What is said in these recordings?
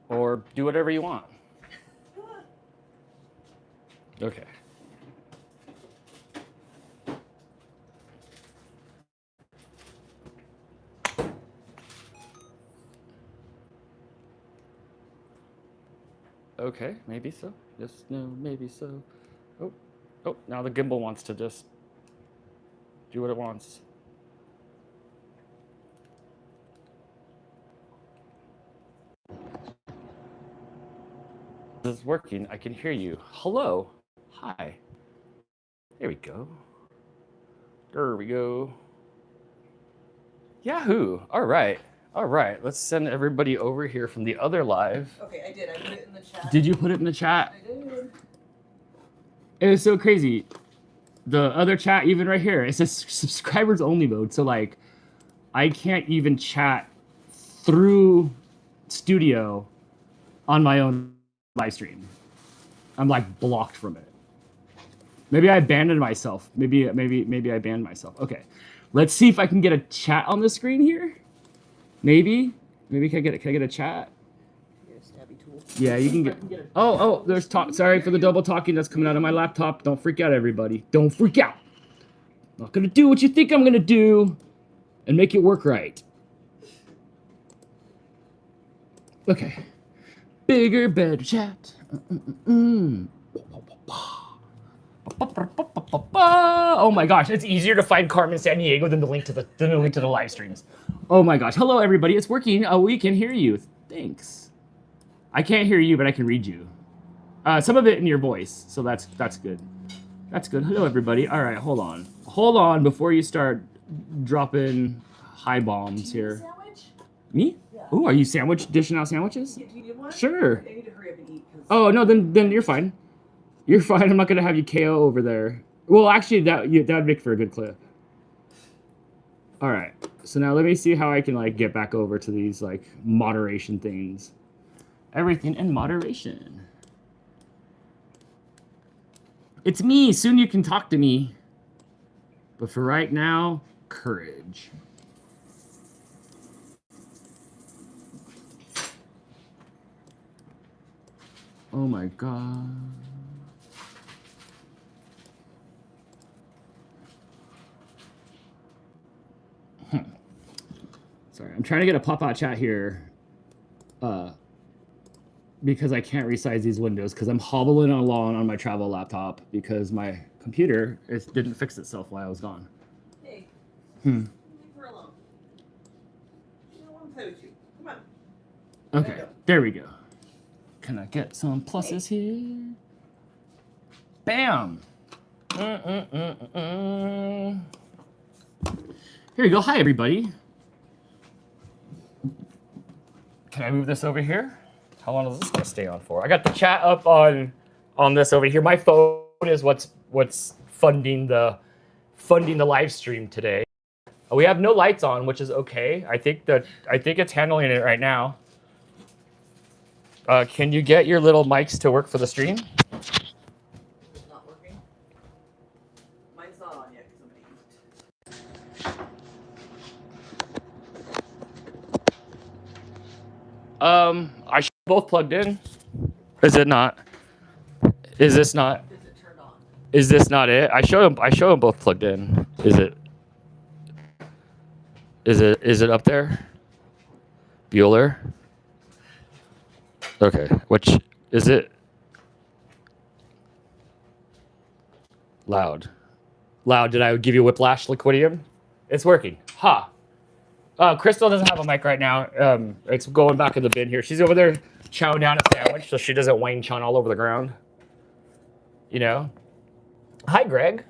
or do whatever you want. Okay. Okay, maybe so. Yes, no, maybe so. Oh, oh, now the gimbal wants to just do what it wants. This is working. I can hear you. Hello. Hi. There we go. There we go. Yahoo. All right. All right. Let's send everybody over here from the other live. Okay, I did. I put it in the chat. Did you put it in the chat? I did. It was so crazy. The other chat, even right here, it says subscribers only mode. So like, I can't even chat through Studio on my own live stream. I'm like blocked from it. Maybe I abandoned myself. Maybe I banned myself. Okay, let's see if I can get a chat on the screen here. Maybe can I get a chat? Yeah, you can get. Oh, there's talk. Sorry for the double talking that's coming out of my laptop. Don't freak out, everybody. Don't freak out. I'm not gonna do what you think I'm gonna do, and make it work right. Okay. Bigger, better chat. Oh my gosh, it's easier to find Carmen San Diego than the link to the live streams. Oh my gosh. Hello everybody, it's working. Oh, we can hear you. Thanks. I can't hear you, but I can read you. Some of it in your voice, so that's good. That's good. Hello everybody. All right, hold on. Hold on before you start dropping high bombs here. Sandwich? Me? Yeah. Ooh, are you dishing out sandwiches? Yeah, do you need one? Sure. I need to hurry up and eat. Oh no, then you're fine. You're fine. I'm not gonna have you KO over there. Well, actually, that'd make for a good clip. All right. So now let me see how I can like get back over to these like moderation things. Everything in moderation. It's me. Soon you can talk to me. But for right now, courage. Oh my God. Sorry, I'm trying to get a pop-out chat here because I can't resize these windows because I'm hobbling along on my travel laptop because my computer didn't fix itself while I was gone. Hey. Leave her alone. She don't want to play with you. Come on. Okay, there we go. Can I get some pluses here? Bam! Here you go. Hi, everybody. Can I move this over here? How long is this gonna stay on for? I got the chat up on this over here. My phone is what's funding the live stream today. We have no lights on, which is okay. I think it's handling it right now. Can you get your little mics to work for the stream? It's not working. Mine's not on yet because somebody used it. I should both plugged in. Is it not? Is this not? Is it turned on? Is this not it? I show them both plugged in. Is it up there? Bueller? Okay. Which is it? Loud. Did I give you whiplash, Liquidium? It's working. Ha. Crystal doesn't have a mic right now. It's going back in the bin here. She's over there chowing down a sandwich so she doesn't Wayne Chun all over the ground. You know? Hi, Greg.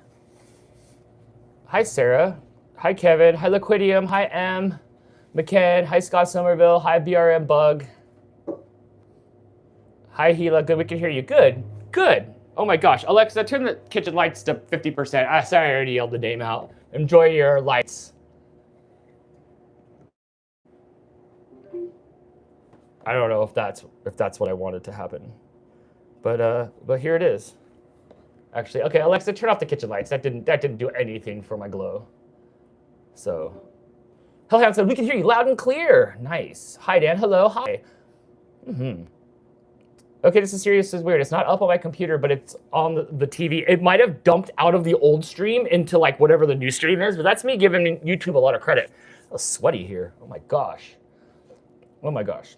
Hi, Sarah. Hi, Kevin. Hi, Liquidium. Hi, M. McKen. Hi, Scott Somerville. Hi, BRM Bug. Hi, Gila. Good, we can hear you. Good. Oh my gosh. Alexa, turn the kitchen lights to 50%. Sorry, I already yelled the name out. Enjoy your lights. I don't know if that's what I wanted to happen, but here it is. Actually, okay, Alexa, turn off the kitchen lights. That didn't do anything for my glow. So, Hellhound said we can hear you loud and clear. Nice. Hi Dan. Hello. Hi. Okay, this is serious. This is weird. It's not up on my computer, but it's on the TV. It might have dumped out of the old stream into like whatever the new stream is, but that's me giving YouTube a lot of credit. It's sweaty here. Oh my gosh. Oh my gosh.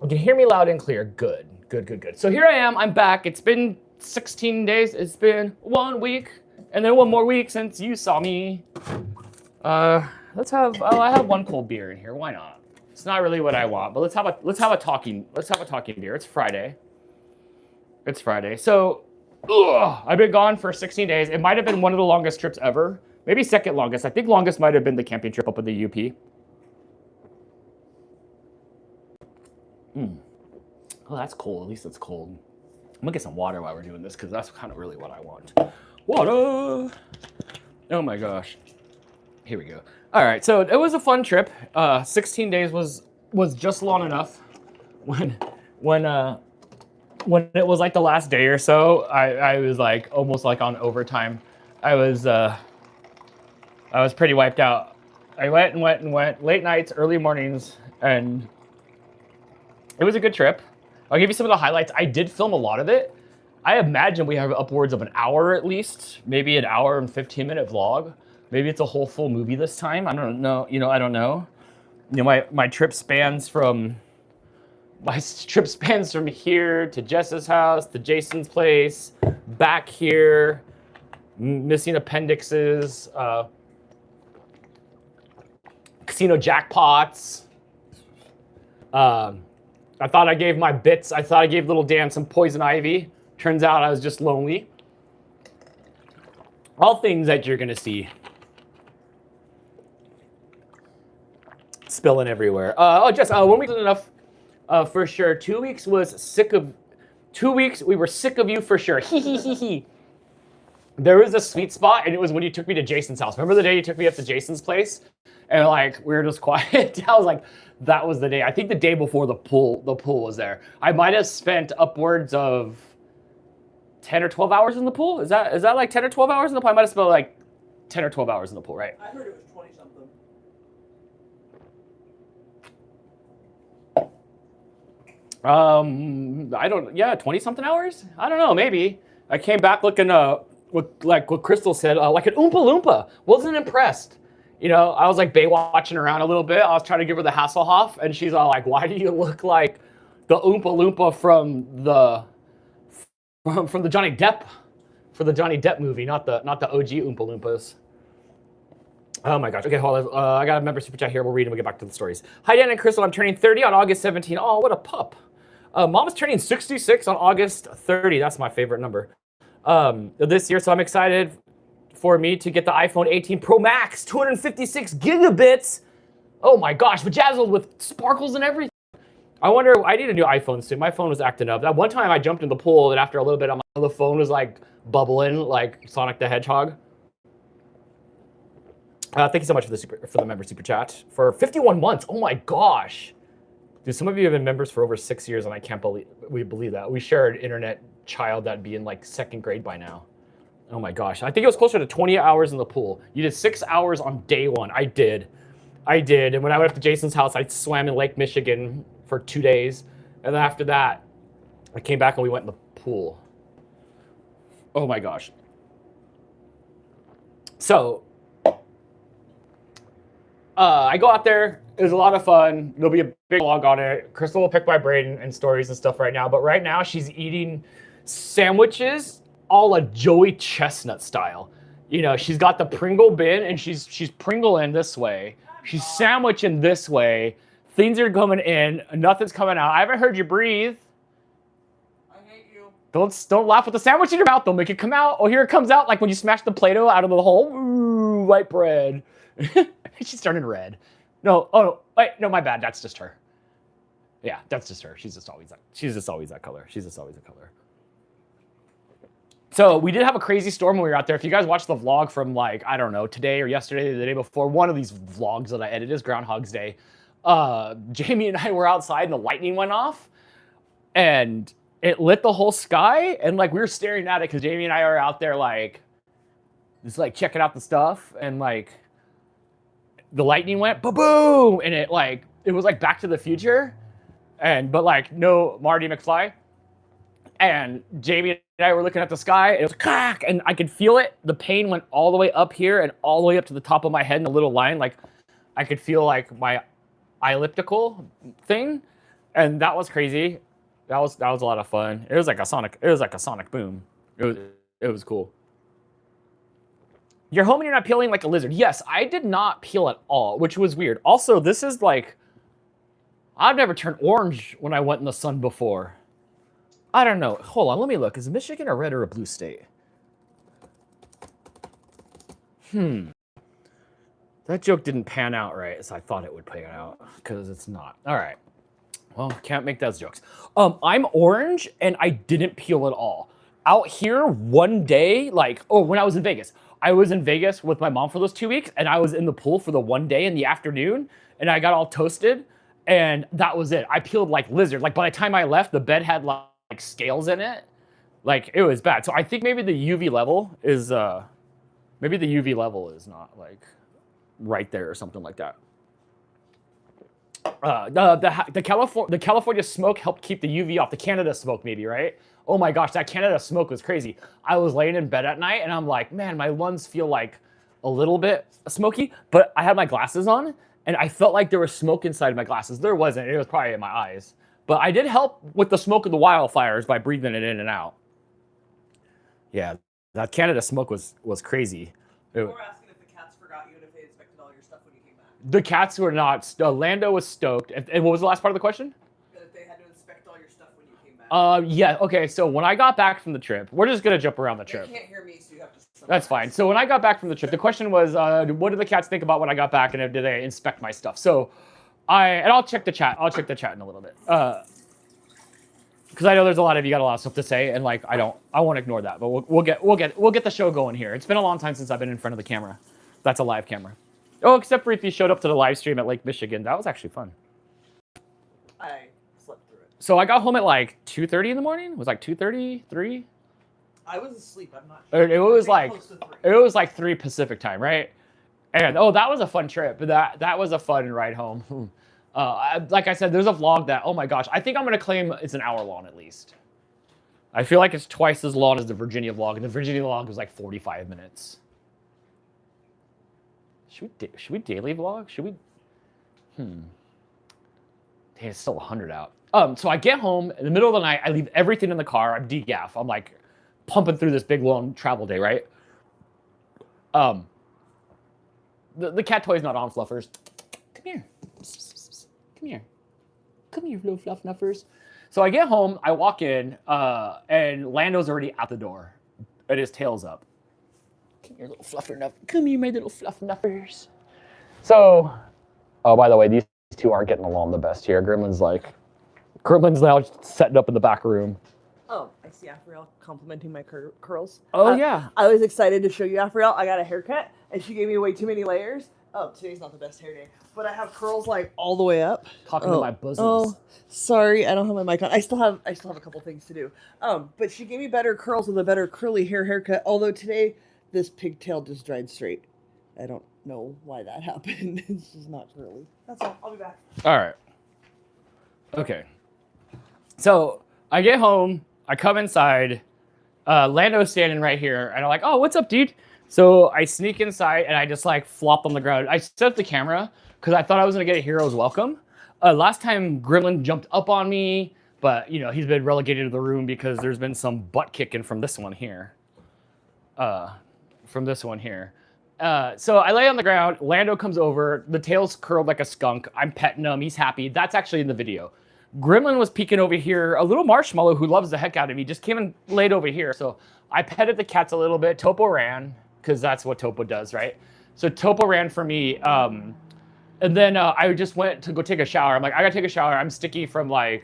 You can hear me loud and clear. Good, good, good, good. So here I am. I'm back. It's been 16 days. It's been 1 week, and then 1 more week since you saw me. Let's have. Oh, I have 1 cold beer in here. Why not? It's not really what I want, but let's have a talking beer. It's Friday. It's Friday. So, I've been gone for 16 days. It might have been one of the longest trips ever. Maybe second longest. I think longest might have been the camping trip up at the UP. Oh, that's cold. At least it's cold. I'm gonna get some water while we're doing this because that's kind of really what I want. Water. Oh my gosh. Here we go. All right, so it was a fun trip. 16 days was just long enough. When it was like the last day or so, I was like almost like on overtime. I was pretty wiped out. I went and went late nights, early mornings, and it was a good trip. I'll give you some of the highlights. I did film a lot of it. I imagine we have upwards of an hour at least, maybe an hour and 15-minute vlog. Maybe it's a whole full movie this time. I don't know. I don't know. My trip spans from here to Jess's house, to Jason's place, back here, missing appendixes, casino jackpots. I thought I gave my bits. I thought I gave little Dan some poison ivy. Turns out I was just lonely. All things that you're gonna see. Spilling everywhere. Jess, 1 week isn't enough for sure. 2 weeks was sick of. 2 weeks, we were sick of you for sure. Hee. There was a sweet spot, and it was when you took me to Jason's house. Remember the day you took me up to Jason's place? And like, we were just quiet. I was like, that was the day. I think the day before the pool was there. I might have spent upwards of 10 or 12 hours in the pool. Is that like 10 or 12 hours in the pool? I might have spent like 10 or 12 hours in the pool, right? I heard it was 20 something. 20 something hours? I don't know, maybe. I came back looking, like what Crystal said, like an Oompa Loompa. Wasn't impressed. I was like Baywatching around a little bit. I was trying to give her the Hasselhoff, and she's all like, why do you look like the Oompa Loompa from the Johnny Depp, for the Johnny Depp movie, not the OG Oompa Loompas. Oh my gosh. Okay, hold on. I got a member super chat here. We'll read and we'll get back to the stories. Hi, Dan and Crystal. I'm turning 30 on August 17. Oh, what a pup. Mom is turning 66 on August 30. That's my favorite number. This year, so I'm excited for me to get the iPhone 18 Pro Max, 256 gigabits. Oh my gosh, bejazzled with sparkles and everything. I wonder, I need a new iPhone soon. My phone was acting up. That one time I jumped in the pool, and after a little bit, the phone was like bubbling like Sonic the Hedgehog. Thank you so much for the member super chat for 51 months. Oh my gosh. Dude, some of you have been members for over 6 years, and I can't believe that. We share an internet child that'd be in like 2nd grade by now. Oh my gosh. I think it was closer to 20 hours in the pool. You did 6 hours on day 1. I did. And when I went up to Jason's house, I swam in Lake Michigan for 2 days. And then after that, I came back and we went in the pool. Oh my gosh. So, I go out there. It was a lot of fun. There'll be a big vlog on it. Crystal will pick my brain and stories and stuff right now. But right now, she's eating sandwiches a la Joey Chestnut style. She's got the Pringle bin, and she's Pringling this way. She's sandwiching this way. Things are coming in. Nothing's coming out. I haven't heard you breathe. I hate you. Don't laugh with the sandwich in your mouth. They'll make it come out. Oh, here it comes out, like when you smash the Play-Doh out of the hole. Ooh, white bread. She's turning red. No, oh no, wait, no, my bad. That's just her. Yeah, that's just her. She's just always that color. She's just always that color. So we did have a crazy storm when we were out there. If you guys watched the vlog from like, I don't know, today or yesterday, the day before, one of these vlogs that I edit is Groundhog's Day. Jamie and I were outside and the lightning went off and it lit the whole sky. And like, we were staring at it because Jamie and I are out there like, just like checking out the stuff. And like, the lightning went ba-boom. And it was like Back to the Future. but like no Marty McFly. And Jamie and I were looking at the sky, and it was crack, and I could feel it. The pain went all the way up here and all the way up to the top of my head in a little line. Like I could feel like my elliptical thing, and that was crazy. That was a lot of fun. It was like a sonic boom. It was cool. You're home and you're not peeling like a lizard. Yes, I did not peel at all, which was weird. Also, this is like, I've never turned orange when I went in the sun before. I don't know. Hold on, let me look. Is Michigan a red or a blue state? That joke didn't pan out right as I thought it would pan out, because it's not. All right. Well, can't make those jokes. I'm orange and I didn't peel at all. Out here one day, like, when I was in Vegas. I was in Vegas with my mom for those 2 weeks, and I was in the pool for the one day in the afternoon, and I got all toasted, and that was it. I peeled like lizard. Like by the time I left, the bed had like scales in it. Like it was bad. So I think maybe the UV level is not like right there or something like that. The California smoke helped keep the UV off. The Canada smoke maybe, right? Oh my gosh, that Canada smoke was crazy. I was laying in bed at night and I'm like, man, my lungs feel like a little bit smoky, but I had my glasses on and I felt like there was smoke inside my glasses. There wasn't, it was probably in my eyes. But I did help with the smoke of the wildfires by breathing it in and out. Yeah, that Canada smoke was crazy. People were asking if the cats forgot you and if they inspected all your stuff when you came back. The cats were not. Lando was stoked. And what was the last part of the question? If they had to inspect all your stuff when you came back. Yeah. Okay. So when I got back from the trip, we're just gonna jump around the trip. They can't hear me, so you have to. That's fine. So when I got back from the trip, the question was, what did the cats think about when I got back, and did they inspect my stuff? So, I'll check the chat. I'll check the chat in a little bit. Because I know there's a lot of you got a lot of stuff to say, and like I won't ignore that. But we'll get the show going here. It's been a long time since I've been in front of the camera. That's a live camera. Oh, except for if you showed up to the live stream at Lake Michigan, that was actually fun. I slept through it. So I got home at like 2:30 in the morning. It was like 2:30, 3. I was asleep. I'm not sure. It was like 3 Pacific time, right? And that was a fun trip. That was a fun ride home. Like I said, there's a vlog that, oh my gosh, I think I'm gonna claim it's an hour long at least. I feel like it's twice as long as the Virginia vlog, and the Virginia vlog was like 45 minutes. Should we daily vlog? Should we? Dang, it's still 100 out. So I get home in the middle of the night. I leave everything in the car. I'm degaff. I'm like pumping through this big long travel day, right? The cat toy's not on, Fluffers. Come here. Come here. Come here, little fluff nuffers. So I get home, I walk in, and Lando's already out the door, and his tail's up. Come here, little fluffer nuff. Come here, my little fluff nuffers. So, oh, by the way, these two aren't getting along the best here. Gremlin's now setting up in the back room. Oh, I see Afriel complimenting my curls. Oh, yeah. I was excited to show you Afriel. I got a haircut, and she gave me way too many layers. Oh, today's not the best hair day, but I have curls like all the way up. Talking to my bosoms. Oh, sorry, I don't have my mic on. I still have a couple things to do. But she gave me better curls with a better curly haircut. Although today this pigtail just dried straight. I don't know why that happened. It's just not curly. That's all. I'll be back. All right. Okay. So I get home. I come inside. Lando's standing right here, and I'm like, "Oh, what's up, dude?" So I sneak inside and I just like flop on the ground. I set up the camera because I thought I was gonna get a hero's welcome. Last time Gremlin jumped up on me, but he's been relegated to the room because there's been some butt kicking from this one here. So I lay on the ground. Lando comes over. The tail's curled like a skunk. I'm petting him. He's happy. That's actually in the video. Gremlin was peeking over here. A little marshmallow who loves the heck out of me just came and laid over here. So I petted the cats a little bit. Topo ran, because that's what Topo does, right? So Topo ran for me. And then I just went to go take a shower. I'm like, I gotta take a shower. I'm sticky from I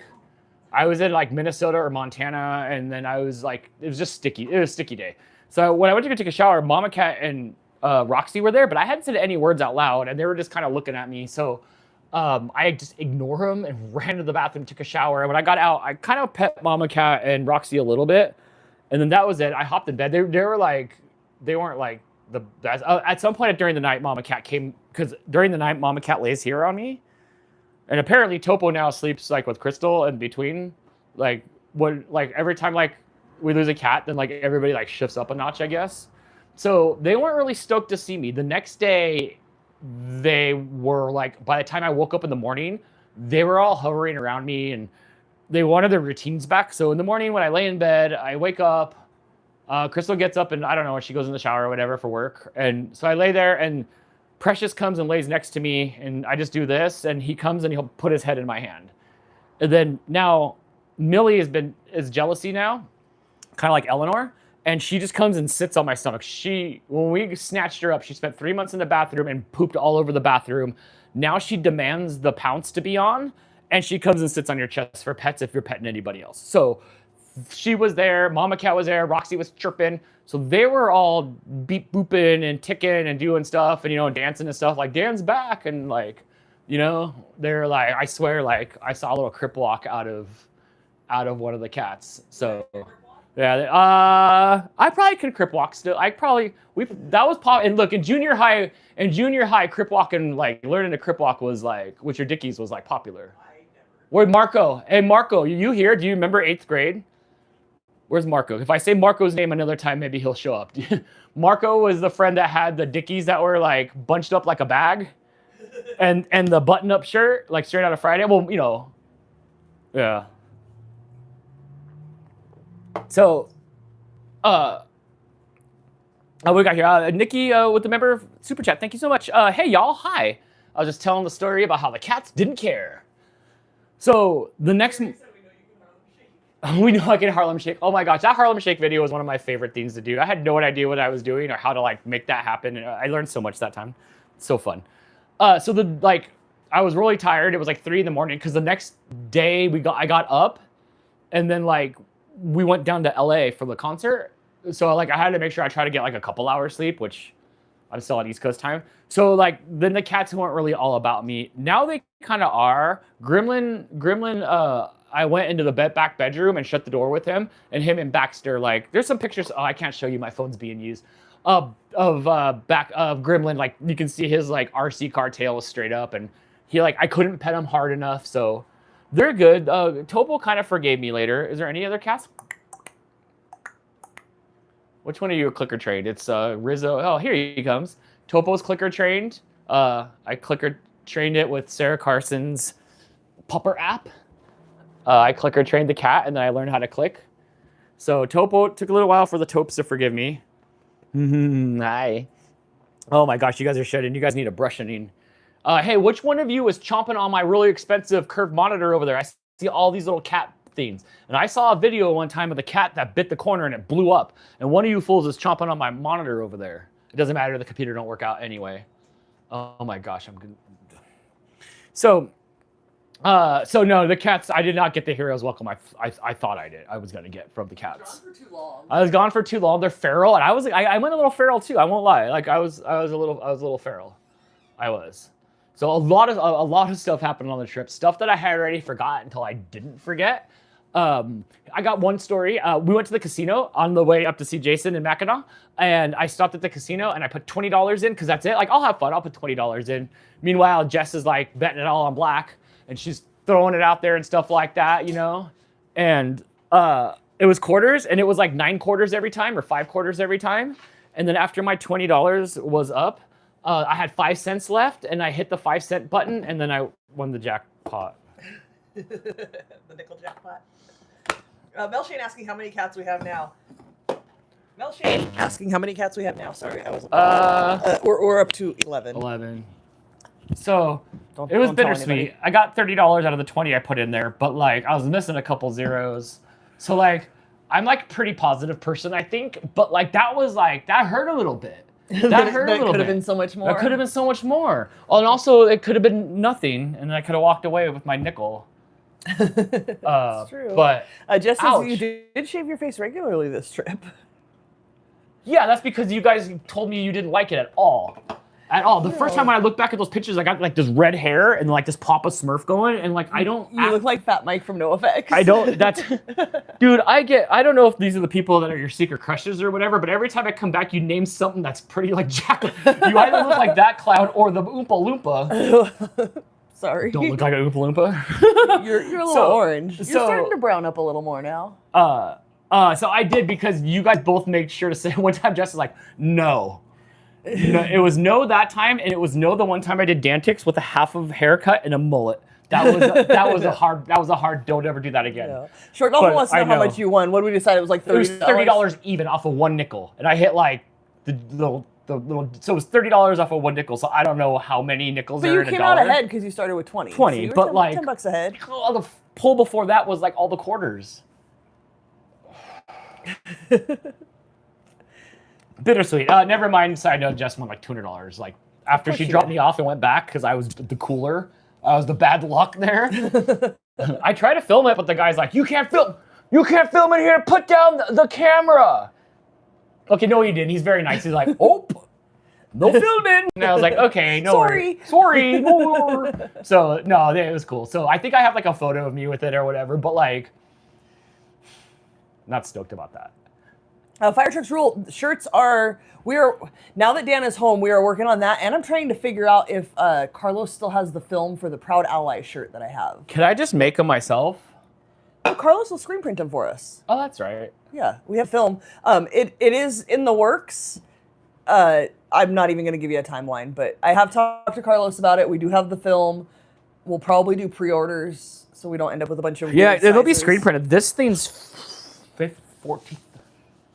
was in Minnesota or Montana, and then I was like, it was just sticky. It was a sticky day. So when I went to go take a shower, Mama Cat and Roxy were there, but I hadn't said any words out loud, and they were just kind of looking at me. So I just ignored them and ran to the bathroom, took a shower. And when I got out, I kind of pet Mama Cat and Roxy a little bit, and then that was it. I hopped in bed. They weren't like the best. At some point during the night, Mama Cat came, because during the night, Mama Cat lays here on me. And apparently Topo now sleeps like with Crystal in between. Like every time like we lose a cat, then like everybody like shifts up a notch, I guess. So they weren't really stoked to see me. The next day, they were like, by the time I woke up in the morning, they were all hovering around me and they wanted their routines back. So in the morning when I lay in bed, I wake up, Crystal gets up and I don't know, she goes in the shower or whatever for work. And so I lay there and Precious comes and lays next to me and I just do this and he comes and he'll put his head in my hand. And then now Millie is jealousy now, kind of like Eleanor. And she just comes and sits on my stomach. When we snatched her up, she spent 3 months in the bathroom and pooped all over the bathroom. Now she demands the pounce to be on, and she comes and sits on your chest for pets if you're petting anybody else. So she was there, Mama Cat was there, Roxy was chirping. So they were all beep booping and ticking and doing stuff and, you know, dancing and stuff like Dan's back. And like, you know, they're like, I swear, like I saw a little crip walk out of one of the cats. So yeah, I probably could crip walk still. That was probably, and look, in junior high, crip walking, like learning to crip walk was like, with your dickies was like popular. Where's Marco? Hey, Marco, you here? Do you remember 8th grade? Where's Marco? If I say Marco's name another time, maybe he'll show up. Marco was the friend that had the dickies that were like bunched up like a bag and the button-up shirt, like straight out of Friday. Well, you know, yeah. So, we got here. Nikki with the member super chat. Thank you so much. Hey, y'all. Hi. I was just telling the story about how the cats didn't care. So the next, we know I can Harlem Shake. Oh my gosh, that Harlem Shake video was one of my favorite things to do. I had no idea what I was doing or how to like make that happen. I learned so much that time. So fun. So I was really tired. It was like 3 a.m. because the next day I got up, and then like we went down to LA for the concert. So like I had to make sure I try to get like a couple hours sleep, which I'm still on East Coast time. So like then the cats weren't really all about me. Now they kind of are. Gremlin, I went into the back bedroom and shut the door with him, and him and Baxter, like there's some pictures. Oh, I can't show you, my phone's being used. Of Gremlin, like you can see his like RC car tail is straight up, and he like I couldn't pet him hard enough, so they're good. Topo kind of forgave me later. Is there any other cats? Which one of you are clicker trained? It's Rizzo. Oh, here he comes. Topo's clicker trained. I clicker trained it with Sarah Carson's Pupper app. I clicker trained the cat, and then I learned how to click. So Topo took a little while for the Topes to forgive me. Hi. Oh my gosh, you guys are shedding. You guys need a brushing. Hey, which one of you was chomping on my really expensive curved monitor over there? I see all these little cat things. And I saw a video one time of the cat that bit the corner and it blew up. And one of you fools is chomping on my monitor over there. It doesn't matter. The computer don't work out anyway. Oh my gosh, I'm good. So no, the cats, I did not get the hero's welcome I thought I did. I was going to get from the cats. Gone for too long. I was gone for too long. They're feral. And I went a little feral too. I won't lie. Like I was a little feral. I was. So a lot of stuff happened on the trip. Stuff that I had already forgot until I didn't forget. I got one story. We went to the casino on the way up to see Jason in Mackinac, and I stopped at the casino and I put $20 in because that's it. Like, I'll have fun. I'll put $20 in. Meanwhile, Jess is like betting it all on black, and she's throwing it out there and stuff like that, you know? And it was quarters, and it was like 9 quarters every time or 5 quarters every time. And then after my $20 was up, I had 5 cents left, and I hit the 5-cent button, and then I won the jackpot. The nickel jackpot. Mel Shane asking how many cats we have now. Mel Shane asking how many cats we have now. Sorry, I was. We're up to 11. 11. So it was bittersweet. I got $30 out of the 20 I put in there, but like I was missing a couple zeros. So like I'm like a pretty positive person, I think, but like that hurt a little bit. That hurt a little bit. That could have been so much more. That could have been so much more. Oh, and also it could have been nothing, and I could have walked away with my nickel. That's true. But Jess says you did shave your face regularly this trip. Yeah, that's because you guys told me you didn't like it at all. At all. The first time when I look back at those pictures, I got like this red hair and like this Papa Smurf going, and like I don't. You look like Fat Mike from NoFX. I don't. That's, dude. I don't know if these are the people that are your secret crushes or whatever, but every time I come back, you name something that's pretty like Jack. You either look like that clown or the Oompa Loompa. Sorry. Don't look like a Oompa Loompa. You're a little orange. You're starting to brown up a little more now. So I did because you guys both made sure to say one time. Jess was like, no. No, it was no that time, and it was no the one time I did Dantics with a half of haircut and a mullet. That was a hard. Don't ever do that again. Yeah. Short Dolphin wants to know how much you won. What did we decide? It was like $30. It was $30 even off of one nickel, and I hit like the little. So it was $30 off of one nickel. So I don't know how many nickels but are in a dollar. But you came out ahead because you started with 20. 20, so you were but like $10 ahead. All the pull before that was like all the quarters. Bittersweet. Never mind. Side note, Jess won like $200. Like after she dropped me off and went back because I was the cooler. I was the bad luck there. I tried to film it, but the guy's like, "You can't film. You can't film in here. Put down the camera." Okay, no, he didn't. He's very nice. He's like, "Oh, no filming." And I was like, "Okay, no worries. Sorry." So no, it was cool. So I think I have like a photo of me with it or whatever, but like, not stoked about that. Fire Trucks Rule shirts are, now that Dan is home, we are working on that, and I'm trying to figure out if Carlos still has the film for the Proud Ally shirt that I have. Can I just make them myself? Oh, Carlos will screen print them for us. Oh, that's right. Yeah, we have film. It is in the works. I'm not even going to give you a timeline, but I have talked to Carlos about it. We do have the film. We'll probably do pre-orders so we don't end up with a bunch of weird it'll be sizes. screen printed. This thing's 14.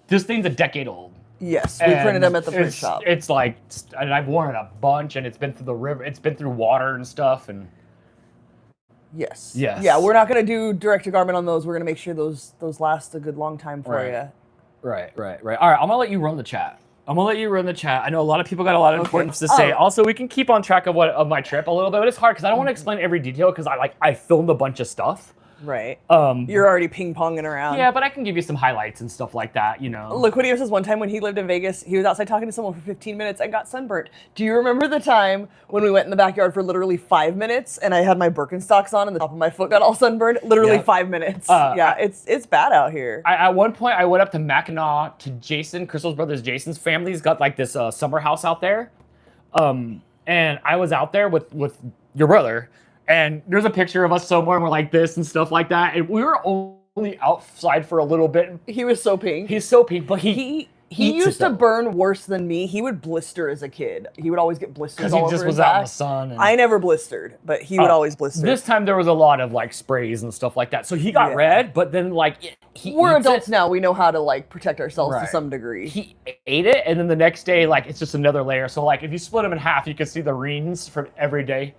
This thing's a decade old. Yes, we printed them at the print shop. It's like, and I've worn it a bunch, and it's been through the river. It's been through water and stuff, and yes. Yeah, we're not going to do direct to garment on those. We're going to make sure those last a good long time for you. Right. All right, I'm gonna let you run the chat. I know a lot of people got a lot of important to say. Also, we can keep on track of my trip a little bit, but it's hard because I don't want to explain every detail because I filmed a bunch of stuff. Right. You're already ping-ponging around. Yeah, but I can give you some highlights and stuff like that, you know. Liquidio says one time when he lived in Vegas, he was outside talking to someone for 15 minutes and got sunburnt. Do you remember the time when we went in the backyard for literally 5 minutes and I had my Birkenstocks on and the top of my foot got all sunburned? Literally 5 minutes. It's bad out here. At one point, I went up to Mackinac to Jason, Crystal's brother's Jason's family's got like this summer house out there. And I was out there with your brother. And there's a picture of us somewhere and we're like this and stuff like that. And we were only outside for a little bit. He was so pink. He's so pink, but he used to burn worse than me. He would blister as a kid. He would always get blisters all over his back. Because he just was out in the sun. And I never blistered, but he would always blister. This time there was a lot of like sprays and stuff like that. So he got red, but then like we're adults now. We know how to like protect ourselves to some degree. He ate it, and then the next day, like it's just another layer. So like if you split them in half, you can see the rings from every day.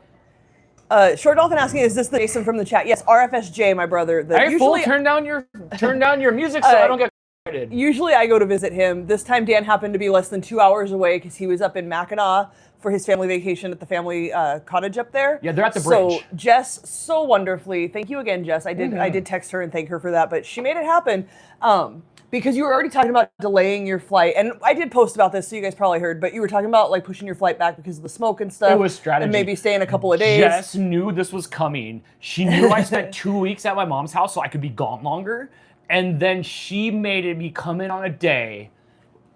Short Dolphin asking, is this the Jason from the chat? Yes, RFSJ, my brother. Turn down your music so I don't get excited. Usually I go to visit him. This time Dan happened to be less than 2 hours away because he was up in Mackinac for his family vacation at the family cottage up there. Yeah, they're at the bridge. So Jess, so wonderfully, thank you again, Jess. I did text her and thank her for that, but she made it happen. Because you were already talking about delaying your flight, and I did post about this, so you guys probably heard, but you were talking about like pushing your flight back because of the smoke and stuff. It was strategy. And maybe staying a couple of days. Jess knew this was coming. She knew I spent 2 weeks at my mom's house so I could be gone longer. And then she made me come in on a day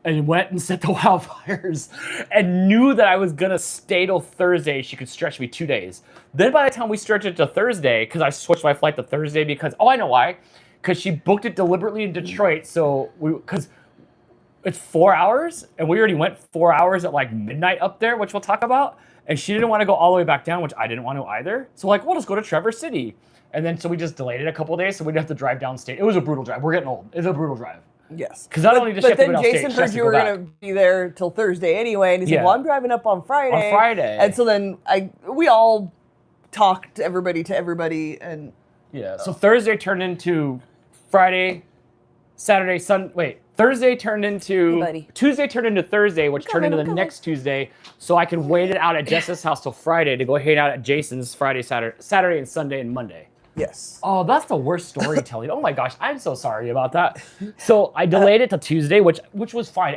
and went and set the wildfires and knew that I was gonna stay till Thursday. She could stretch me 2 days. Then by the time we stretched it to Thursday, because I switched my flight to Thursday because, I know why. Because she booked it deliberately in Detroit, because it's 4 hours, and we already went 4 hours at like midnight up there, which we'll talk about, and she didn't want to go all the way back down, which I didn't want to either. So like, we'll just go to Traverse City. And then so we just delayed it a couple of days, so we didn't have to drive downstate. It was a brutal drive. We're getting old. It's a brutal drive. Yes. Because not only does she have to go downstate, Jason heard you were going to be there till Thursday anyway, and he said, well, I'm driving up on Friday. And so then we all talked to everybody, and... Yeah, so Thursday turned into Friday, Saturday, Thursday turned into... Tuesday turned into Thursday, which turned into the next Tuesday, so I could wait it out at Jess's house till Friday to go hang out at Jason's Friday, Saturday, and Sunday, and Monday. Yes. Oh, that's the worst storytelling. Oh my gosh, I'm so sorry about that. So I delayed it to Tuesday, which was fine.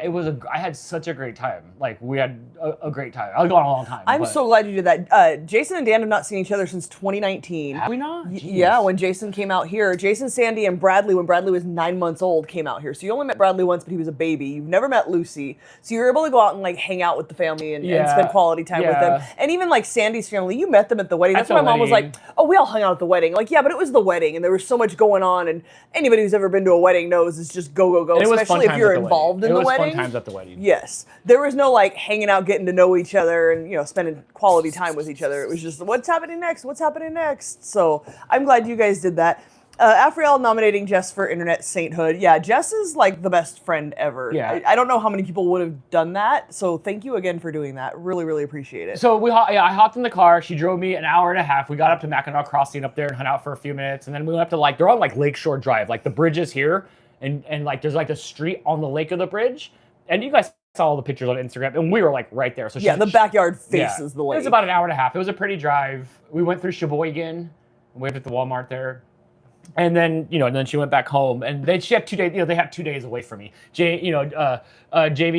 I had such a great time. Like we had a great time. I was gone a long time. I'm so glad you did that. Jason and Dan have not seen each other since 2019. Have we not? Yeah, when Jason came out here. Jason, Sandy, and Bradley, when Bradley was 9 months old, came out here. So you only met Bradley once, but he was a baby. You've never met Lucy. So you were able to go out and like hang out with the family and spend quality time with them. And even like Sandy's family, you met them at the wedding. That's why my mom was like, oh, we all hung out at the wedding. Like, yeah, but it was the wedding and there was so much going on. And anybody who's ever been to a wedding knows it's just go, go, go. Especially if you're involved in the wedding. It was fun times at the wedding. Yes. There was no like hanging out, getting to know each other and, you know, spending quality time with each other. It was just what's happening next? What's happening next? So I'm glad you guys did that. Afriel nominating Jess for Internet Sainthood. Yeah, Jess is like the best friend ever. Yeah. I don't know how many people would have done that. So thank you again for doing that. Really, really appreciate it. So I hopped in the car. She drove me an hour and a half. We got up to Mackinac Crossing up there and hung out for a few minutes. And then we went up to like, they're on like Lakeshore Drive. Like the bridge is here. And like there's like a street on the lake of the bridge. And you guys saw all the pictures on Instagram. And we were like right there. So yeah, the backyard faces the lake. It was about an hour and a half. It was a pretty drive. We went through Sheboygan. We went to the Walmart there. And then, and then she went back home, and then she had 2 days. They had 2 days away from me. Jamie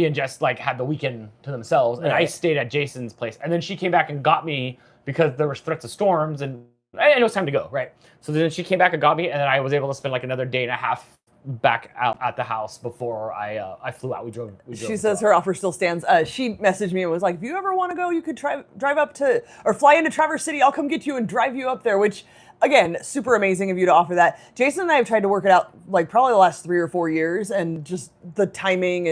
and Jess like had the weekend to themselves, and I stayed at Jason's place. And then she came back and got me because there was threats of storms, and it was time to go, right? So then she came back and got me, and then I was able to spend like another day and a half back out at the house before I flew out. We drove. She says her offer still stands. She messaged me and was like, if you ever want to go, you could drive up to or fly into Traverse City. I'll come get you and drive you up there, which. Again, super amazing of you to offer that. Jason and I have tried to work it out like probably the last 3 or 4 years, and just the timing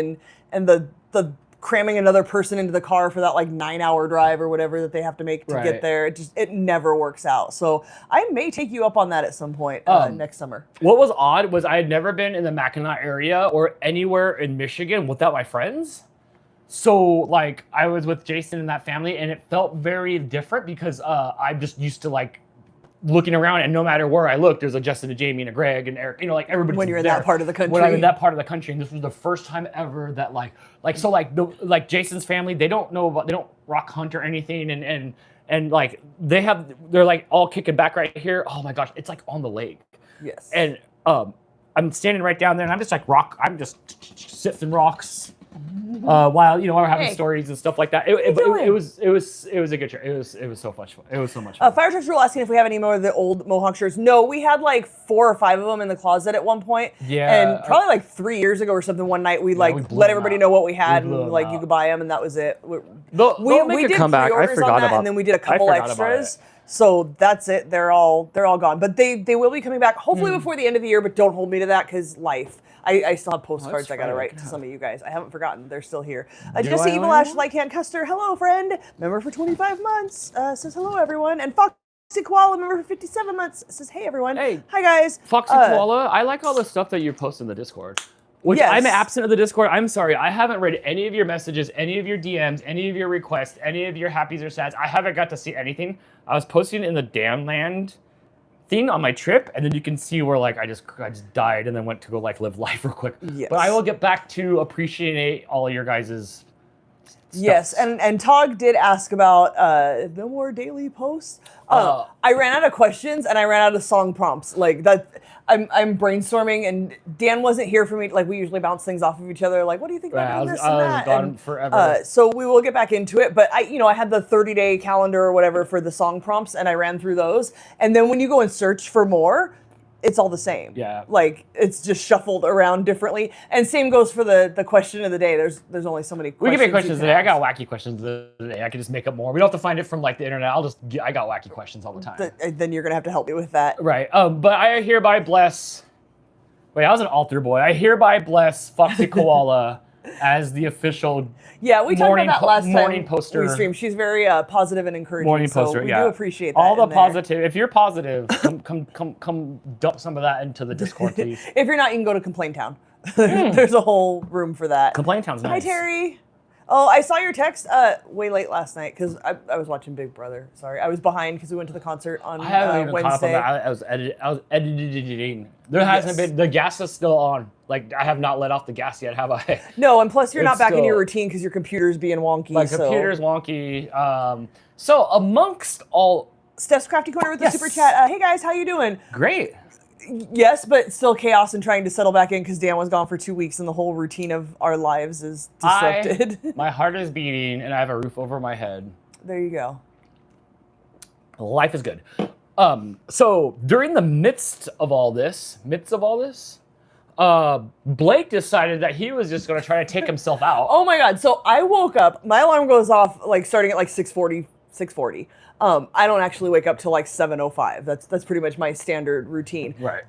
and the cramming another person into the car for that like 9-hour drive or whatever that they have to make to get there. It never works out. So I may take you up on that at some point next summer. What was odd was I had never been in the Mackinac area or anywhere in Michigan without my friends. So like I was with Jason and that family, and it felt very different because I'm just used to like looking around, and no matter where I look, there's a Justin, a Jamie, and a Greg, and Eric. Like everybody's when you're in there. that part of the country. When I'm in that part of the country, and this was the first time ever that like Jason's family, they don't rock hunt or anything, and like they're like all kicking back right here. Oh my gosh, it's like on the lake. Yes. And I'm standing right down there, and I'm just sifting rocks. While we're having stories and stuff like that. It was a good trip. It was so much fun. It was so much fun. Fire Truck's Rule asking if we have any more of the old Mohawk shirts. No, we had like 4 or 5 of them in the closet at one point. Yeah. And probably like 3 years ago or something, one night we let everybody know what we had, and like you could buy them, and that was it. We did pre-orders on that, and then we did a couple extras. So that's it. They're all gone. But they will be coming back hopefully before the end of the year, but don't hold me to that because life. I still have postcards I gotta write to some of you guys. I haven't forgotten. They're still here. Jesse Evil Ash, Lycan Custer, hello friend. Member for 25 months. Says hello everyone. And Foxy Koala, member for 57 months, says hey everyone. Hey. Hi guys. Foxy Koala, I like all the stuff that you post in the Discord. Which I'm absent of the Discord. I'm sorry. I haven't read any of your messages, any of your DMs, any of your requests, any of your happies or sads. I haven't got to see anything. I was posting in the Dan Land thing on my trip, and then you can see where like I just died and then went to go like live life real quick. Yes. But I will get back to appreciate all of your guys' Yes, and Tog did ask about no more daily posts. I ran out of questions and I ran out of song prompts. Like that, I'm brainstorming, and Dan wasn't here for me. Like we usually bounce things off of each other. Like, what do you think about doing this and that? I was gone forever. So we will get back into it. But I had the 30-day calendar or whatever for the song prompts, and I ran through those. And then when you go and search for more, it's all the same. Yeah. Like it's just shuffled around differently. And same goes for the question of the day. There's only so many questions. We can make questions today. I got wacky questions today. I can just make up more. We don't have to find it from like the internet. I got wacky questions all the time. Then you're gonna have to help me with that. Right. But I hereby bless. Wait, I was an altar boy. I hereby bless Foxy Koala as the official. Yeah, we talked about that last morning time poster. we streamed. She's very positive and encouraging. Morning poster. So we do appreciate that. All the positive. If you're positive, come dump some of that into the Discord, please. If you're not, you can go to Complain Town. There's a whole room for that. Complain Town's nice. Hi, Terry. Oh, I saw your text way late last night because I was watching Big Brother. Sorry, I was behind because we went to the concert on Wednesday. I haven't even caught up on that. I was editing. There hasn't been, the gas is still on. Like, I have not let off the gas yet, have I? No, and plus you're not back in your routine because your computer's being wonky. My computer's wonky. So amongst all Steph's Crafty Corner with the Yes. super chat. Hey guys, how you doing? Great. Yes, but still chaos and trying to settle back in because Dan was gone for 2 weeks and the whole routine of our lives is disrupted. My heart is beating and I have a roof over my head. There you go. Life is good. So during the midst of all this, Blake decided that he was just going to try to take himself out. Oh my God. So I woke up, my alarm goes off like starting at like 6:40. I don't actually wake up till like 7:05. That's pretty much my standard routine. Right.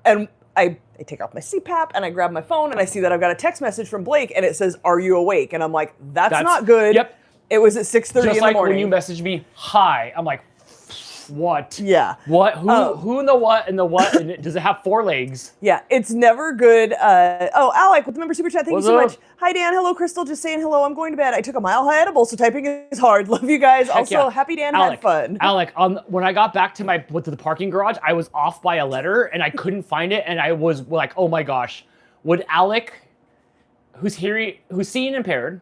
And I take off my CPAP and I grab my phone and I see that I've got a text message from Blake and it says, "Are you awake?" And I'm like, that's not good. Yep. It was at 6:30 Just in the like morning. when you messaged me, "Hi," I'm like, what? Yeah. What? Who in the what and the what? And does it have 4 legs? Yeah, it's never good. Alec with the member super chat. Thank What's you so up? much. Hi Dan. Hello Crystal. Just saying hello. I'm going to bed. I took a mile high edible, so typing is hard. Love you guys. Heck Also, yeah. happy Dan Alec, had fun. Alec, when I got back to the parking garage, I was off by a letter and I couldn't find it, and I was like, oh my gosh, would Alec, who's seeing impaired,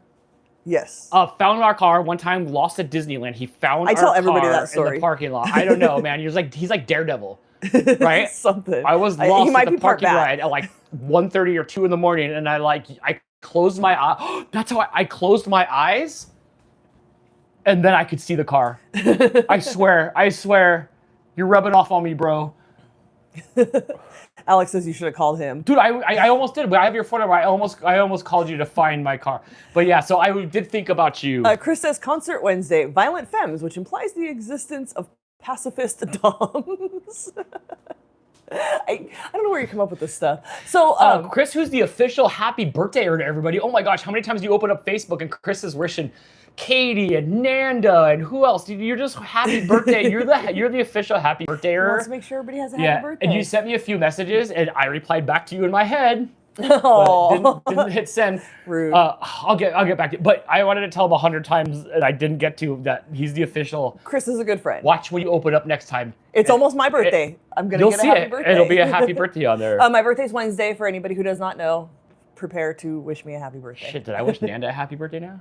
Yes. found our car one time, lost at Disneyland. He found I our tell everybody car that in story. the parking lot. I don't know, man. He's like Daredevil, right? Something. I was He lost might at be the parked parking back. ride at like 1:30 or 2 in the morning, and I closed my eye. That's how I closed my eyes, and then I could see the car. I swear, you're rubbing off on me, bro. Alex says you should have called him. Dude, I almost did, but I have your phone number. I almost called you to find my car. But yeah, so I did think about you. Chris says concert Wednesday, violent femmes, which implies the existence of pacifist doms. I don't know where you come up with this stuff. So Chris, who's the official happy birthdayer to everybody. Oh my gosh, how many times do you open up Facebook and Chris is wishing Katie and Nanda and who else? You're just happy birthday. You're the official happy birthdayer. let's make sure everybody has a happy birthday. And you sent me a few messages and I replied back to you in my head. Oh, But didn't hit send. Rude. I'll get back to you. But I wanted to tell him 100 times and I didn't get to that he's the official. Chris is a good friend. Watch when you open up next time. It's almost my birthday. I'm gonna You'll get a see happy it. birthday. It'll be a happy birthday on there. My birthday's Wednesday. For anybody who does not know, prepare to wish me a happy birthday. Shit, did I wish Nanda a happy birthday now?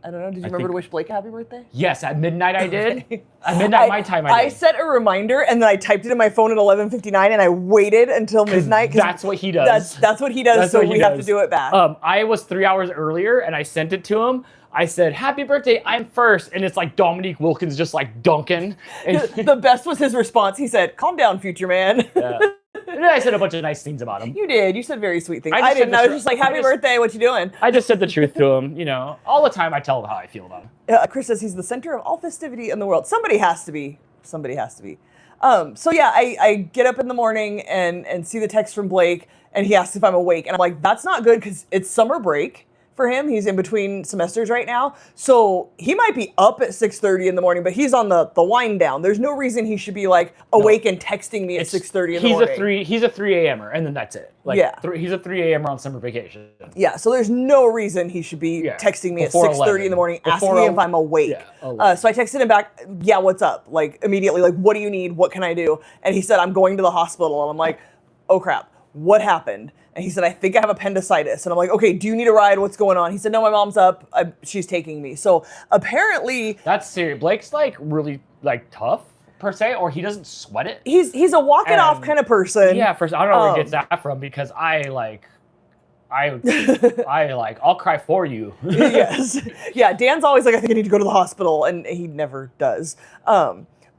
I don't know. Did you remember to wish Blake a happy birthday? Yes, at midnight I did. At midnight my time I I did. set a reminder and then I typed it in my phone at 11:59 and I waited until midnight. That's what he does. That's what he does. That's so what he we have to does. do it back. I was 3 hours earlier and I sent it to him. I said, "Happy birthday, I'm first." And it's like Dominique Wilkins just like dunking. And, The best was his response. He said, "Calm down, future man." yeah. And then I said a bunch of nice things about him. You did. You said very sweet things. I just I didn't. said the I was truth. just like, "Happy birthday. What you doing?" I just said the truth to him, you know. All the time I tell him how I feel about him. Chris says he's the center of all festivity in the world. Somebody has to be. Somebody has to be. So yeah, I get up in the morning and see the text from Blake, and he asks if I'm awake, and I'm like, that's not good because it's summer break for him. He's in between semesters right now, so he might be up at 6:30 in the morning, but he's on the wind down. There's no reason he should be like awake and texting me at 6:30 in the morning. He's a 3 a.m.er, and then that's it. Like, Yeah. He's a 3 a.m.er on summer vacation. Yeah, so there's no reason he should be texting me at Before 6:30 in the morning, asking Before me if I'm awake. Yeah, 11. So I texted him back, "Yeah, what's up?" Like immediately, like, "What do you need? What can I do?" And he said, "I'm going to the hospital." And I'm like, "Oh crap, what happened?" And he said, "I think I have appendicitis." And I'm like, "Okay, do you need a ride? What's going on?" He said, "No, my mom's up. She's taking me." So apparently, That's serious. Blake's like really like tough per se, or he doesn't sweat it. he's a walk it off And- kind of person. Yeah, first I don't know where he gets that from because I'll cry for you. Yes. Yeah, Dan's always like, "I think I need to go to the hospital," and he never does.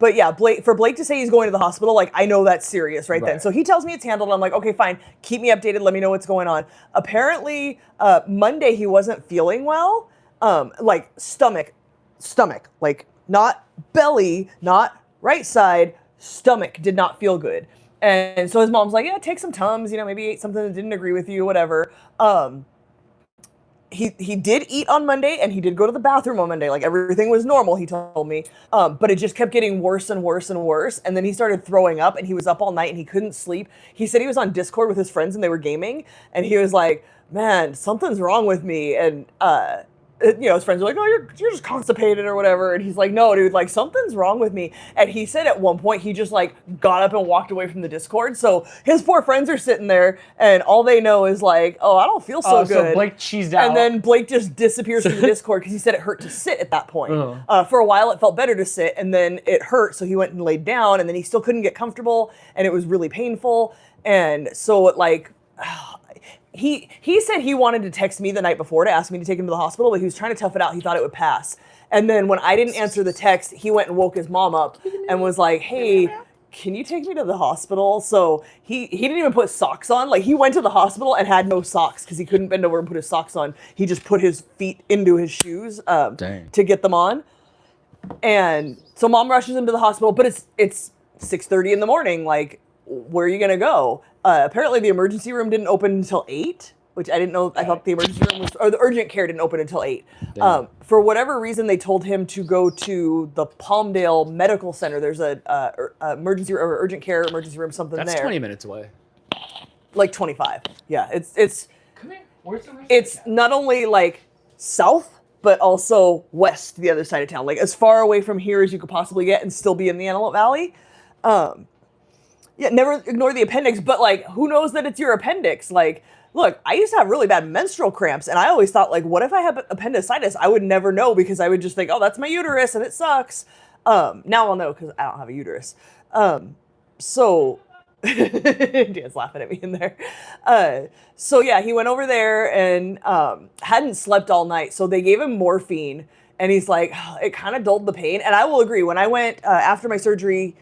But yeah, Blake to say he's going to the hospital, like, I know that's serious right then. Right. So he tells me it's handled. I'm like, okay, fine. Keep me updated. Let me know what's going on. Apparently, Monday he wasn't feeling well. Like stomach, like not belly, not right side, stomach did not feel good. And so his mom's like, "Yeah, take some Tums, maybe he ate something that didn't agree with you, whatever." He did eat on Monday and he did go to the bathroom on Monday. Like everything was normal, he told me. But it just kept getting worse and worse and worse. And then he started throwing up and he was up all night and he couldn't sleep. He said he was on Discord with his friends and they were gaming. And he was like, "Man, something's wrong with me." And his friends are like, oh, you're just constipated or whatever. And he's like, no, dude, like something's wrong with me. And he said at one point, he just like got up and walked away from the Discord. So his poor friends are sitting there and all they know is like, oh, I don't feel so good. So Blake cheesed out. And then Blake just disappears from the Discord because he said it hurt to sit at that point. For a while, it felt better to sit and then it hurt. So he went and laid down and then he still couldn't get comfortable and it was really painful. And so like, He said he wanted to text me the night before to ask me to take him to the hospital, but he was trying to tough it out. He thought it would pass. And then when I didn't answer the text, he went and woke his mom up and was like, hey, can you take me to the hospital? So he didn't even put socks on. Like he went to the hospital and had no socks because he couldn't bend over and put his socks on. He just put his feet into his shoes to get them on. And so mom rushes him to the hospital, but it's 6:30 in the morning. Like, where are you gonna go? Apparently the emergency room didn't open until 8, which I didn't know. I thought the emergency room or the urgent care didn't open until 8. For whatever reason, they told him to go to the Palmdale Medical Center. There's a emergency or urgent care emergency room, something there. That's 20 minutes away. Like 25. Yeah, it's. Come here. Where's the rest It's not only like south, but also west, the other side of town. Like as far away from here as you could possibly get and still be in the Antelope Valley. Yeah, never ignore the appendix, but like, who knows that it's your appendix? Like, look, I used to have really bad menstrual cramps, and I always thought, like, what if I have appendicitis? I would never know because I would just think, oh, that's my uterus, and it sucks. Now I'll know because I don't have a uterus. So, Dan's laughing at me in there. So yeah, he went over there and hadn't slept all night, so they gave him morphine, and he's like, it kind of dulled the pain. And I will agree, when I went after my surgery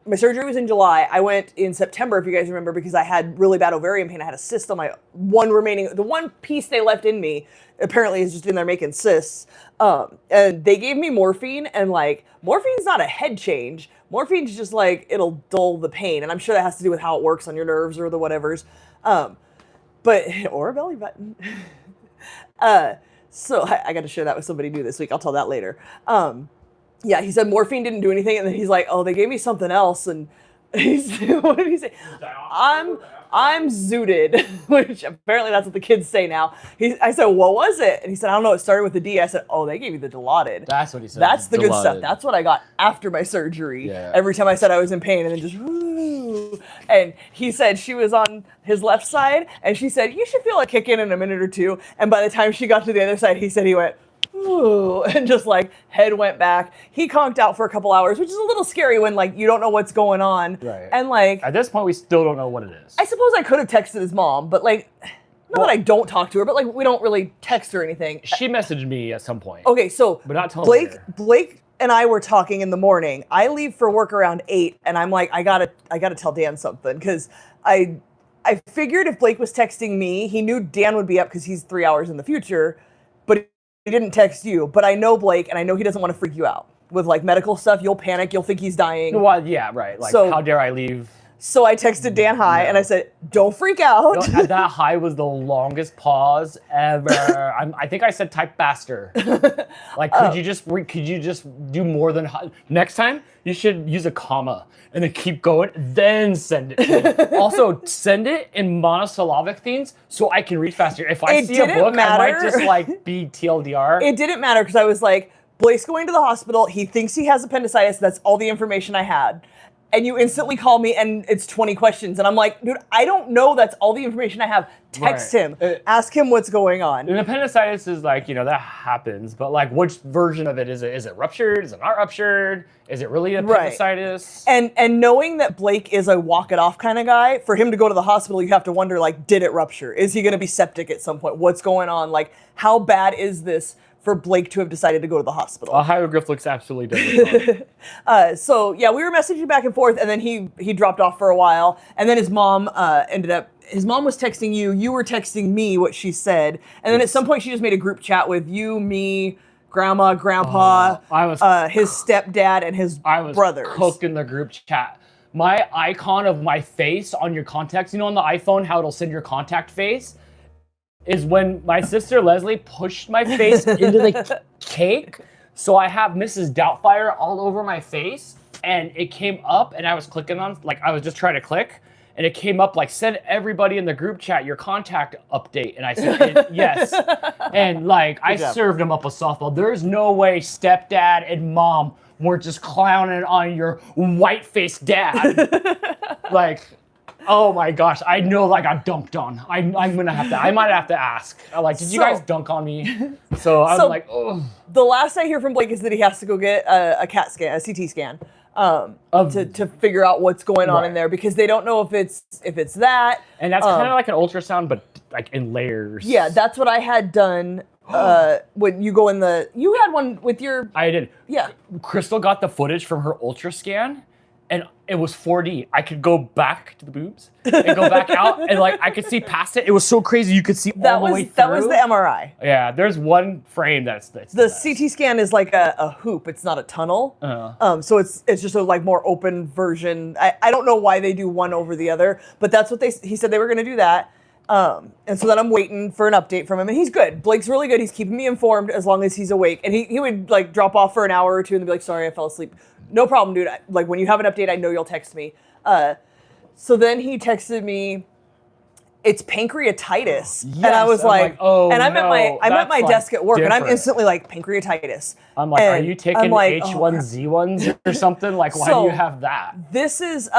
was in July. I went in September, if you guys remember, because I had really bad ovarian pain. I had a cyst on my the one piece they left in me apparently is just in there making cysts. And they gave me morphine, and like, morphine's not a head change. Morphine's just like, it'll dull the pain. And I'm sure that has to do with how it works on your nerves or the whatevers. Or a belly button. So I got to share that with somebody new this week. I'll tell that later. Yeah, he said morphine didn't do anything, and then he's like, "Oh, they gave me something else." And what did he say? I'm zooted, which apparently that's what the kids say now. I said, "What was it?" And he said, "I don't know. It started with a D." I said, "Oh, they gave you the Dilaudid." That's what he said. That's the Dilaudid. good stuff. That's what I got after my surgery. Yeah. Every time I said I was in pain, and then just woo. And he said she was on his left side, and she said, "You should feel a kick in a minute or two." And by the time she got to the other side, he said he went, ooh, and just like head went back. He conked out for a couple hours, which is a little scary when like you don't know what's going on. Right. And like at this point, we still don't know what it is. I suppose I could have texted his mom, but like, not that I don't talk to her, but like we don't really text or anything. She messaged me at some point. Okay, so but not till Blake and I were talking in the morning. I leave for work around 8, and I'm like, I gotta tell Dan something, because I figured if Blake was texting me, he knew Dan would be up because he's 3 hours in the future, but he didn't text you. But I know Blake, and I know he doesn't want to freak you out with like medical stuff. You'll panic. You'll think he's dying. Well, yeah, right. Like, So- how dare I leave? So I texted Dan hi, and I said, "Don't freak out." No, that hi was the longest pause ever. I think I said type faster. Like, could you just do more than hi? Next time you should use a comma and then keep going, then send it. Also, send it in monosyllabic things so I can read faster. If I It see a didn't book, I matter. might just like be TLDR. It didn't matter because I was like, Blake's going to the hospital. He thinks he has appendicitis. That's all the information I had. And you instantly call me and it's 20 questions. And I'm like, dude, I don't know. That's all the information I have. Text Right. him. Ask him what's going on. And appendicitis is like, that happens, but like, which version of it is it? Is it ruptured? Is it not ruptured? Is it really appendicitis? And knowing that Blake is a walk it off kind of guy, for him to go to the hospital, you have to wonder, like, did it rupture? Is he going to be septic at some point? What's going on? Like, how bad is this for Blake to have decided to go to the hospital? A hieroglyph looks absolutely different. So yeah, we were messaging back and forth, and then he dropped off for a while, and then his mom his mom was texting you were texting me what she said, and then at some point she just made a group chat with you, me, grandma, grandpa, his stepdad, and his brothers. I was cooked in the group chat. My icon of my face on your contacts, on the iPhone, how it'll send your contact face, is when my sister Leslie pushed my face into the cake. So I have Mrs. Doubtfire all over my face, and it came up, and I was clicking on, like, I was just trying to click, and it came up like, send everybody in the group chat your contact update. And I said, yes. And like, I served him up a softball. There's no way stepdad and mom weren't just clowning on your white-faced dad. Like, oh my gosh, I know I got dunked on. I might have to ask. I'm like, did you guys dunk on me? So I'm like, oh. The last I hear from Blake is that he has to go get a CAT scan, a CT scan, to figure out what's going on in there, because they don't know if it's that. And that's kind of like an ultrasound, but like in layers. Yeah, that's what I had done. When you go in you had one with your. I did. Yeah. Crystal got the footage from her ultra scan, and it was 4D. I could go back to the boobs and go back out, and like I could see past it. It was so crazy. You could see all the way through. That was the MRI. Yeah, there's one frame that's the CT scan is like a hoop. It's not a tunnel. So it's just a like more open version. I don't know why they do one over the other, but that's what he said they were going to do that. And so then I'm waiting for an update from him, and he's good. Blake's really good. He's keeping me informed as long as he's awake. And he would like drop off for an hour or two and be like, sorry, I fell asleep. No problem, dude. Like when you have an update, I know you'll text me. So then he texted me, it's pancreatitis. Yes, and I was like, oh, and I'm at my desk at work, different. and I'm instantly like, pancreatitis. I'm like, are you taking H1Z1s or something? Like, why do you have that? This is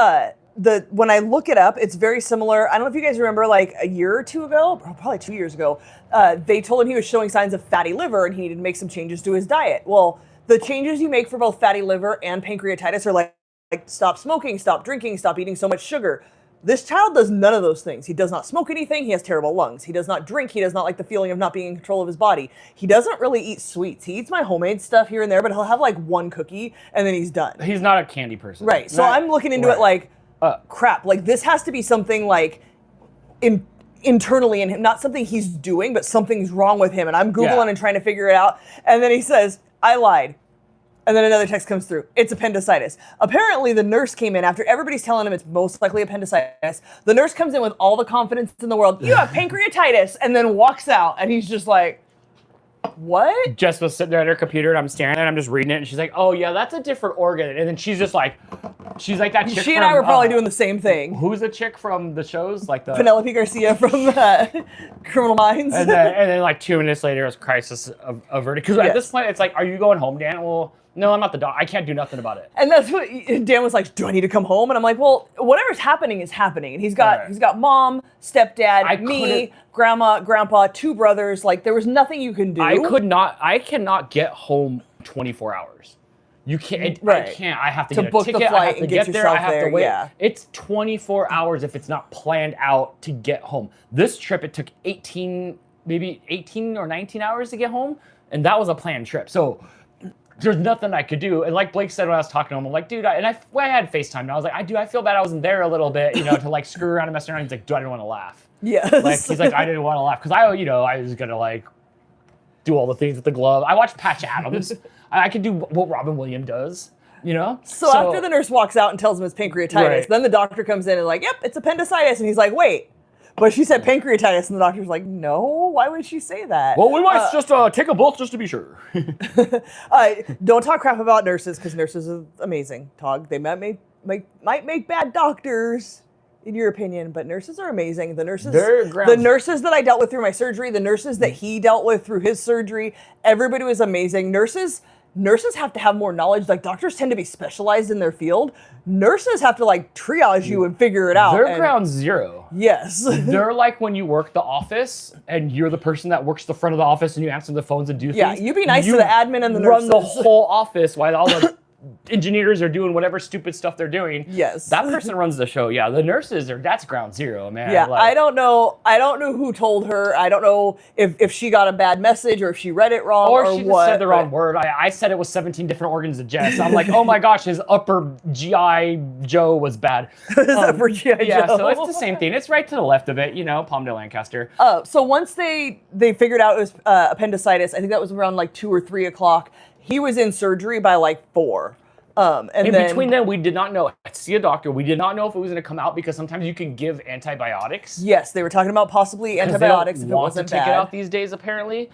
when I look it up, it's very similar. I don't know if you guys remember, like a year or two ago, probably 2 years ago, they told him he was showing signs of fatty liver and he needed to make some changes to his diet. Well, the changes you make for both fatty liver and pancreatitis are like stop smoking, stop drinking, stop eating so much sugar. This child does none of those things. He does not smoke anything. He has terrible lungs. He does not drink. He does not like the feeling of not being in control of his body. He doesn't really eat sweets. He eats my homemade stuff here and there, but he'll have like one cookie and then he's done. He's not a candy person. Right. So I'm looking into it like, crap. Like this has to be something like internally in him, not something he's doing, but something's wrong with him. And I'm Googling and trying to figure it out. And then he says, I lied. And then another text comes through. It's appendicitis. Apparently, the nurse came in after everybody's telling him it's most likely appendicitis. The nurse comes in with all the confidence in the world. You have pancreatitis, and then walks out, and he's just like, what? Jess was sitting there at her computer, and I'm staring at it, I'm just reading it, and she's like, oh, yeah, that's a different organ. And then she's like that chick She and I were probably doing the same thing. Who's the chick from the shows? Like the Penelope Garcia from Criminal Minds. And then like 2 minutes later, it was crisis averted. Because at this point, it's like, are you going home, Dan? Well, no, I'm not the doc. I can't do nothing about it. And that's what Dan was like, do I need to come home? And I'm like, well, whatever's happening is happening. And he's got mom, stepdad, me, grandma, grandpa, 2 brothers. Like there was nothing you can do. I cannot get home 24 hours. You can't. I can't. I have to get a ticket. I have to get there. I have to wait. Yeah. It's 24 hours if it's not planned out to get home. This trip, it took 18 or 19 hours to get home. And that was a planned trip. So there's nothing I could do. And like Blake said when I was talking to him, I'm like, dude, I had FaceTime. And I was like, I feel bad I wasn't there a little bit, to like screw around and mess around. He's like, dude, I didn't want to laugh. Yeah. Like, he's like, I didn't want to laugh. Because I was going to like do all the things with the glove. I watched Patch Adams. I could do what Robin Williams does, So after the nurse walks out and tells him it's pancreatitis, then the doctor comes in and like, yep, it's appendicitis. And he's like, wait. But she said pancreatitis, and the doctor's like, no, why would she say that? Well, we might just take them both just to be sure. Don't talk crap about nurses, because nurses are amazing, Tog. They might make bad doctors, in your opinion, but nurses are amazing. The nurses that I dealt with through my surgery, the nurses that he dealt with through his surgery, everybody was amazing. Nurses have to have more knowledge. Like doctors tend to be specialized in their field. Nurses have to like triage you and figure it out. They're ground zero. Yes. They're like when you work the office and you're the person that works the front of the office and you answer the phones and do things. Yeah, you be nice to the admin and the nurses. Run the whole office while all the engineers are doing whatever stupid stuff they're doing. Yes. That person runs the show. Yeah, the nurses that's ground zero, man. Yeah, like, I don't know who told her. I don't know if she got a bad message or if she read it wrong or she just what. said the wrong word. I said it was 17 different organs of Jess. I'm like, oh my gosh, his upper GI Joe was bad. His upper GI Joe. Yeah, so it's the same thing. It's right to the left of it, Palmdale, Lancaster. So once they figured out it was appendicitis, I think that was around like 2 or 3 o'clock. He was in surgery by like 4. Between then, we did not know. I'd see a doctor. We did not know if it was going to come out because sometimes you can give antibiotics. Yes, they were talking about possibly antibiotics if it wasn't bad. Take it out these days, apparently.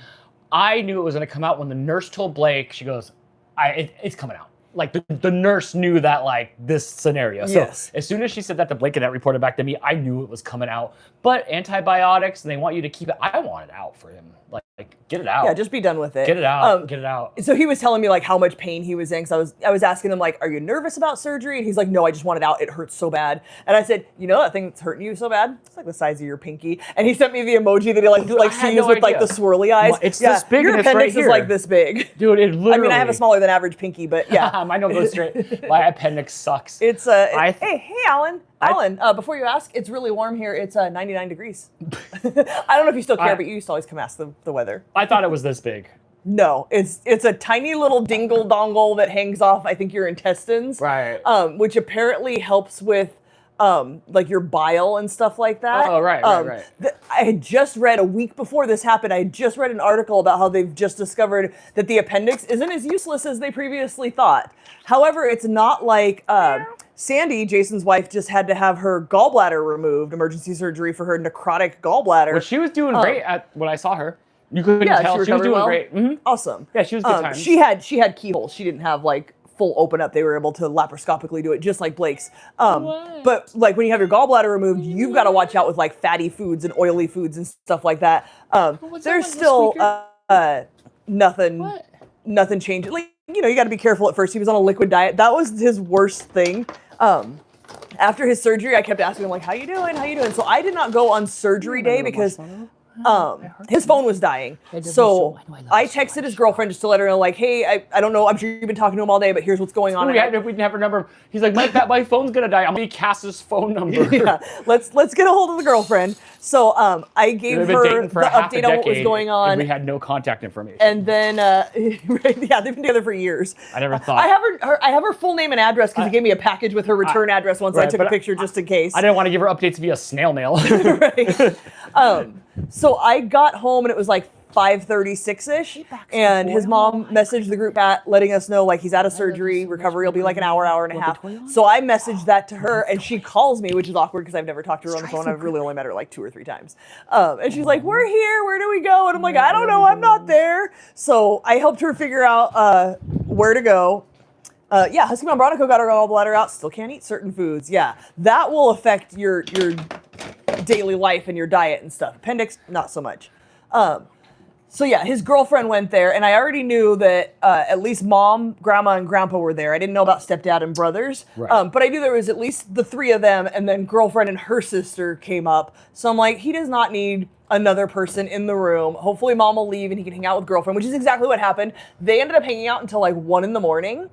I knew it was going to come out when the nurse told Blake, she goes, it's coming out. like the nurse knew that like this scenario. So Yes. as soon as she said that to Blake and that reported back to me, I knew it was coming out. But antibiotics, and they want you to keep it. I want it out for him. Like get it out. Yeah, just be done with it. Get it out. Get it out. So he was telling me like how much pain he was in. So I was asking him like, "Are you nervous about surgery?" And he's like, "No, I just want it out. It hurts so bad." And I said, "You know that thing that's hurting you so bad? It's like the size of your pinky." And he sent me the emoji that he like sees no with like idea. the swirly eyes. It's this big Your and it's right appendix is here. like this big. Dude, it literally. I mean, I have a smaller than average pinky, but yeah. Mine don't go straight. My appendix sucks. It's hey Alan. Alan, before you ask, it's really warm here. It's 99 degrees. I don't know if you still care, but you used to always come ask the weather. I thought it was this big. No, it's a tiny little dingle dongle that hangs off, I think, your intestines. Right. Which apparently helps with like your bile and stuff like that. Oh, right. I had just read a week before this happened, I had just read an article about how they've just discovered that the appendix isn't as useless as they previously thought. However, it's not like Sandy, Jason's wife, just had to have her gallbladder removed, emergency surgery for her necrotic gallbladder. But she was doing great at when I saw her. You couldn't tell. She was doing great. Mm-hmm. Awesome. Yeah, she was good times. She had keyholes. She didn't have like full open up. They were able to laparoscopically do it just like Blake's. But like when you have your gallbladder removed, you've got to watch out with like fatty foods and oily foods and stuff like that. There's still nothing changed. Like, you know, you got to be careful at first. He was on a liquid diet. That was his worst thing. After his surgery, I kept asking him like, "How you doing? How you doing?" So I did not go on surgery day because his phone was dying. So I texted his girlfriend just to let her know, like, "Hey, I don't know. I'm sure you've been talking to him all day, but here's what's going on." We didn't have her number. He's like, my phone's gonna die. I'm gonna need Cass's phone number. Yeah, let's get a hold of the girlfriend. So I gave her the update on what was going on. We had no contact information. And then, yeah, they've been together for years. I never thought. I have her full name and address because he gave me a package with her return address once. I took a picture just in case. I didn't want to give her updates via snail mail. Right. So I got home and it was like 5:36-ish, and his mom messaged the group chat letting us know like he's out of surgery, recovery will be like an hour and a half. So I messaged that to her, and she calls me, which is awkward because I've never talked to her on the phone. I've really only met her like 2 or 3 times. And she's like, "We're here, where do we go?" And I'm like, "I don't know, I'm not there." So I helped her figure out where to go. Yeah, Husky Mom Bronico got her gallbladder out, still can't eat certain foods. Yeah, that will affect your daily life and your diet and stuff. Appendix, not so much. So yeah, his girlfriend went there, and I already knew that at least Mom, Grandma, and Grandpa were there. I didn't know about stepdad and brothers, but I knew there was at least the 3 of them, and then girlfriend and her sister came up. So I'm like, he does not need another person in the room. Hopefully Mom will leave and he can hang out with girlfriend, which is exactly what happened. They ended up hanging out until like 1 in the morning,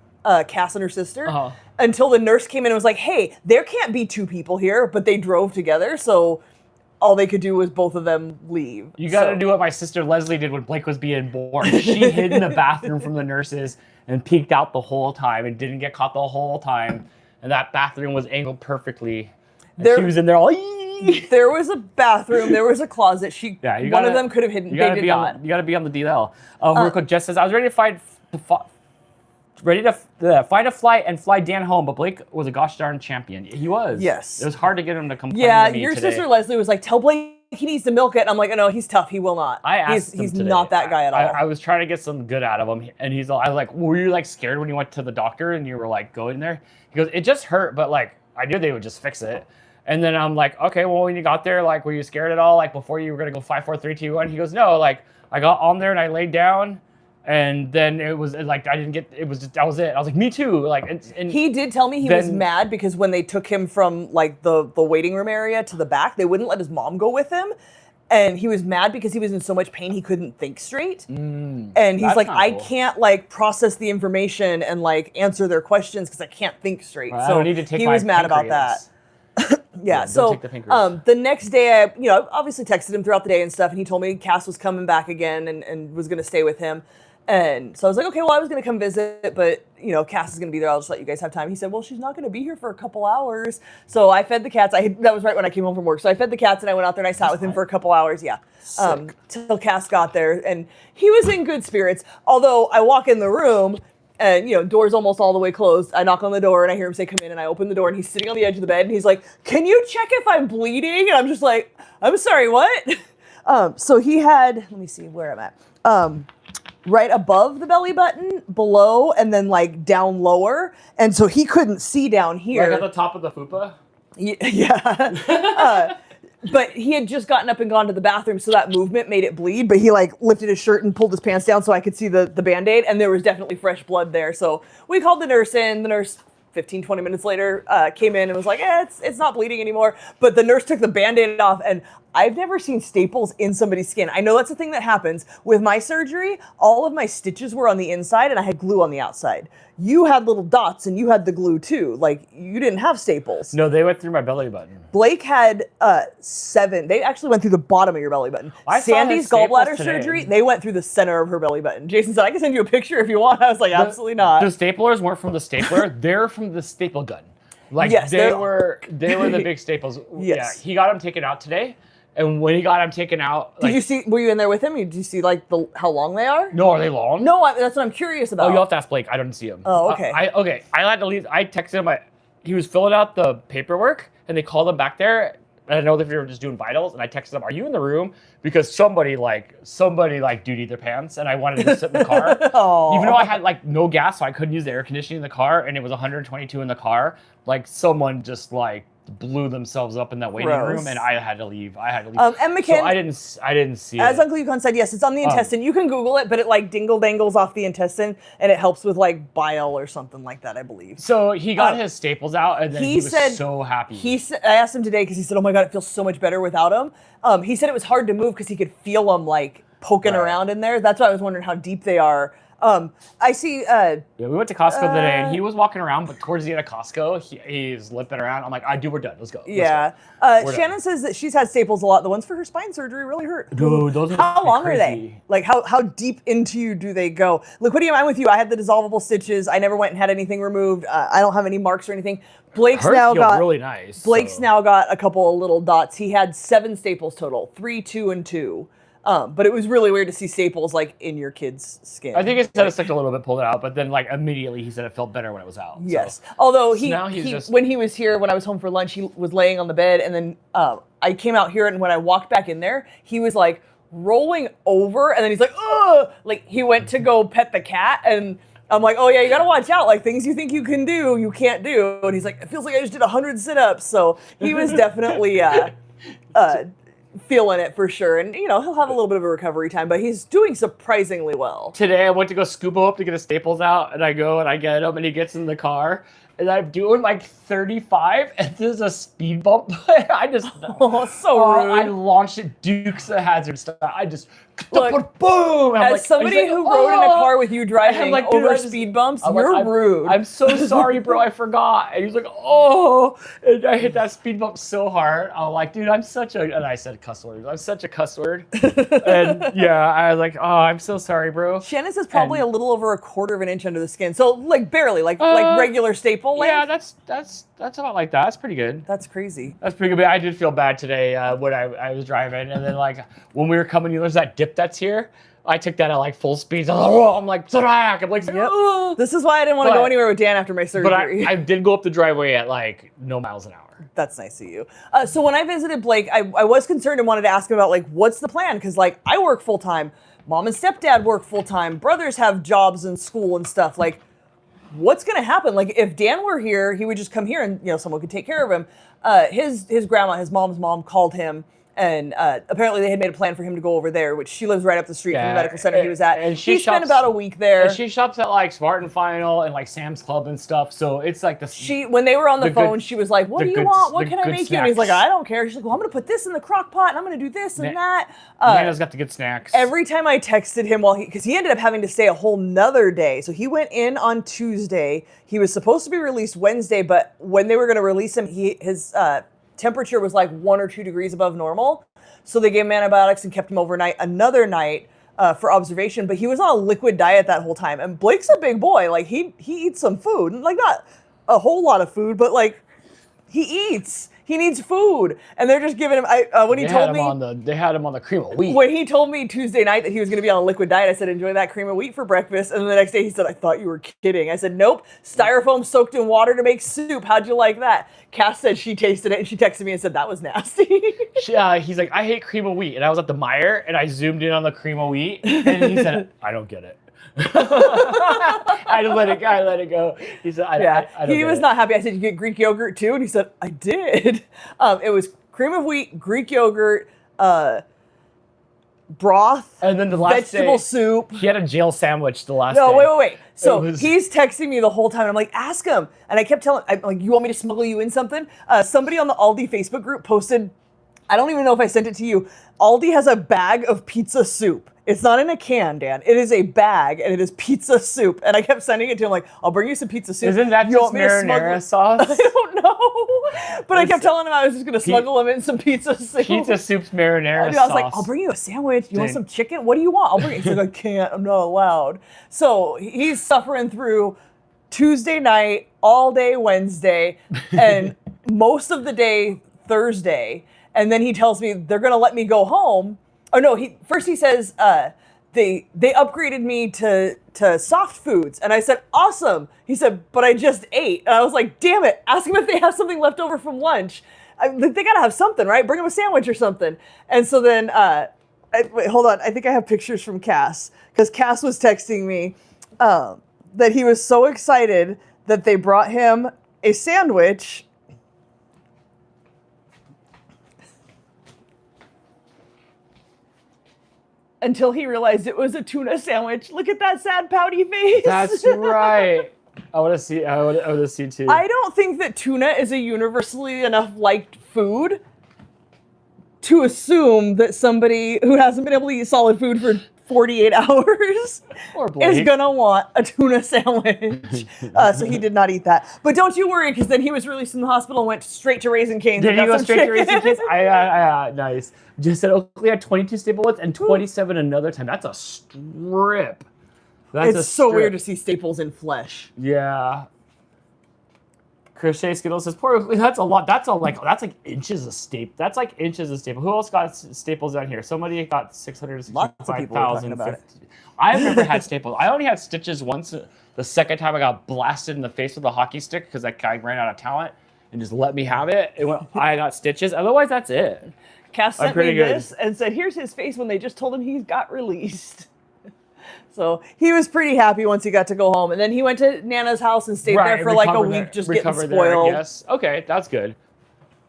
Cass and her sister, until the nurse came in and was like, "Hey, there can't be 2 people here," but they drove together, so all they could do was both of them leave. You got to do what my sister Leslie did when Blake was being born. She hid in the bathroom from the nurses and peeked out the whole time and didn't get caught the whole time. And that bathroom was angled perfectly. And she was in there all. There was a bathroom. There was a closet. One of them could have hidden. You They did not. You got to be on the DL. Real quick, Jess says I was ready to find a flight and fly Dan home, but Blake was a gosh darn champion. He was. Yes. It was hard to get him to complain to me your today. sister Leslie was like, "Tell Blake he needs to milk it." And I'm like, "Oh, no, he's tough. He will not." I asked him he's today. not that guy at all. I was trying to get some good out of him, and I was like, "Were you like scared when you went to the doctor and you were like going there?" He goes, "It just hurt, but like I knew they would just fix it." And then I'm like, "Okay, well when you got there, like were you scared at all? Like before you were gonna go 5, 4, 3, 2, 1?" He goes, "No, like I got on there and I laid down." And then it was like I didn't get. It was just that was it. I was like, me too. Like, and he did tell me he was mad because when they took him from like the waiting room area to the back, they wouldn't let his mom go with him, and he was mad because he was in so much pain he couldn't think straight. And he's like, "I can't like process the information and like answer their questions because I can't think straight." Well, so I don't need to take he my was mad about pancreas. that. Yeah, so the next day, I obviously texted him throughout the day and stuff, and he told me Cass was coming back again and was going to stay with him. And so I was like, okay, well, I was going to come visit, but, Cass is going to be there. I'll just let you guys have time. He said, well, she's not going to be here for a couple hours. So I fed the cats. That was right when I came home from work. So I fed the cats and I went out there and I sat with him for a couple hours. Yeah. Till Cass got there. And he was in good spirits. Although I walk in the room and, door's almost all the way closed. I knock on the door and I hear him say, "Come in," and I open the door and he's sitting on the edge of the bed and he's like, "Can you check if I'm bleeding?" And I'm just like, "I'm sorry, what?" So he had, let me see where I'm at. right above the belly button, below, and then like down lower. And so he couldn't see down here. Like at the top of the fupa? Yeah. But he had just gotten up and gone to the bathroom, so that movement made it bleed. But he like lifted his shirt and pulled his pants down so I could see the Band-Aid, and there was definitely fresh blood there. So we called the nurse in. The nurse, 15, 20 minutes later, came in and was like, it's not bleeding anymore. But the nurse took the Band-Aid off, and I've never seen staples in somebody's skin. I know that's a thing that happens. With my surgery, all of my stitches were on the inside and I had glue on the outside. You had little dots and you had the glue too. Like, you didn't have staples. No, they went through my belly button. Blake had 7. They actually went through the bottom of your belly button. Sandy's gallbladder surgery, they went through the center of her belly button. Jason said, I can send you a picture if you want. I was like, absolutely not. The staplers weren't from the stapler. They're from the staple gun. Like, yes, they were the big staples. Yes. Yeah, he got them taken out today. And when he got them taken out, did you see? Were you in there with him? Did you see like how long they are? No, are they long? No, that's what I'm curious about. Oh, you'll have to ask Blake. I don't see him. Oh, okay. I had to leave. I texted him. He was filling out the paperwork, and they called him back there. And I know that they were just doing vitals, and I texted him, "Are you in the room?" Because somebody dutied their pants, and I wanted to sit in the car. Even though I had like no gas, so I couldn't use the air conditioning in the car, and it was 122 in the car. Like someone just like blew themselves up in that waiting room, and I had to leave. And McKin, so I didn't see as it. Uncle Yukon said, yes, it's on the intestine. You can Google it, but it like dingle dangles off the intestine, and it helps with like bile or something like that, I believe. So he got his staples out, and then he was said, so happy. I asked him today because he said, "Oh my God, it feels so much better without him." He said it was hard to move because he could feel them like poking around in there. That's why I was wondering how deep they are. I see. Yeah, we went to Costco today, and he was walking around, but towards the end of Costco, he's limping around. I'm like, we're done. Let's go. Yeah. Shannon says that she's had staples a lot. The ones for her spine surgery really hurt. Dude, those are how long crazy. are they? Like, how deep into you do they go? Liquidium, I'm with you. I had the dissolvable stitches. I never went and had anything removed. I don't have any marks or anything. Blake's now got really nice. Blake's now got a couple of little dots. He had 7 staples total, 3, 2, and 2. But it was really weird to see staples like in your kid's skin. I think it said it stuck a little bit, pulled it out, but then like immediately he said it felt better when it was out. Yes. So. Although when he was here, when I was home for lunch, he was laying on the bed, and then I came out here, and when I walked back in there, he was like rolling over, and then he's like, ugh! Like he went to go pet the cat, and I'm like, oh yeah, you gotta watch out. Like things you think you can do, you can't do. And he's like, it feels like I just did 100 sit-ups. So he was definitely feeling it for sure. And, he'll have a little bit of a recovery time, but he's doing surprisingly well. Today I went to go scoop him up to get his staples out, and I go and I get him, and he gets in the car, and I'm doing like 35, and there's a speed bump. I just... so rude. I launched it, Dukes of Hazzard style. I just... Look, boom! As somebody who rode in a car with you driving over speed bumps, you're rude. I'm so sorry, bro. I forgot. And he's like, oh! And I hit that speed bump so hard. I'm like, dude, I'm such a... And I said cuss words. I'm such a cuss word. And yeah, I was like, oh, I'm so sorry, bro. Shannon says probably a little over 1/4 of an inch under the skin. So like barely, like regular staple length. Yeah, that's about like that. That's pretty good. That's crazy. That's pretty good. But I did feel bad today when I was driving, and then like when we were coming, there's that dip that's here. I took that at like full speed. I'm like, Zorak! I'm like, yep. This is why I didn't want to go anywhere with Dan after my surgery. But I did go up the driveway at like no miles an hour. That's nice of you. So when I visited Blake, I was concerned and wanted to ask him about like, what's the plan? Because like I work full time, mom and stepdad work full time, brothers have jobs and school and stuff. Like, what's gonna happen? Like, if Dan were here, he would just come here and someone could take care of him. His grandma, his mom's mom, called him. And apparently they had made a plan for him to go over there, which she lives right up the street from the medical center he was at. And he spent about a week there. And she shops at like Smart and Final and like Sam's Club and stuff. So it's like when they were on the phone, she was like, "What do you want? What can I make you?" And he's like, "I don't care." She's like, "Well, I'm gonna put this in the crock pot, and I'm gonna do this and that." Nana's got the good snacks. Every time I texted him because he ended up having to stay a whole nother day. So he went in on Tuesday. He was supposed to be released Wednesday, but when they were gonna release him, his temperature was like 1 or 2 degrees above normal. So they gave him antibiotics and kept him overnight another night for observation. But he was on a liquid diet that whole time. And Blake's a big boy. Like he eats some food, like not a whole lot of food, but like he eats. He needs food, and they're just giving him. When he told me they had him on the cream of wheat. when he told me Tuesday night that he was going to be on a liquid diet, I said, "Enjoy that cream of wheat for breakfast." And then the next day he said, "I thought you were kidding." I said, "Nope, styrofoam soaked in water to make soup. How'd you like that?" Cass said she tasted it, and she texted me and said that was nasty. He's like, "I hate cream of wheat," and I was at the Meijer, and I zoomed in on the cream of wheat, and he said, "I don't get it." I let it go. He said, I don't he was not happy. I said, "You get Greek yogurt too?" And he said, "I did." It was cream of wheat, Greek yogurt, broth, and then the last vegetable soup. He had a jail sandwich the last day. No, wait. So he's texting me the whole time. I'm like, "Ask him." And I kept telling, I'm like, "You want me to smuggle you in something?" Somebody on the Aldi Facebook group posted, I don't even know if I sent it to you. Aldi has a bag of pizza soup. It's not in a can, Dan. It is a bag, and it is pizza soup. And I kept sending it to him, like, "I'll bring you some pizza soup." Isn't that just marinara sauce? I don't know. But I kept telling him I was just going to smuggle him in some pizza soup. Pizza soup's marinara sauce. I was like, "I'll bring you a sandwich. You want some chicken? What do you want?" I'll bring it. He's like, "I can't. I'm not allowed." So he's suffering through Tuesday night, all day Wednesday, and most of the day Thursday. And then he tells me they're going to let me go home. Oh no! First he says they upgraded me to soft foods, and I said awesome. He said, "But I just ate," and I was like, "Damn it! Ask them if they have something left over from lunch. They gotta have something, right? Bring them a sandwich or something." And so then, wait, hold on. I think I have pictures from Cass because Cass was texting me that he was so excited that they brought him a sandwich. Until he realized it was a tuna sandwich. Look at that sad pouty face. That's right. I want to see. I want to see too. I don't think that tuna is a universally enough liked food to assume that somebody who hasn't been able to eat solid food for 48 hours is gonna want a tuna sandwich. So he did not eat that. But don't you worry, because then he was released from the hospital and went straight to Raising Cane's. Did he go straight to Raising Cane's? Nice. Just said Oakley had 22 staple ones and 27 another time. That's a strip. It's so weird to see staples in flesh. Yeah. Crochet Skittles says, "Poor Oakley, that's a lot. That's like inches of staple. That's like inches of staple. Who else got staples down here? Somebody got 665,000. I've never had staples. I only had stitches once. The second time I got blasted in the face with a hockey stick because that guy ran out of talent and just let me have it. I got stitches. Otherwise, that's it. Cass sent me this and said, "Here's his face when they just told him he got released." So he was pretty happy once he got to go home. And then he went to Nana's house and stayed there for like a week just getting spoiled. Yes. Okay, that's good.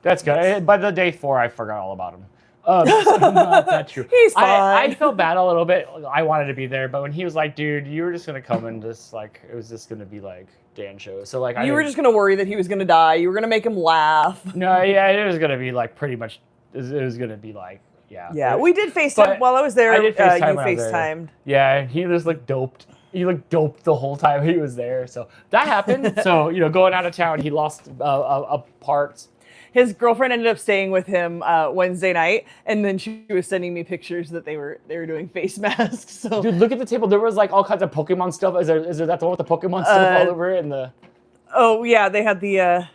That's good. By the day 4, I forgot all about him. Not that true. He's fine. I felt bad a little bit. I wanted to be there, but when he was like, "Dude, you were just going to come and just like, it was just going to be like Dan show." So like, you were just going to worry that he was going to die. You were going to make him laugh. No, yeah, it was going to be like pretty much, it was going to be like, yeah. Yeah, we did FaceTime while I was there. I did FaceTime you FaceTimed. Yeah, he just looked doped. He looked doped the whole time he was there. So that happened. So, going out of town, he lost parts. His girlfriend ended up staying with him Wednesday night, and then she was sending me pictures that they were doing face masks. So, dude, look at the table. There was like all kinds of Pokemon stuff. Is there that the one with the Pokemon stuff all over it? Oh yeah, they had the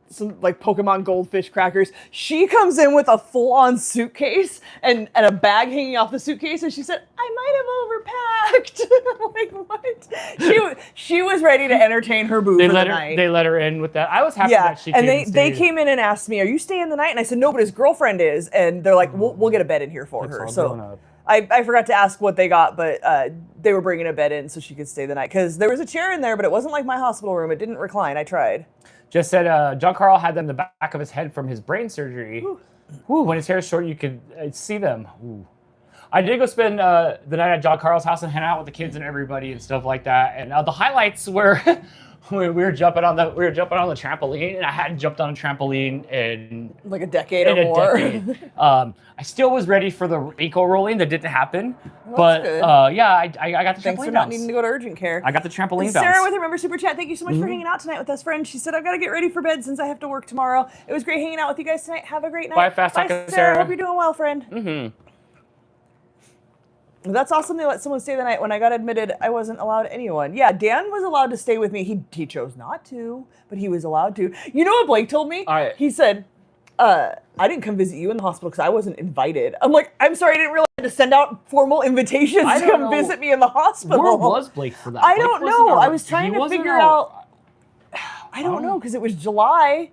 some like Pokemon goldfish crackers. She comes in with a full-on suitcase and a bag hanging off the suitcase, and she said, "I might have overpacked." I'm like, what? She was ready to entertain her boo for the night. They let her in with that. I was happy that she came and they came in and asked me, "Are you staying the night?" And I said, "No, but his girlfriend is." And they're like, "We'll get a bed in here for her." So I forgot to ask what they got, but they were bringing a bed in so she could stay the night, because there was a chair in there, but it wasn't like my hospital room. It didn't recline. I tried. Just said John Carl had them in the back of his head from his brain surgery. Ooh, when his hair is short, you could see them. Ooh. I did go spend the night at John Carl's house and hang out with the kids and everybody and stuff like that. And the highlights were we were jumping on the trampoline, and I hadn't jumped on a trampoline in like a decade or more. I still was ready for the ankle rolling that didn't happen, but yeah, I got the trampoline. Thanks for not needing to go to urgent care. I got the trampoline bounce. Sarah with her member super chat. Thank you so much for hanging out tonight with us, friends. She said, "I've got to get ready for bed since I have to work tomorrow. It was great hanging out with you guys tonight. Have a great night." Bye, Fast Bye, Talking Sarah. Hope you're doing well, friend. That's awesome. They let someone stay the night. When I got admitted, I wasn't allowed anyone. Yeah, Dan was allowed to stay with me. He chose not to, but he was allowed to. You know what Blake told me? All right. He said, I didn't come visit you in the hospital because I wasn't invited. I'm like, I'm sorry, I didn't realize I had to send out formal invitations to come visit me in the hospital. Where was Blake for that? I Blake don't wasn't know. a- I was trying he to wasn't figure a- out. I don't know because it was July.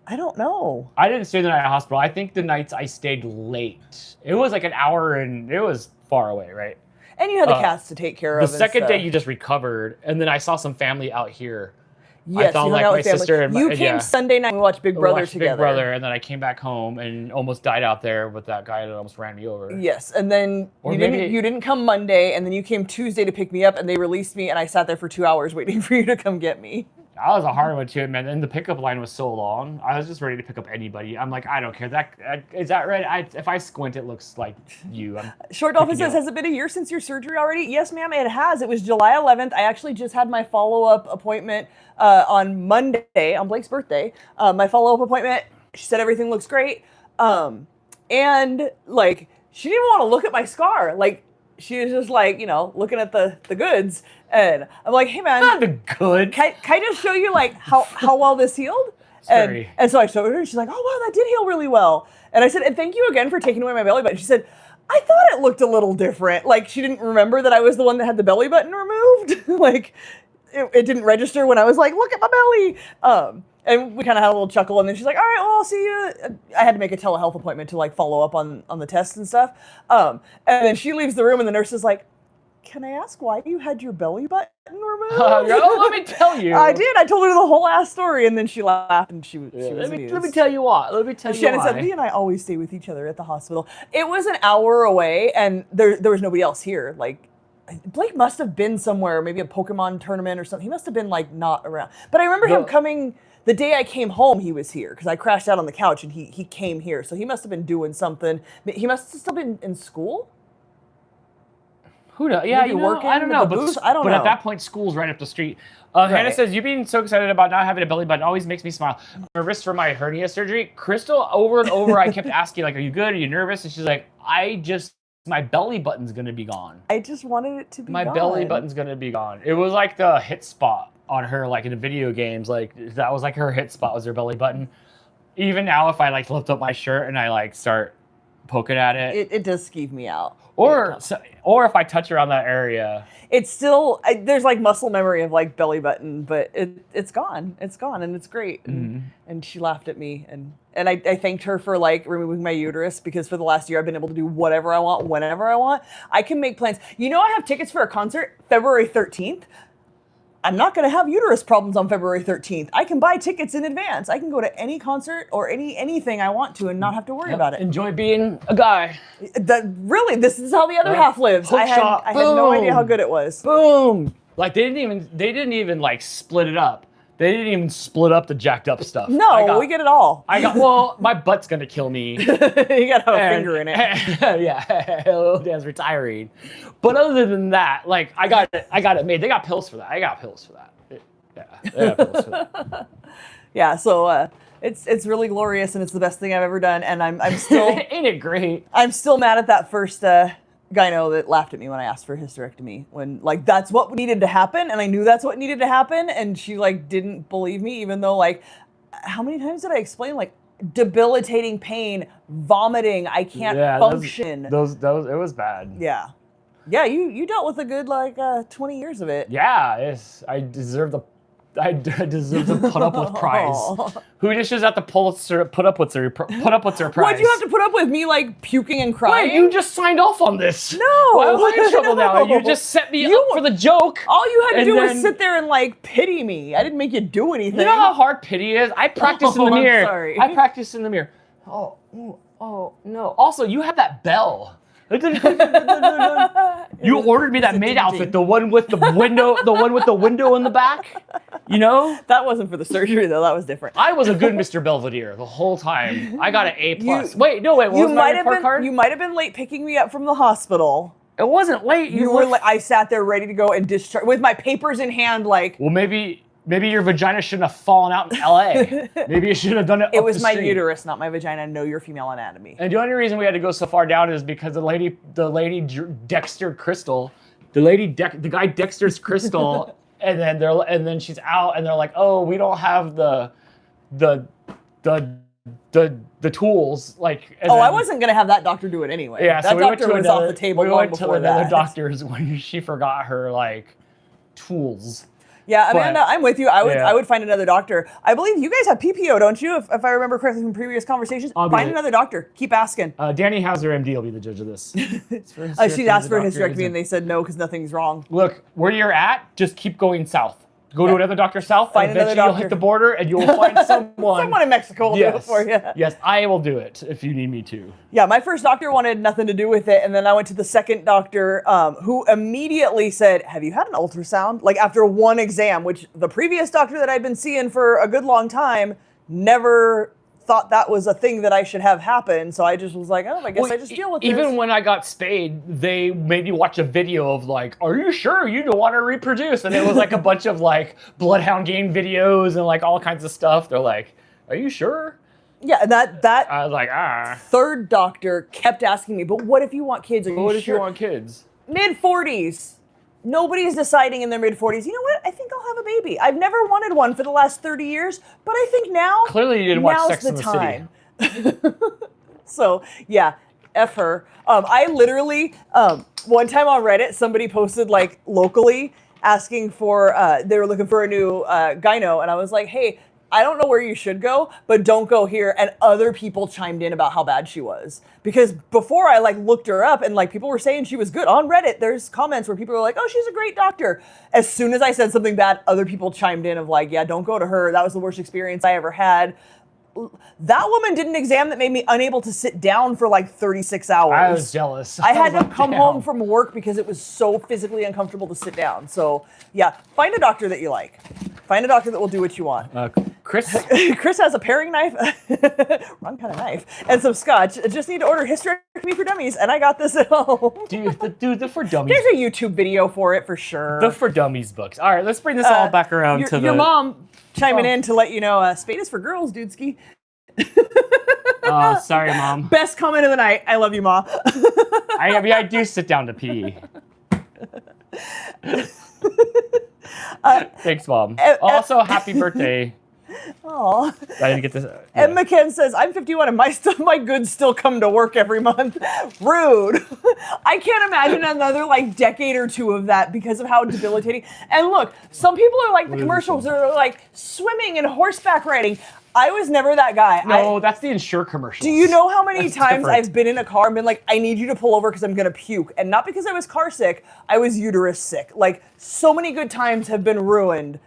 I don't know. I didn't stay the night at the hospital. I think the nights I stayed late. It was like an hour and it was far away, right? And you had the cats to take care The of. second day you just recovered, and then I saw some family out here. Yes, I thought you like hung out my with family. sister and You my, came Sunday night and we watched Big Brother watched together. Big Brother, and then I came back home and almost died out there with that guy that almost ran me over. Yes, and then Or you maybe- didn't come Monday, and then you came Tuesday to pick me up, and they released me, and I sat there for 2 hours waiting for you to come get me. That was a hard one too, man. And the pickup line was so long. I was just ready to pick up anybody. I'm like, I don't care. Is that right? If I squint, it looks like you. Short Dolphin picking says, you up. has it been a year since your surgery already? Yes, ma'am, it has. It was July 11th. I actually just had my follow-up appointment on Monday, on Blake's birthday. My follow-up appointment, she said everything looks great. And, like, she didn't want to look at my scar. Like, she was just, like, you know, looking at the goods. And I'm like, hey, man. Not the good. Can I just show you, like, how well this healed? Sorry. And so I showed her, and she's like, oh, wow, that did heal really well. And I said, and thank you again for taking away my belly button. She said, I thought it looked a little different. Like, she didn't remember that I was the one that had the belly button removed. Like, it didn't register when I was like, look at my belly. And we kind of had a little chuckle, and then she's like, all right, well, I'll see you. I had to make a telehealth appointment to, like, follow up on the tests and stuff. And then she leaves the room, and the nurse is like, can I ask why you had your belly button removed? Let me tell you. I did. I told her the whole ass story, and then she laughed, and she was Let me amused. tell you what. Let me tell you Shannon why. said, Lee and I always stay with each other at the hospital. It was an hour away, and there was nobody else here. Like, Blake must have been somewhere, maybe a Pokemon tournament or something. He must have been, like, not around. But I remember him coming, the day I came home, he was here, because I crashed out on the couch, and he came here. So he must have been doing something. He must have still been in school. Who knows? Yeah, Maybe you know, working I don't at know. the But, booth? I don't but know. at that point, school's right up the street. Hannah Right. says, you being so excited about not having a belly button always makes me smile. Nervous for my hernia surgery. Crystal, over and over, I kept asking, like, are you good? Are you nervous? And she's like, my belly button's going to be gone. I just wanted it to be My gone. belly button's going to be gone. It was like the hit spot on her, like in the video games. Like, that was like her hit spot was her belly button. Even now, if I, like, lift up my shirt and I, like, start poking at it. It does skeeve me out. Or if I touch around that area. It's still, there's like muscle memory of like belly button, but it's gone. It's gone, and it's great. And she laughed at me, and I thanked her for like removing my uterus, because for the last year I've been able to do whatever I want, whenever I want. I can make plans. You know, I have tickets for a concert February 13th. I'm not going to have uterus problems on February 13th. I can buy tickets in advance. I can go to any concert or anything I want to and not have to worry about it. Enjoy being a guy. Really, this is how the other half lives. Hook I shot. had no idea Boom. how good it was. Boom. Like they didn't even like split it up. They didn't even split up the jacked up stuff. No, we get it all. Well, my butt's gonna kill me. You gotta have a finger in it. Yeah, Lil Dan's retiring. But other than that, like I got it made. They got pills for that. I got pills for that. They got pills for that. Yeah, so it's really glorious, and it's the best thing I've ever done. And I'm still Ain't it great? I'm still mad at that first gyno that laughed at me when I asked for a hysterectomy. When like that's what needed to happen, and I knew that's what needed to happen, and she like didn't believe me, even though like how many times did I explain like debilitating pain, vomiting, I can't function. Those it was bad. Yeah. Yeah, you dealt with a good like 20 years of it. Yeah, I deserve to put up with prize. Who dishes at the Pulitzer put up with their prize? Why'd you have to put up with me like puking and crying? Wait, you just signed off on this. No. Why am I in trouble now? No. You just set me up for the joke. All you had to and do was then- sit there and like pity me. I didn't make you do anything. You know how hard pity is? I practice in the I'm mirror. sorry. I practice in the mirror. Oh, no. Also, you have that bell. You ordered me that maid outfit, the one with the window in the back. You know? That wasn't for the surgery though. That was different. I was a good Mr. Belvedere the whole time. I got an A+. You- Wait, what You was my might have report been card? you might have been late picking me up from the hospital. It wasn't late. You were I sat there ready to go and discharge with my papers in hand like Well, maybe maybe your vagina shouldn't have fallen out in LA. Maybe you should have done it. It up was the my street. uterus, not my vagina. Know your female anatomy. And the only reason we had to go so far down is because the lady Dexter Crystal, the guy Dexter's Crystal, and then she's out, and they're like, oh, we don't have the tools. Like, and I then- wasn't gonna have that doctor do it anyway. Yeah, that so we went doctor to was another, off the table we long went to before another that. doctor's when she forgot her like tools. Yeah, But- Amanda, I'm with you. I Yeah. would find another doctor. I believe you guys have PPO, don't you? If I remember correctly from previous conversations. I'll be Find it. another doctor. Keep asking. Danny Hauser, MD, will be the judge of this. She asked for a hysterectomy and they said no because nothing's wrong. Look, where you're at, just keep going south. Go to another doctor south, Find and another eventually you'll doctor. hit the border and you'll find someone. Someone in Mexico will do it for you. Yes, I will do it if you need me to. Yeah, my first doctor wanted nothing to do with it, and then I went to the second doctor, who immediately said, "Have you had an ultrasound?" Like after one exam, which the previous doctor that I'd been seeing for a good long time never thought that was a thing that I should have happen. So I just was like, oh, I guess I just deal with Even this. when I got spayed, they made me watch a video of like, are you sure you don't want to reproduce? And it was like a bunch of like bloodhound game videos and like all kinds of stuff. They're like, are you sure? Yeah, and that I was like, third doctor kept asking me, but what if you want kids? Are you What if sure? you want kids? Mid-40s. Nobody's deciding in their mid-40s, you know what, I think I'll have a baby. I've never wanted one for the last 30 years, but I think now, Clearly you didn't watch now's Sex the and the time. City. So, yeah, F her. I literally, one time on Reddit, somebody posted, like, locally, asking for, they were looking for a new gyno, and I was like, hey, I don't know where you should go, but don't go here. And other people chimed in about how bad she was. Because before I like looked her up and like people were saying she was good on Reddit, there's comments where people are like, oh, she's a great doctor. As soon as I said something bad, other people chimed in of like, yeah, don't go to her. That was the worst experience I ever had. That woman did an exam that made me unable to sit down for like 36 hours. I was jealous. I had was to like, come damn. home from work because it was so physically uncomfortable to sit down. So yeah, find a doctor that you like. Find a doctor that will do what you want. Chris? Chris has a paring knife, wrong kind of knife, and some scotch. I just need to order hysterectomy for dummies, and I got this at home. Dude, the For Dummies. There's a YouTube video for it for sure. The For Dummies books. All right, let's bring this all back around your, to your the... mom chiming in to let you know, spade is for girls, dudeski. Oh, sorry, Mom. Best comment of the night. I love you, Ma. I do sit down to pee. Thanks, Mom. Also, happy birthday. Aw. I didn't get this. And McKen says, I'm 51 and my goods still come to work every month. Rude. I can't imagine another like decade or two of that because of how debilitating. And look, some people are like the commercials are like swimming and horseback riding. I was never that guy. No, that's the Insure commercial. Do you know how many That's times different. I've been in a car and been like, I need you to pull over because I'm going to puke. And not because I was car sick, I was uterus sick. Like, so many good times have been ruined.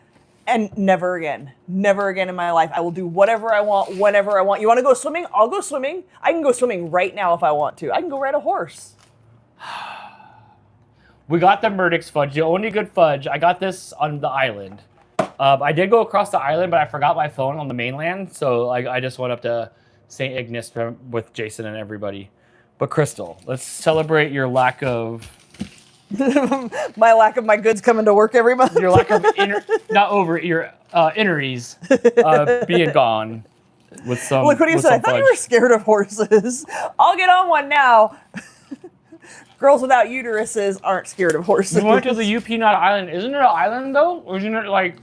And never again. Never again in my life. I will do whatever I want, whenever I want. You want to go swimming? I'll go swimming. I can go swimming right now if I want to. I can go ride a horse. We got the Murdix fudge, the only good fudge. I got this on the island. I did go across the island, but I forgot my phone on the mainland, so I just went up to St. Ignace with Jason and everybody. But Crystal, let's celebrate your lack of My lack of my goods coming to work every month. your inneries being gone with some. Look what he with said. I some thought you fudge. were scared of horses. I'll get on one now. Girls without uteruses aren't scared of horses. We went to the UP not island. Isn't it an island though? Or isn't it like?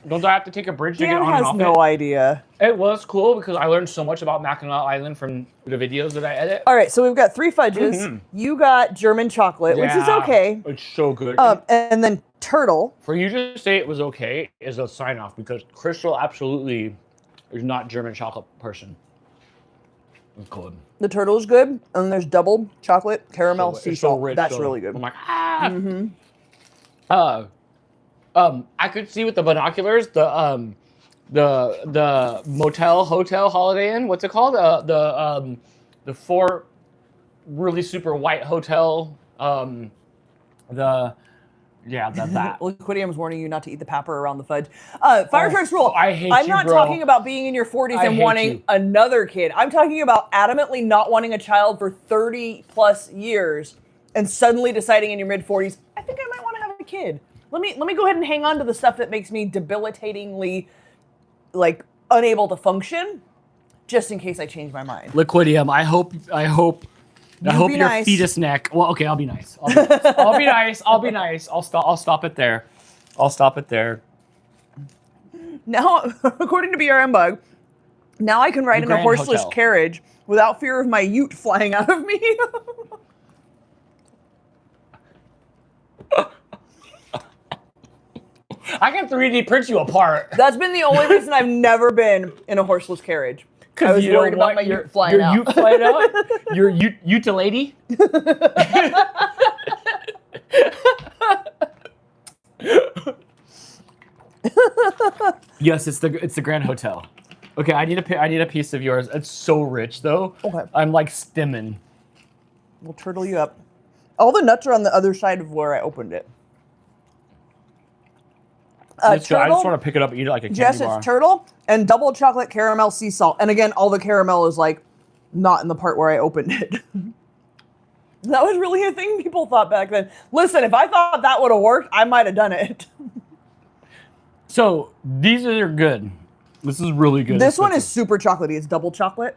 Don't I have to take a bridge to get Dan on and has off no it? idea. It was cool because I learned so much about Mackinac Island from the videos that I edit. All right, so we've got 3 fudges. Mhm. You got German chocolate, which is Yeah, okay. It's so good. And then turtle. For you to say it was okay is a sign off because Crystal absolutely is not German chocolate person. It's good. The turtle is good. And then there's double chocolate caramel So- sea it's so salt. rich, That's so really good. I'm like, I could see with the binoculars the motel, hotel, Holiday Inn. What's it called? The 4 really super white hotel. That. Liquidium's warning you not to eat the papper around the fudge. Fire trucks rule. I hate I'm you, not bro. talking about being in your 40s I and hate wanting you. another kid. I'm talking about adamantly not wanting a child for 30 plus years and suddenly deciding in your mid 40s, I think I might want to have a kid. let me go ahead and hang on to the stuff that makes me debilitatingly like unable to function, just in case I change my mind. Liquidium, I hope your nice. fetus neck. Well, okay, I'll be nice. I'll be nice. I'll be nice. I'll stop it there. I'll stop it there. Now, according to BRM Bug, now I can ride in a Grand horseless Hotel. carriage without fear of my ute flying out of me. I can 3D print you apart. That's been the only reason I've never been in a horseless carriage. I was worried about my ute flying out. Your ute flying out? Your ute lady? Yes, it's the Grand Hotel. Okay, I need a piece of yours. It's so rich though. Okay. I'm like stimming. We'll turtle you up. All the nuts are on the other side of where I opened it. I just want to pick it up and eat it like a candy Yes, bar. it's turtle and double chocolate caramel sea salt. And again, all the caramel is like not in the part where I opened it. That was really a thing people thought back then. Listen, if I thought that would have worked, I might have done it. So these are good. This is really good. This one is super chocolatey. It's double chocolate.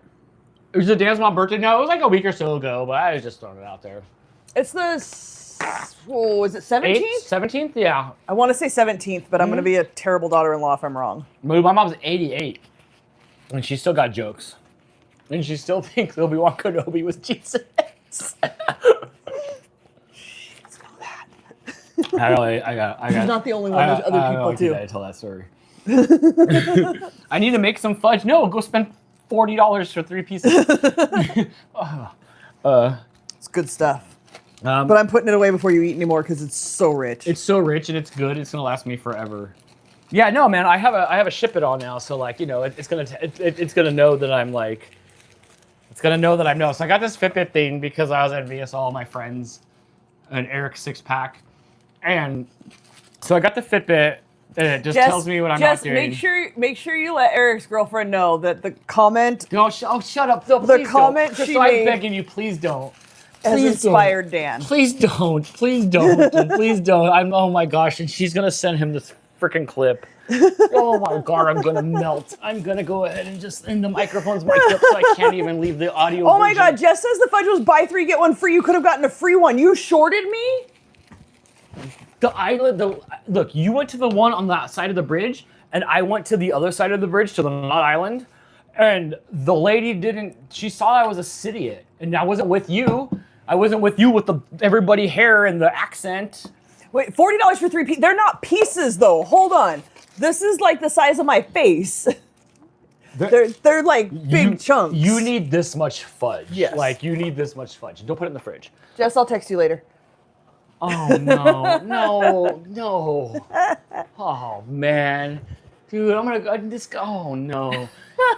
It was Dan's mom's birthday. No, it was like a week or so ago, but I was just throwing it out there. It's the, is it 17th? 17th? Yeah. I want to say 17th, but I'm going to be a terrible daughter-in-law if I'm wrong. My mom's 88, and she still got jokes. And she still thinks Obi-Wan Kenobi was Jesus. She's not the only one. There's other people too. I tell that story. I need to make some fudge. No, go spend $40 for 3 pieces. It's good stuff. But But I'm putting it away before you eat anymore because it's so rich. it's so rich and it's good. It's gonna last me forever. Yeah, no, man. I have a ship it all now, so like it's gonna know that I'm like. It's gonna know that I know. So I got this Fitbit thing because I was envious of all my friends, an Eric 6-pack, and so I got the Fitbit, and it just tells me what I'm not doing. Make sure you let Eric's girlfriend know that the comment No, shut up! No, please comment don't. she So I'm made- begging you, please don't. has Please inspired Dan. Please don't. Please don't. And please don't. Oh my gosh! And she's gonna send him this freaking clip. Oh my god! I'm gonna melt. I'm gonna go ahead and the microphone's mic'd up, so I can't even leave the audio. Oh my version. God! Jess says the fudge was buy 3 get 1 free. You could have gotten a free one. You shorted me. The island. Look, you went to the one on that side of the bridge, and I went to the other side of the bridge to the not island, and the lady didn't. She saw I was a Sidiot, and I wasn't with you. I wasn't with you with the everybody hair and the accent. Wait, $40 for 3 pieces. They're not pieces though. Hold on. This is like the size of my face. They're like big chunks. You need this much fudge. Yes. Like you need this much fudge. Don't put it in the fridge. Jess, I'll text you later. Oh no, no. Oh man, dude, I'm gonna this. Oh no.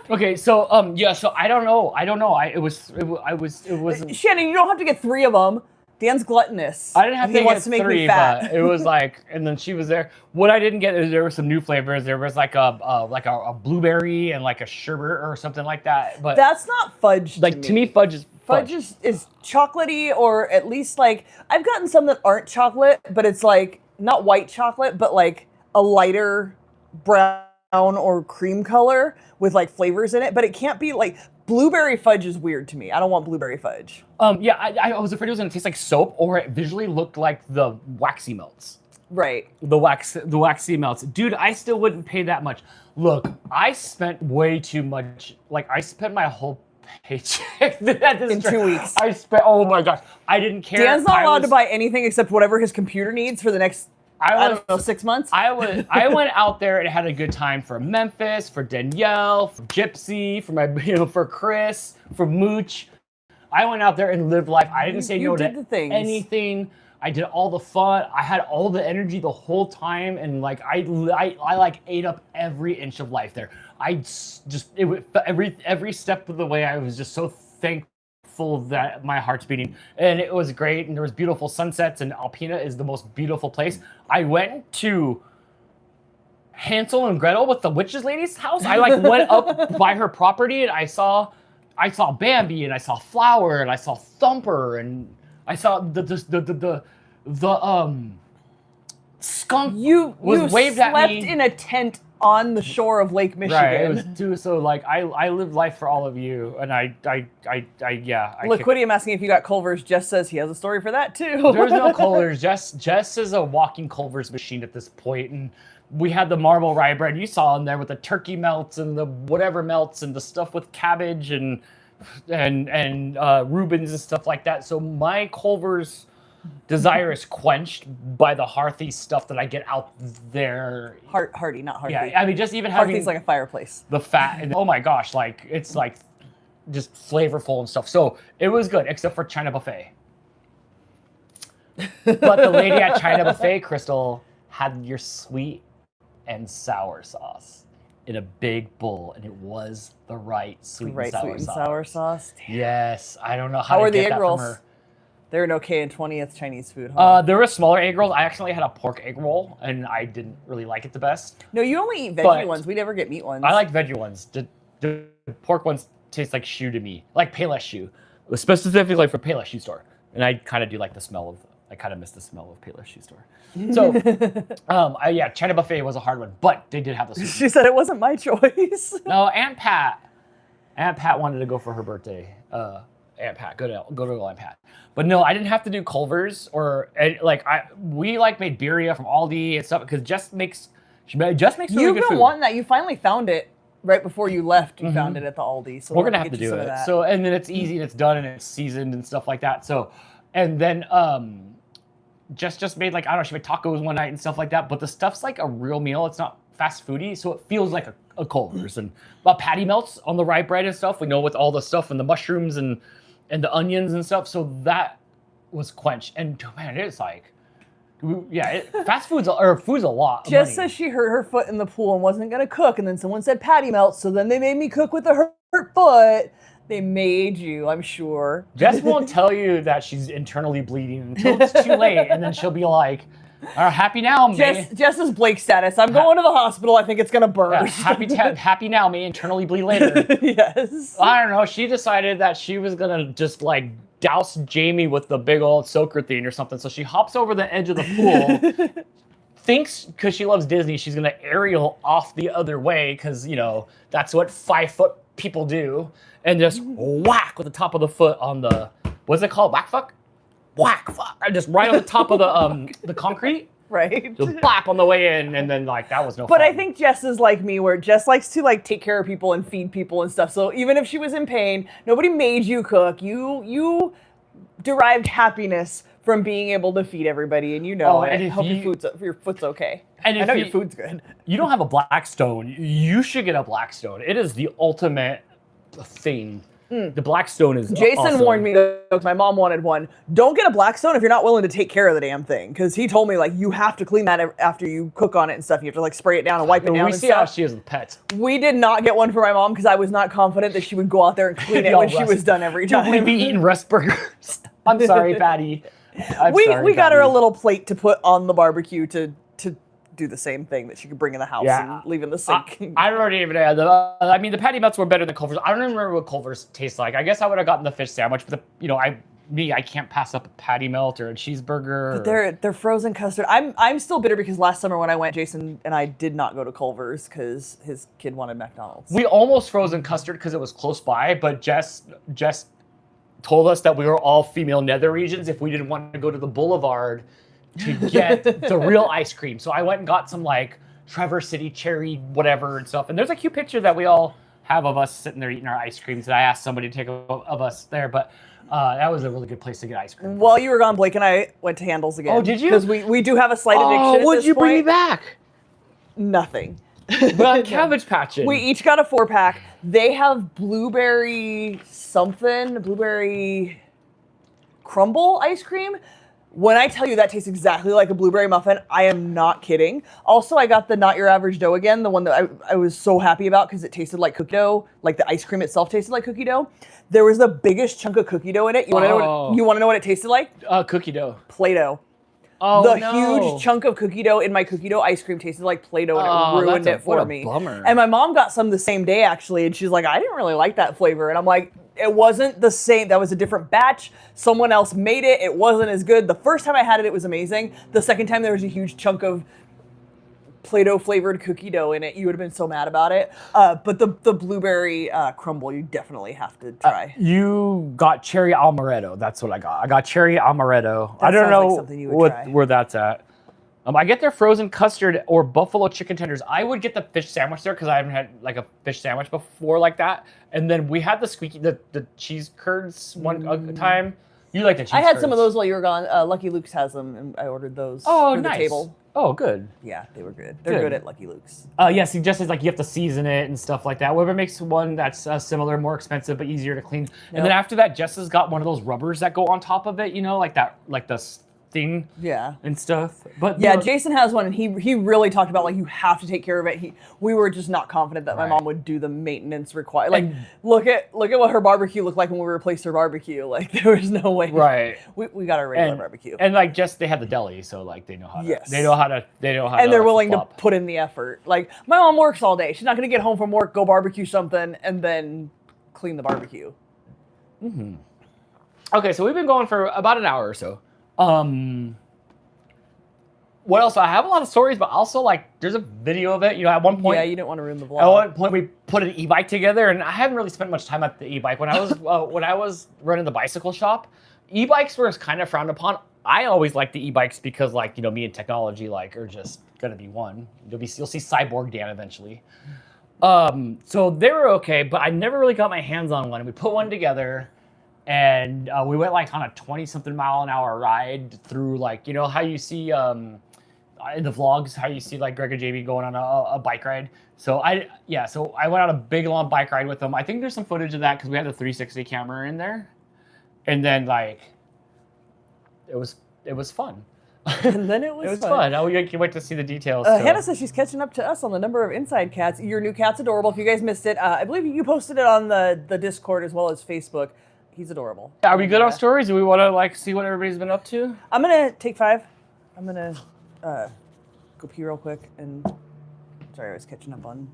Okay, so yeah, so I don't know. It wasn't. Shannon, you don't have to get 3 of them. Dan's gluttonous. I didn't have He to wants get to make 3, me fat. but it was like, and then she was there. What I didn't get is there were some new flavors. There was like a blueberry and like a sherbet or something like that. But That's not fudge. like to me, fudge is Fudge is chocolatey, or at least like I've gotten some that aren't chocolate, but it's like not white chocolate, but like a lighter brown or cream color with like flavors in it. But it can't be like blueberry fudge is weird to me. I don't want blueberry fudge. Yeah, I was afraid it was gonna taste like soap, or it visually looked like the waxy melts. Right. The waxy melts. Dude, I still wouldn't pay that much. Look, I spent way too much. Like I spent my whole paycheck at this In 2 weeks. I spent. Oh my gosh, I didn't care. Dan's not allowed to buy anything except whatever his computer needs for the next, I don't know, 6 months. I went out there and had a good time for Memphis, for Danielle, for Gypsy, for my for Chris, for Mooch. I went out there and lived life. I didn't say no to anything. I did all the fun. I had all the energy the whole time, and like I like ate up every inch of life there. Every step of the way, I was just so thankful that my heart's beating, and it was great. And there was beautiful sunsets, and Alpena is the most beautiful place. I went to Hansel and Gretel with the witches lady's house. I like went up by her property, and I saw Bambi, and I saw Flower, and I saw Thumper, and I saw the skunk You waved at slept me. in a tent on the shore of Lake Michigan. Right, it was too, so like I live life for all of you, and I Look, Quiddy, I'm asking if you got Culver's. Jess says he has a story for that too. There's no Culver's. Jess is a walking Culver's machine at this point, and we had the marble rye bread you saw in there with the turkey melts and the whatever melts and the stuff with cabbage and Reubens and stuff like that. So my Culver's desire is quenched by the hearthy stuff that I get out there. Hearty, not hearthy. Yeah, I mean, just even having Hearty's like a fireplace. the fat and oh my gosh, like it's like just flavorful and stuff. So it was good, except for China Buffet. But the lady at China Buffet, Crystal, had your sweet and sour sauce in a big bowl, and it was the right sweet and sour sauce. Damn. Yes, I don't know how are to the get egg that rolls? from her. They're an okay and 20th Chinese food, huh? There were smaller egg rolls. I actually had a pork egg roll, and I didn't really like it the best. No, you only eat veggie but ones. We never get meat ones. I like veggie ones. The pork ones taste like shoe to me, like Payless shoe, specifically for Payless shoe store. And I kind of do like the smell of. I kind of miss the smell of Payless shoe store. So, yeah, China Buffet was a hard one, but they did have the soup. She said it wasn't my choice. No, Aunt Pat wanted to go for her birthday. Aunt Pat, go to Aunt Pat. But no, I didn't have to do Culver's or like we like made birria from Aldi and stuff because Jess makes really You've good been food. wanting that. You finally found it right before you left. You found it at the Aldi. So We're gonna have to do it. So and then it's easy and it's done and it's seasoned and stuff like that. So and then Jess just made like I don't know, she made tacos one night and stuff like that. But the stuff's like a real meal. It's not fast foody, so it feels like a Culver's and patty melts on the rye bread and stuff. We know with all the stuff and the mushrooms and the onions and stuff. So that was quenched. And man, it is like, yeah, fast food's food's a lot. Jess says she hurt her foot in the pool and wasn't gonna cook, and then someone said patty melts, so then they made me cook with a hurt foot. They made you, I'm sure. Jess won't tell you that she's internally bleeding until it's too late, and then she'll be like, happy now, May. Jess is Blake status. I'm going to the hospital. I think it's gonna burst. Yeah, happy now, may internally bleed later. Yes. I don't know. She decided that she was gonna just like douse Jamie with the big old soaker thing or something. So she hops over the edge of the pool, thinks because she loves Disney, she's gonna aerial off the other way because that's what 5-foot people do, and just whack with the top of the foot on the what's it called? Whack fuck. Just right on the top of the concrete. Right. Just blap on the way in, and then like that was no But fun. I think Jess is like me, where Jess likes to like take care of people and feed people and stuff. So even if she was in pain, nobody made you cook. You derived happiness from being able to feed everybody, and and hope your foot's okay. And I know your food's good. You don't have a Blackstone. You should get a Blackstone. It is the ultimate thing. The Blackstone is Jason awesome. warned me though, because my mom wanted one. Don't get a Blackstone if you're not willing to take care of the damn thing. Because he told me like you have to clean that after you cook on it and stuff. You have to like spray it down and wipe it down. We see how she is with pets. We did not get one for my mom because I was not confident that she would go out there and clean it when she was done every time. We'd be eating rust burgers. I'm sorry, Patty. We got her a little plate to put on the barbecue to do the same thing that she could bring in the house and leave in the sink. I don't even know. I mean, the patty melts were better than Culver's. I don't even remember what Culver's tastes like. I guess I would have gotten the fish sandwich, but I can't pass up a patty melt or a cheeseburger. But they're frozen custard. I'm still bitter because last summer when I went, Jason and I did not go to Culver's because his kid wanted McDonald's. We almost frozen custard because it was close by, but Jess told us that we were all female nether regions if we didn't want to go to the Boulevard to get the real ice cream. So I went and got some like Traverse City cherry whatever and stuff. And there's a cute picture that we all have of us sitting there eating our ice creams that I asked somebody to take of us there. But that was a really good place to get ice cream. While you were gone, Blake and I went to Handles again. Oh, did you? Because we do have a slight addiction at would this you bring me point. back? Nothing. But Cabbage Patchin'. We each got a 4-pack. They have blueberry crumble ice cream. When I tell you that tastes exactly like a blueberry muffin, I am not kidding. Also, I got the Not Your Average Dough again, the one that I was so happy about because it tasted like cookie dough, like the ice cream itself tasted like cookie dough. There was the biggest chunk of cookie dough in it. You want to know what it tasted like? Cookie dough. Play-Doh. Oh, the no. huge chunk of cookie dough in my cookie dough ice cream tasted like Play-Doh and it ruined it for what a me. bummer. And my mom got some the same day actually, and she's like, I didn't really like that flavor. And I'm like, it wasn't the same. That was a different batch. Someone else made it. It wasn't as good. The first time I had it, it was amazing. The second time there was a huge chunk of Play-Doh flavored cookie dough in it. You would have been so mad about it. But the blueberry crumble, you definitely have to try. You got cherry amaretto. That's what I got. I got cherry amaretto. That I don't sounds know like something you would try. where that's at. I get their frozen custard or buffalo chicken tenders. I would get the fish sandwich there because I haven't had like a fish sandwich before like that. And then we had the cheese curds one time. You like the cheese curds? I had some of those while you were gone. Lucky Luke's has them, and I ordered those for nice. the table. Oh, good. Yeah, they were good. They're good at Lucky Luke's. Yes, he just says like you have to season it and stuff like that. Weber makes one that's similar, more expensive, but easier to clean. And then after that, Jess has got one of those rubbers that go on top of it, you know, like that, like the thing and stuff. But yeah, Jason has one, and he really talked about like you have to take care of it. We were just not confident that my mom would do the maintenance required. Like look at what her barbecue looked like when we replaced her barbecue. Like there was no way. Right. We got a regular barbecue. And like just they had the deli, so like they know how to and they're willing to put in the effort. Like my mom works all day. She's not gonna get home from work, go barbecue something, and then clean the barbecue. Mm-hmm. Okay, so we've been going for about an hour or so. What else? I have a lot of stories, but also like there's a video of it. You know, at one point, yeah, you didn't want to ruin the vlog. At one point, we put an e-bike together, and I haven't really spent much time at the e-bike. When I was running the bicycle shop, e-bikes were kind of frowned upon. I always liked the e-bikes because, like, you know, me and technology like are just gonna be one. You'll see Cyborg Dan eventually. So they were okay, but I never really got my hands on one. And we put one together. And we went like on a 20-something mile an hour ride through, like, you know how you see in the vlogs, how you see like Greg and JB going on a bike ride. So I went on a big long bike ride with them. I think there's some footage of that because we had the 360 camera in there. And then like it was fun. And then it was fun. Oh, you can wait to see the details. Hannah says she's catching up to us on the number of inside cats. Your new cat's adorable. If you guys missed it, I believe you posted it on the Discord as well as Facebook. He's adorable. Are we good on stories? Do we want to like see what everybody's been up to? I'm gonna take 5. I'm gonna go pee real quick and sorry, I was catching up on.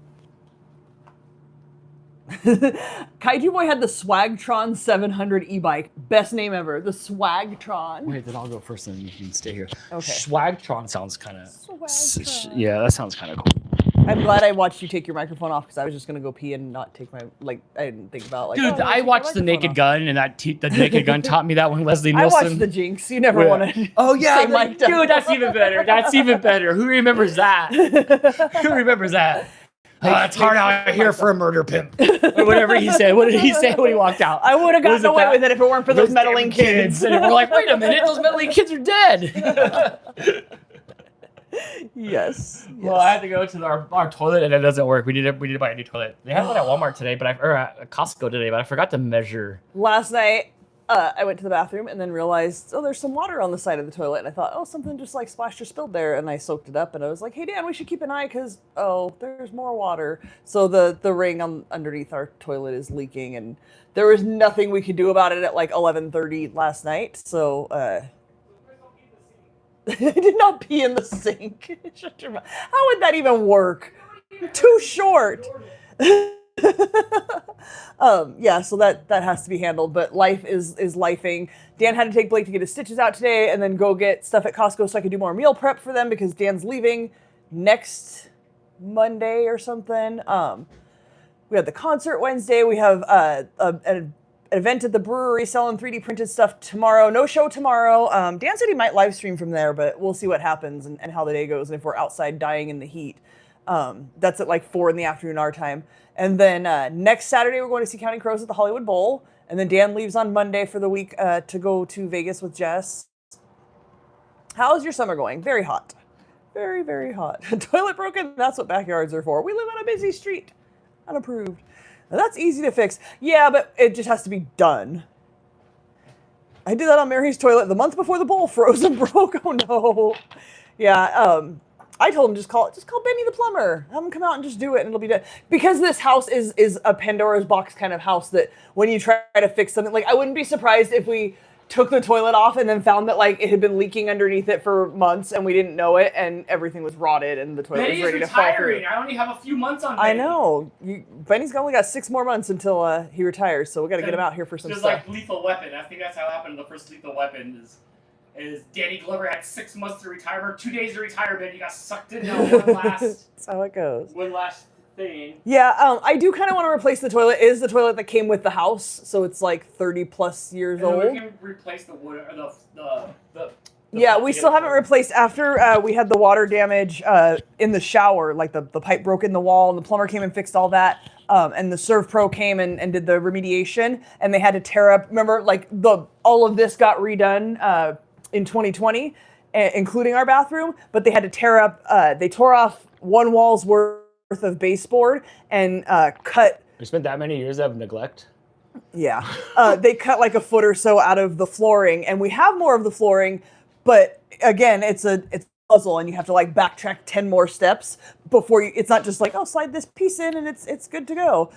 Kaiju Boy had the Swagtron 700 e-bike. Best name ever. The Swagtron. Wait, then I'll go first and you can stay here. Okay. Swagtron sounds kind of. Swagtron. Yeah, that sounds kind of cool. I'm glad I watched you take your microphone off because I was just gonna go pee and not take my I didn't think about like. Dude, I watched The Naked Gun, and the Naked Gun taught me that when Leslie Nielsen. I watched The Jinx. You never want to. Oh yeah, dude, that's even better. That's even better. Who remembers that? Who remembers that? It's hard out here for a murder pimp, or whatever he said. What did he say when he walked out? I would have gotten away with it if it weren't for those meddling kids. And we're like, wait a minute, those meddling kids are dead. Yes. Well, I had to go to our toilet and it doesn't work. We need to buy a new toilet. They had one at Walmart today, or at Costco today, but I forgot to measure. Last night, I went to the bathroom and then realized, there's some water on the side of the toilet. And I thought, something just like splashed or spilled there. And I soaked it up and I was like, hey, Dan, we should keep an eye because, there's more water. So the ring underneath our toilet is leaking and there was nothing we could do about it at like 11:30 last night. So, I did not pee in the sink. How would that even work? Too short. So that has to be handled, but life is lifing. Dan had to take Blake to get his stitches out today and then go get stuff at Costco so I could do more meal prep for them because Dan's leaving next Monday or something. We had the concert Wednesday. We have an event at the brewery selling 3D printed stuff tomorrow. No show tomorrow. Dan said he might live stream from there, but we'll see what happens and how the day goes and if we're outside dying in the heat. That's at like 4 p.m. our time. And then next Saturday, we're going to see Counting Crows at the Hollywood Bowl. And then Dan leaves on Monday for the week to go to Vegas with Jess. How's your summer going? Very hot. Very, very hot. Toilet broken? That's what backyards are for. We live on a busy street. Unapproved. Now, that's easy to fix. Yeah, but it just has to be done. I did that on Mary's toilet the month before the bowl froze and broke. Oh no. Yeah, I told him just call Benny the plumber. Have him come out and just do it and it'll be done. Because this house is a Pandora's box kind of house that when you try to fix something, like I wouldn't be surprised if we took the toilet off and then found that like it had been leaking underneath it for months and we didn't know it and everything was rotted and the toilet was ready to fall through. I only have a few months on Benny. I know. Benny's only got 6 more months until he retires, so we got to get him out here for some stuff. Like Lethal Weapon. I think that's how it happened. The first Lethal Weapon is Danny Glover had 6 months to retire, 2 days to retirement. He got sucked in one last. That's how it goes. One last thing. Yeah, I do kind of want to replace the toilet. It is the toilet that came with the house, so it's like 30 plus years old. We can replace the wood or the yeah, we still haven't replaced after we had the water damage in the shower. Like the pipe broke in the wall, and the plumber came and fixed all that. And the ServPro came and did the remediation, and they had to tear up. Remember, like all of this got redone in 2020, including our bathroom. But they had to tear up. They tore off one wall's worth of baseboard and cut. We spent that many years of neglect. Yeah, they cut like a foot or so out of the flooring, and we have more of the flooring. But again, it's a puzzle, and you have to like backtrack 10 more steps before you. It's not just like, oh, slide this piece in and it's good to go.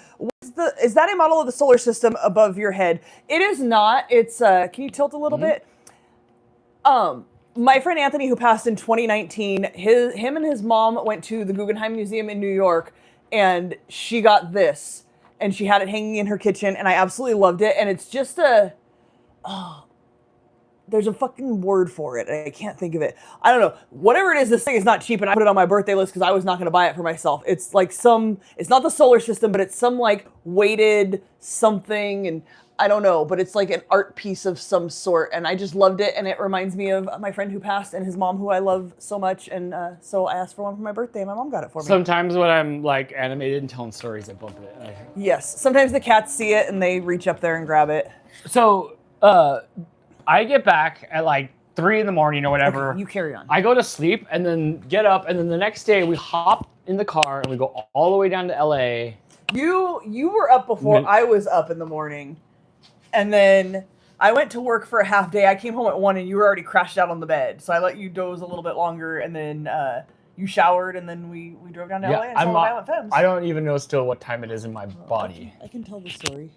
Is that a model of the solar system above your head? It is not. It's can you tilt a little bit? My friend Anthony, who passed in 2019, him and his mom went to the Guggenheim Museum in New York, and she got this, and she had it hanging in her kitchen, and I absolutely loved it. And it's just there's a fucking word for it. I can't think of it. I don't know. Whatever it is, this thing is not cheap, and I put it on my birthday list because I was not going to buy it for myself. It's like it's not the solar system, but it's some like weighted something, and I don't know, but it's like an art piece of some sort, and I just loved it, and it reminds me of my friend who passed and his mom, who I love so much, and so I asked for one for my birthday, and my mom got it for me. Sometimes when I'm like animated and telling stories, I bump it. Yes. Sometimes the cats see it, and they reach up there and grab it. So, I get back at like 3 in the morning or whatever. Okay, you carry on. I go to sleep and then get up, and then the next day we hop in the car and we go all the way down to LA. You were up before I was up in the morning. And then I went to work for a half day. I came home at 1 and you were already crashed out on the bed. So I let you doze a little bit longer, and then you showered, and then we drove down to LA and saw the Violent Femmes. I don't even know still what time it is in my body. I can tell the story.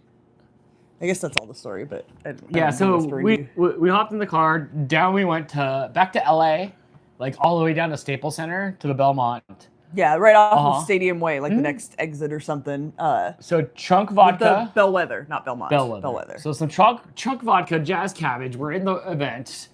I guess that's all the story, but yeah. So we hopped in the car, down we went back to LA, like all the way down to Staples Center to the Belmont. Yeah, right off of Stadium Way, like the next exit or something. So chunk vodka. The Bellwether, not Belmont. Bellwether. So some chunk vodka, Jazz Cabbage. We're in the event.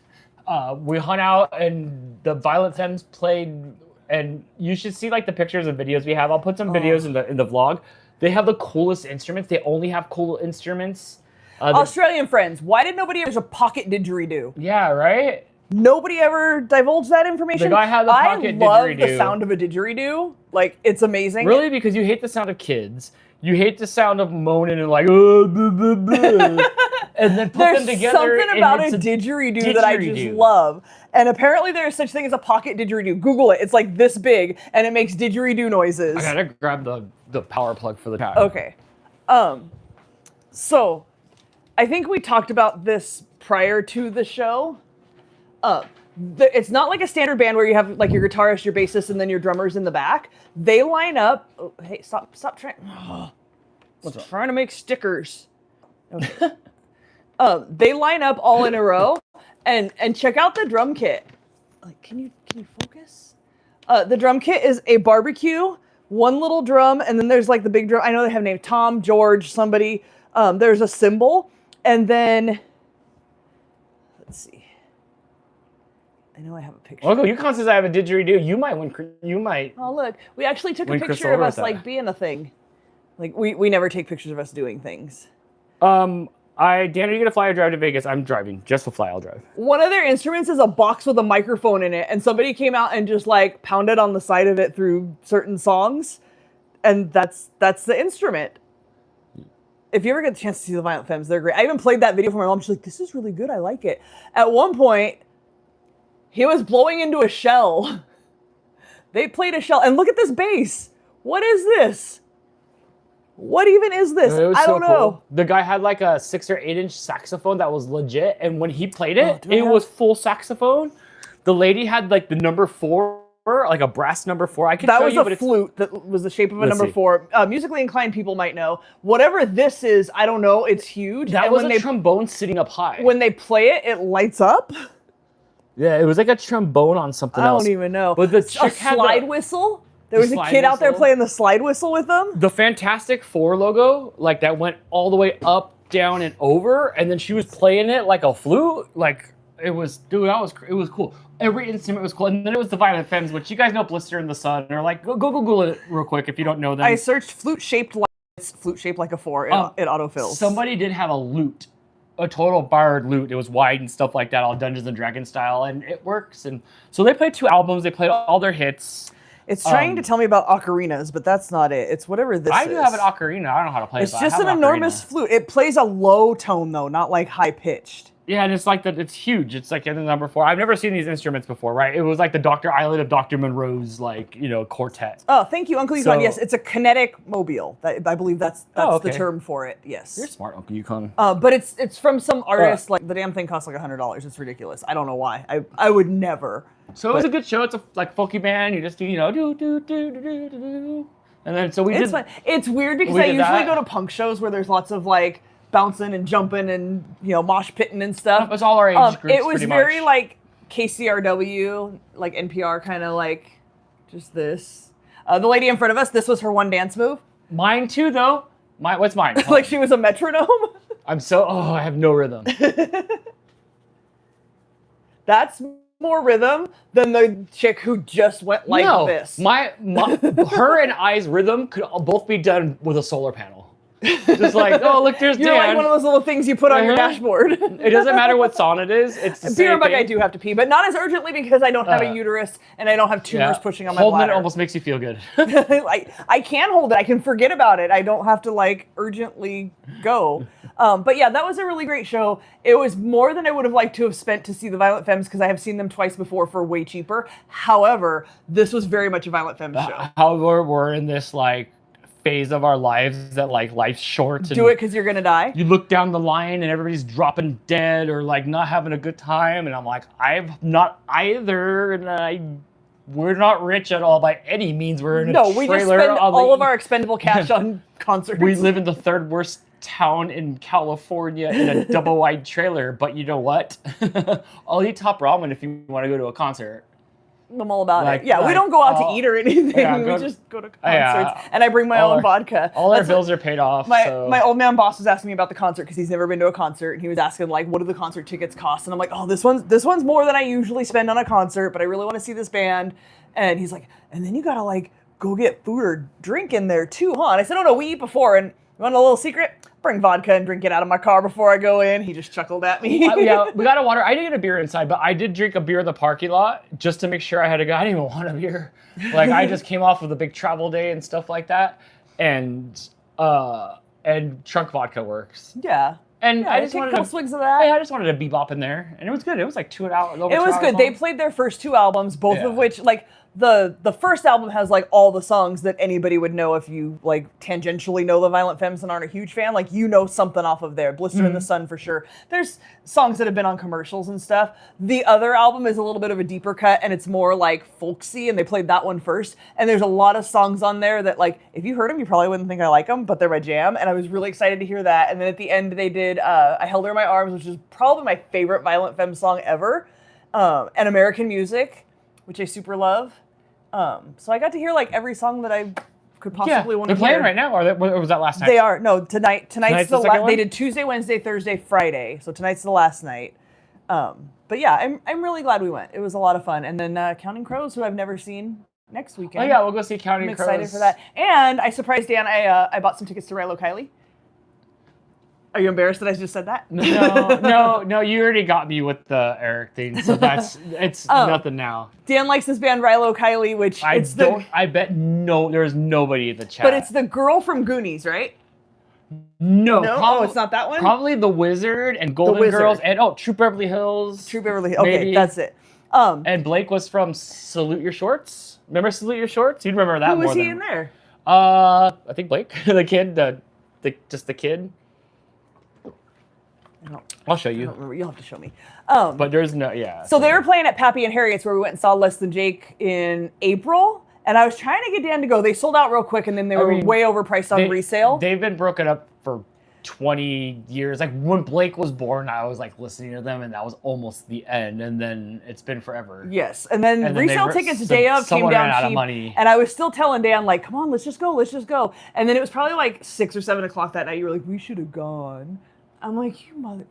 We hung out, and the Violent Femmes played. And you should see like the pictures and videos we have. I'll put some videos in the vlog. They have the coolest instruments. They only have cool instruments. Australian friends. Why did nobody ever? There's a pocket didgeridoo. Yeah, right? Nobody ever divulged that information. The guy had the pocket didgeridoo. I love the sound of a didgeridoo. Like, it's amazing. Really? Because you hate the sound of kids. You hate the sound of moaning and like, oh, blah, blah, blah. And then put them together. There's something about a didgeridoo that I just love. And apparently there's such thing as a pocket didgeridoo. Google it. It's like this big, and it makes didgeridoo noises. I gotta grab the power plug for the car. Okay. So, I think we talked about this prior to the show. It's not like a standard band where you have like your guitarist, your bassist, and then your drummers in the back. They line up. Oh, hey, stop trying. Trying to make stickers. Okay. They line up all in a row, and check out the drum kit. Like, can you focus? The drum kit is a barbecue, one little drum, and then there's like the big drum. I know they have named Tom, George, somebody. There's a cymbal, and then let's see. I know I have a picture. Well, you can't say I have a didgeridoo. You might. Oh, look. We actually took a picture of us like being a thing. Like we never take pictures of us doing things. Dan, are you gonna fly or drive to Vegas? I'm driving. Just to fly, I'll drive. One of their instruments is a box with a microphone in it, and somebody came out and just like pounded on the side of it through certain songs, and that's the instrument. If you ever get the chance to see the Violent Femmes, they're great. I even played that video for my mom. She's like, "This is really good. I like it." At one point, he was blowing into a shell. They played a shell, and look at this bass. What is this? What even is this? I don't know. Cool. The guy had like a 6 or 8 inch saxophone that was legit, and when he played it, it was full saxophone. The lady had like the number 4 like a brass number 4. I could That show was you, a but it's flute that was the shape of a Let's number see. 4. Musically inclined people might know. Whatever this is, I don't know. It's huge. that and was when a they trombone sitting up high. when they play it, it lights up. Yeah, it was like a trombone on something I else. don't even know. But the A chick had slide the, whistle. There was a slide kid out there whistle. playing the slide whistle with them. the Fantastic Four logo, like that went all the way up, down, and over, and then she was playing it like a flute. Like it was, dude, it was cool. Every instrument was cool, and then it was the Violent Femmes, which you guys know, Blister in the Sun, or like go Google it real quick if you don't know them. I searched flute shaped like a 4. It autofills. Somebody did have a lute, a total barred lute. It was wide and stuff like that, all Dungeons and Dragons style, and it works. And so they played 2 albums. They played all their hits. It's trying to tell me about ocarinas, but that's not it. It's whatever this is. I do have an ocarina. I don't know how to play it. It's but I just have an enormous ocarina. flute. It plays a low tone though, not like high pitched. Yeah, and it's like that. It's huge. It's like in the number 4. I've never seen these instruments before, right? It was like the Dr. Island of Dr. Monroe's, like, you know, quartet. Oh, thank you, Uncle Yukon. So- Yes, it's a kinetic mobile. I believe that's Oh, the okay. term for it. Yes. You're smart, Uncle Yukon. But it's from some artist. Like the damn thing costs like $100. It's ridiculous. I don't know why. I would never. So it was a good show. It's a like folky band. You just do, you know, do do do do do do, and then so we It's did. fun. It's weird because we I did usually that. go to punk shows where there's lots of like bouncing and jumping and mosh pitting and stuff. It's all our age groups. It was pretty very much. like KCRW, like NPR, kind of like just this. The lady in front of us, this was her one dance move. Mine too, though. What's mine? Hold Like on. she was a metronome. I have no rhythm. That's more rhythm than the chick who just went like no, this. her and I's rhythm could both be done with a solar panel. Just like, oh look, there's You're Dan. like one of those little things you put on your Uh-huh. dashboard. It doesn't matter what song it is. It's the Beer same and bug, thing. I do have to pee, but not as urgently because I don't have a uterus and I don't have tumors pushing on my Holding bladder. it almost makes you feel good. I can hold it. I can forget about it. I don't have to like urgently go. But yeah, that was a really great show. It was more than I would have liked to have spent to see the Violent Femmes because I have seen them twice before for way cheaper. However, this was very much a Violent Femmes show. However, we're in this like phase of our lives that like life's short. Do it because you're gonna die. You look down the line and everybody's dropping dead or like not having a good time, and I'm like, I've not either, and we're not rich at all by any means. We're in a No, we just trailer spend on all the- of our expendable cash on concerts. We live in the 3rd worst town in California in a double wide trailer, but you know what? I'll eat top ramen if you want to go to a concert. I'm all about Like- it. Yeah, we like, don't go out to eat or anything. yeah, we go- just go to concerts. Yeah. And I bring my All own our- vodka. All our That's bills are paid off. My so. my old man boss was asking me about the concert because he's never been to a concert, and he was asking like, what do the concert tickets cost? And I'm like, oh, this one's more than I usually spend on a concert, but I really want to see this band. And he's like, and then you gotta like go get food or drink in there too, huh? And I said, oh no, we eat before. And you want a little secret? Bring vodka and drink it out of my car before I go in. He just chuckled at me. Yeah, we got a water. I didn't get a beer inside, but I did drink a beer in the parking lot just to make sure I had a go. I didn't even want a beer. Like I just came off of a big travel day and stuff like that, and trunk vodka works. Yeah. And Yeah, I just take a wanted couple to. swigs of that. I just wanted to bebop in there, and it was good. It was like 2 hours. It was good. They played their first 2 albums, both Yeah. of which like the first album has like all the songs that anybody would know if you like tangentially know the Violent Femmes and aren't a huge fan. Like you know something off of there. Blister in the Sun for sure. There's songs that have been on commercials and stuff. The other album is a little bit of a deeper cut and it's more like folksy, and they played that one first. And there's a lot of songs on there that like if you heard them you probably wouldn't think I like them, but they're my jam. And I was really excited to hear that. And then at the end they did I Held Her in My Arms, which is probably my favorite Violent Femmes song ever. And American Music, which I super love. So I got to hear like every song that I could possibly want to They're hear. playing right now, or was that last night? They are. No, tonight's Tonight's the the second last. one? They did Tuesday, Wednesday, Thursday, Friday. So tonight's the last night. But yeah, I'm really glad we went. It was a lot of fun. And then Counting Crows, who I've never seen, next weekend. Oh yeah, we'll go see Counting I'm Crows. excited for that. And I surprised Dan. I bought some tickets to Rilo Kiley. Are you embarrassed that I just said that? No, you already got me with the Eric thing, so it's nothing now. Dan likes this band Rilo Kiley, which I bet there's nobody in the chat. but it's the girl from Goonies, right? No, Oh, it's not that one? Probably The Wizard and Golden Wizard. Girls and True Beverly Hills. True Beverly Hills. Okay, maybe. that's it. And Blake was from Salute Your Shorts. Remember Salute Your Shorts? You'd remember that Who more was he than in there? I think Blake, the kid, just the kid. I'll show I you. don't remember. You'll have to show me. But there's no, yeah. So they were playing at Pappy and Harriet's where we went and saw Less Than Jake in April. And I was trying to get Dan to go. They sold out real quick and then they were way overpriced on resale. They've been broken up for 20 years. Like when Blake was born, I was like listening to them and that was almost the end. And then it's been forever. Yes. And then resale tickets day of came down out cheap. Of money. And I was still telling Dan, like, come on, let's just go. Let's just go. And then it was probably like 6 or 7 o'clock that night. You were like, we should have gone. I'm like, you mother...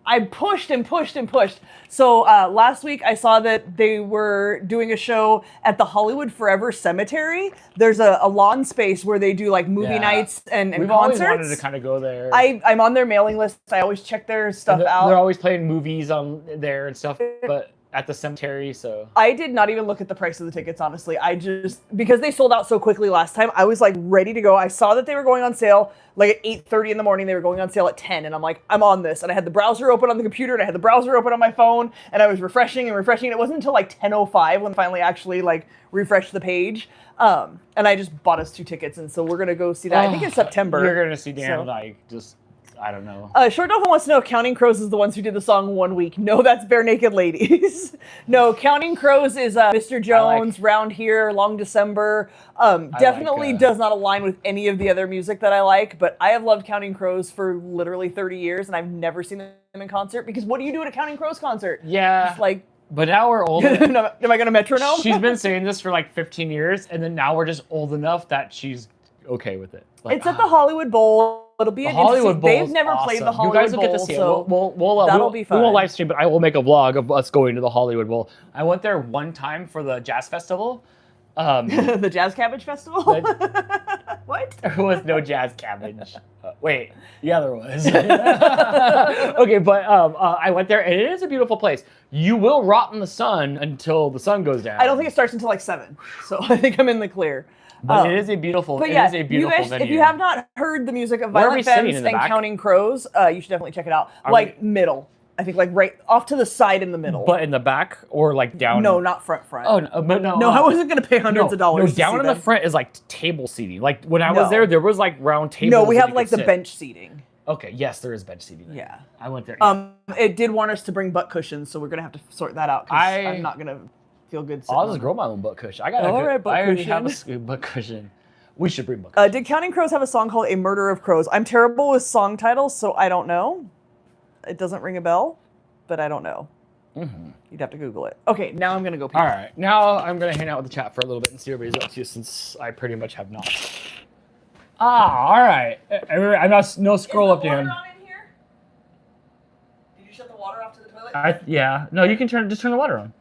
I pushed and pushed and pushed. So last week I saw that they were doing a show at the Hollywood Forever Cemetery. There's a lawn space where they do like movie nights and We've concerts. Always wanted to kind of go there. I'm on their mailing list. I always check their stuff out. They're always playing movies on there and stuff, but at the cemetery, so. I did not even look at the price of the tickets, honestly. I just, because they sold out so quickly last time, I was like ready to go. I saw that they were going on sale like at 8:30 in the morning. They were going on sale at 10 and I'm like, I'm on this. And I had the browser open on the computer and I had the browser open on my phone and I was refreshing and refreshing. And it wasn't until like 10:05 when I finally actually like refreshed the page. And I just bought us 2 tickets. And so we're going to go see that. I think in September. You're going to see Dan like just... I don't know. Short Dolphin wants to know if Counting Crows is the ones who did the song One Week. No, that's Bare Naked Ladies. No, Counting Crows is Mr. Jones, Round Here, Long December. Definitely does not align with any of the other music that I like, but I have loved Counting Crows for literally 30 years, and I've never seen them in concert, because what do you do at a Counting Crows concert? Yeah. Just like... But now we're old. Am I going to metronome? She's been saying this for like 15 years, and then now we're just old enough that she's okay with it. Like, it's at the Hollywood Bowl. It'll be an Hollywood Bowl. They've never played the Hollywood Bowl. You guys will get to see it. That'll be fun. We won't live stream, but I will make a vlog of us going to the Hollywood Bowl. I went there one time for the jazz festival. The Jazz Cabbage Festival? What? There was no jazz cabbage. Wait, yeah, there was. Okay, but I went there, and it is a beautiful place. You will rot in the sun until the sun goes down. I don't think it starts until like 7, so I think I'm in the clear. But it is a beautiful, venue. If you have not heard the music of Violent Femmes and Counting Crows, you should definitely check it out. Middle. I think like right off to the side in the middle. But in the back or like down? No, not front. Oh, no, but no. No, I wasn't going to pay hundreds of dollars. No, down in the front is like table seating. Like when I was there was like round tables. No, we have like the bench seating. Okay, yes, there is bench seating. Yeah. I went there. Yeah. It did want us to bring butt cushions, so we're going to have to sort that out, because I'm not going to feel good. I'll just grow my own butt cushion. I already have a butt cushion. We should bring butt cushion. Did Counting Crows have a song called A Murder of Crows? I'm terrible with song titles, so I don't know. It doesn't ring a bell, but I don't know. Mm-hmm. You'd have to Google it. Okay, now I'm going to go pee. All right, now I'm going to hang out with the chat for a little bit and see what everybody's up to, since I pretty much have not. All right. I'm not, no scroll up, Dan. Is the water on in here? Did you shut the water off to the toilet? Yeah. No, you can just turn the water on.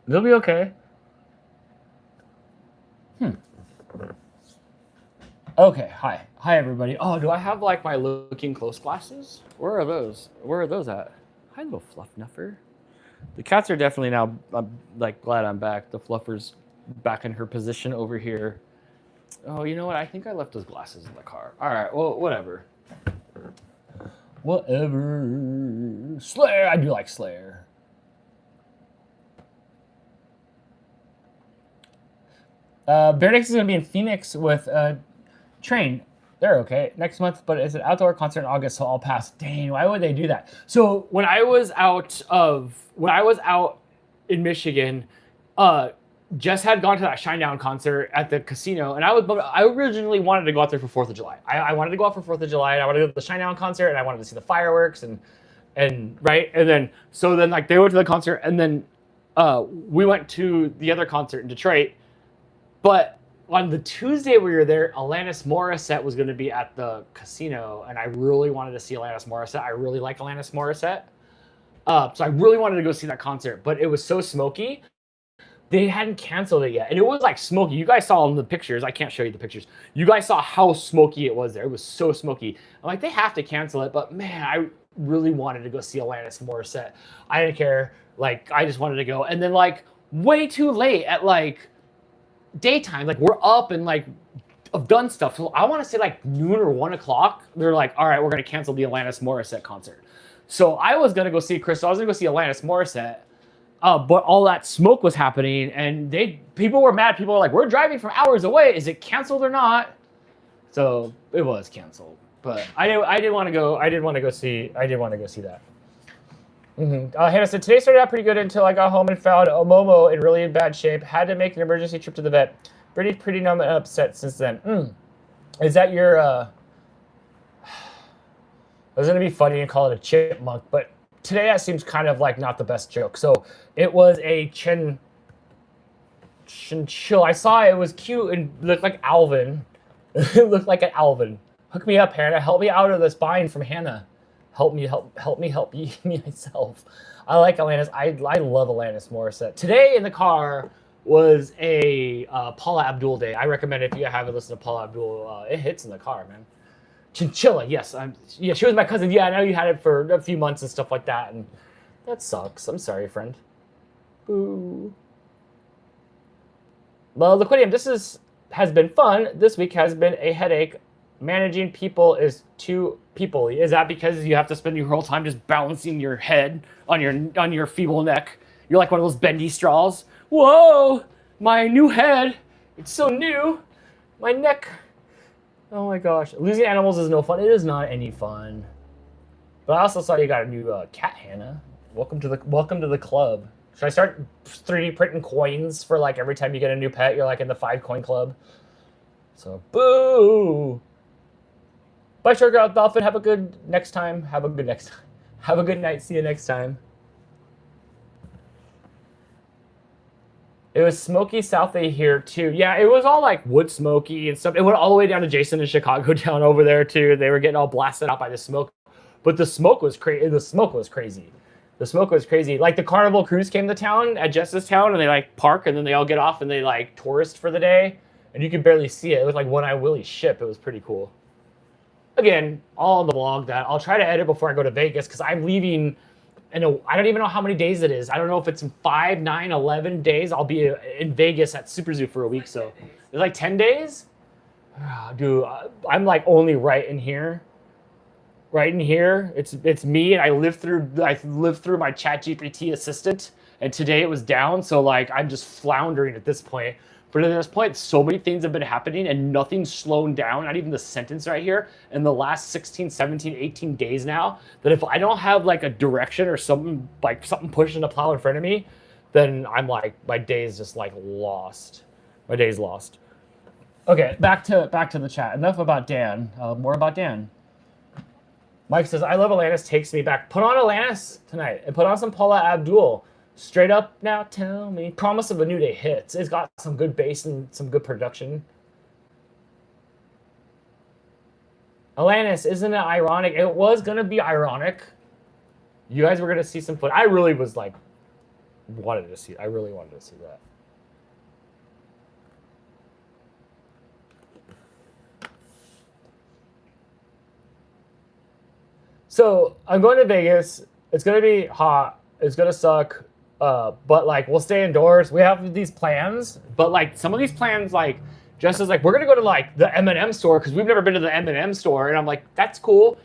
It'll be okay. Okay, hi everybody. Oh, do I have like my looking close glasses? Where are those? Where are those at? Hi, little fluff nuffer. The cats are definitely now, I'm like glad I'm back. The fluffer's back in her position over here. Oh, you know what? I think I left those glasses in the car. All right, well, whatever. Whatever. Slayer, I do like Slayer. Bare Naked is going to be in Phoenix with Train. They're okay next month, but it's an outdoor concert in August, so I'll pass. Dang, why would they do that? So when I was out in Michigan, Jess had gone to that Shinedown concert at the casino, and I originally wanted to go out there for 4th of July. I wanted to go out for 4th of July, and I wanted to go to the Shinedown concert, and I wanted to see the fireworks, and then like they went to the concert, and then we went to the other concert in Detroit, but on the Tuesday we were there, Alanis Morissette was going to be at the casino, and I really wanted to see Alanis Morissette. I really like Alanis Morissette. So I really wanted to go see that concert, but it was so smoky. They hadn't canceled it yet. And it was like smoky. You guys saw in the pictures. I can't show you the pictures. You guys saw how smoky it was there. It was so smoky. I'm like, they have to cancel it. But man, I really wanted to go see Alanis Morissette. I didn't care. Like, I just wanted to go. And then like way too late at like daytime, like we're up and like I've done stuff. So I want to say like noon or 1 o'clock. They're like, all right, we're going to cancel the Alanis Morissette concert. So I was going to go see Crystal. I was going to go see Alanis Morissette. But all that smoke was happening and people were mad. People were like, we're driving from hours away. Is it canceled or not? So it was canceled. But I did want to go. I did want to go see that. Hannah said today started out pretty good until I got home and found Momo in really bad shape. Had to make an emergency trip to the vet. Pretty numb and upset since then. Is that your? I was gonna be funny and call it a chipmunk, but today that seems kind of like not the best joke. So it was a chinchilla. I saw it was cute and looked like Alvin. It looked like an Alvin. Hook me up, Hannah. Help me out of this bind from Hannah. Help me myself. I like Alanis. I love Alanis Morissette. Today in the car was a Paula Abdul day. I recommend if you haven't listened to Paula Abdul, it hits in the car, man. Chinchilla, yes. Yeah, she was my cousin. Yeah, I know you had it for a few months and stuff like that, and that sucks. I'm sorry, friend. Boo. Well, Liquidium, has been fun. This week has been a headache. Managing people is too people-y. Is that because you have to spend your whole time just balancing your head on your feeble neck? You're like one of those bendy straws. Whoa, my new head. It's so new. My neck. Oh my gosh. Losing animals is no fun. It is not any fun. But I also saw you got a new cat, Hannah. Welcome to the club. Should I start 3D printing coins for like every time you get a new pet? You're like in the 5-coin club. So boo. Bye, Sugar Dolphin. Have a good next time. Have a good night. See you next time. It was smoky south of here too. Yeah, it was all like wood smoky and stuff. It went all the way down to Jason in Chicago down over there too. They were getting all blasted out by the smoke. But the smoke was crazy. The smoke was crazy. Like the Carnival cruise came to town at Justice Town and they like park and then they all get off and they like tourist for the day. And you could barely see it. It looked like One Eye Willie's ship. It was pretty cool. Again, all on the vlog that I'll try to edit before I go to Vegas because I'm leaving. I don't even know how many days it is. I don't know if it's in 5, 9, 11 days. I'll be in Vegas at Super Zoo for a week. So it's like 10 days. Dude, I'm like only right in here. It's me, and I lived through my ChatGPT assistant, and today it was down. So like I'm just floundering at this point. But at this point, so many things have been happening and nothing's slowing down, not even the sentence right here, in the last 16, 17, 18 days now, that if I don't have like a direction or something pushing the plow in front of me, then I'm like, my day is just like lost. My day's lost. Okay, back to the chat. Enough about Dan. More about Dan. Mike says, I love Alanis, takes me back. Put on Alanis tonight and put on some Paula Abdul. Straight up now, tell me. Promise of a New Day hits. It's got some good bass and some good production. Alanis, isn't it ironic? It was going to be ironic. You guys were going to see some footage. I really was like, I really wanted to see that. So I'm going to Vegas. It's going to be hot. It's going to suck. But like we'll stay indoors. We have these plans, but like some of these plans, like Jess is like, we're gonna go to like the M&M store because we've never been to the M&M store, and I'm like, that's cool,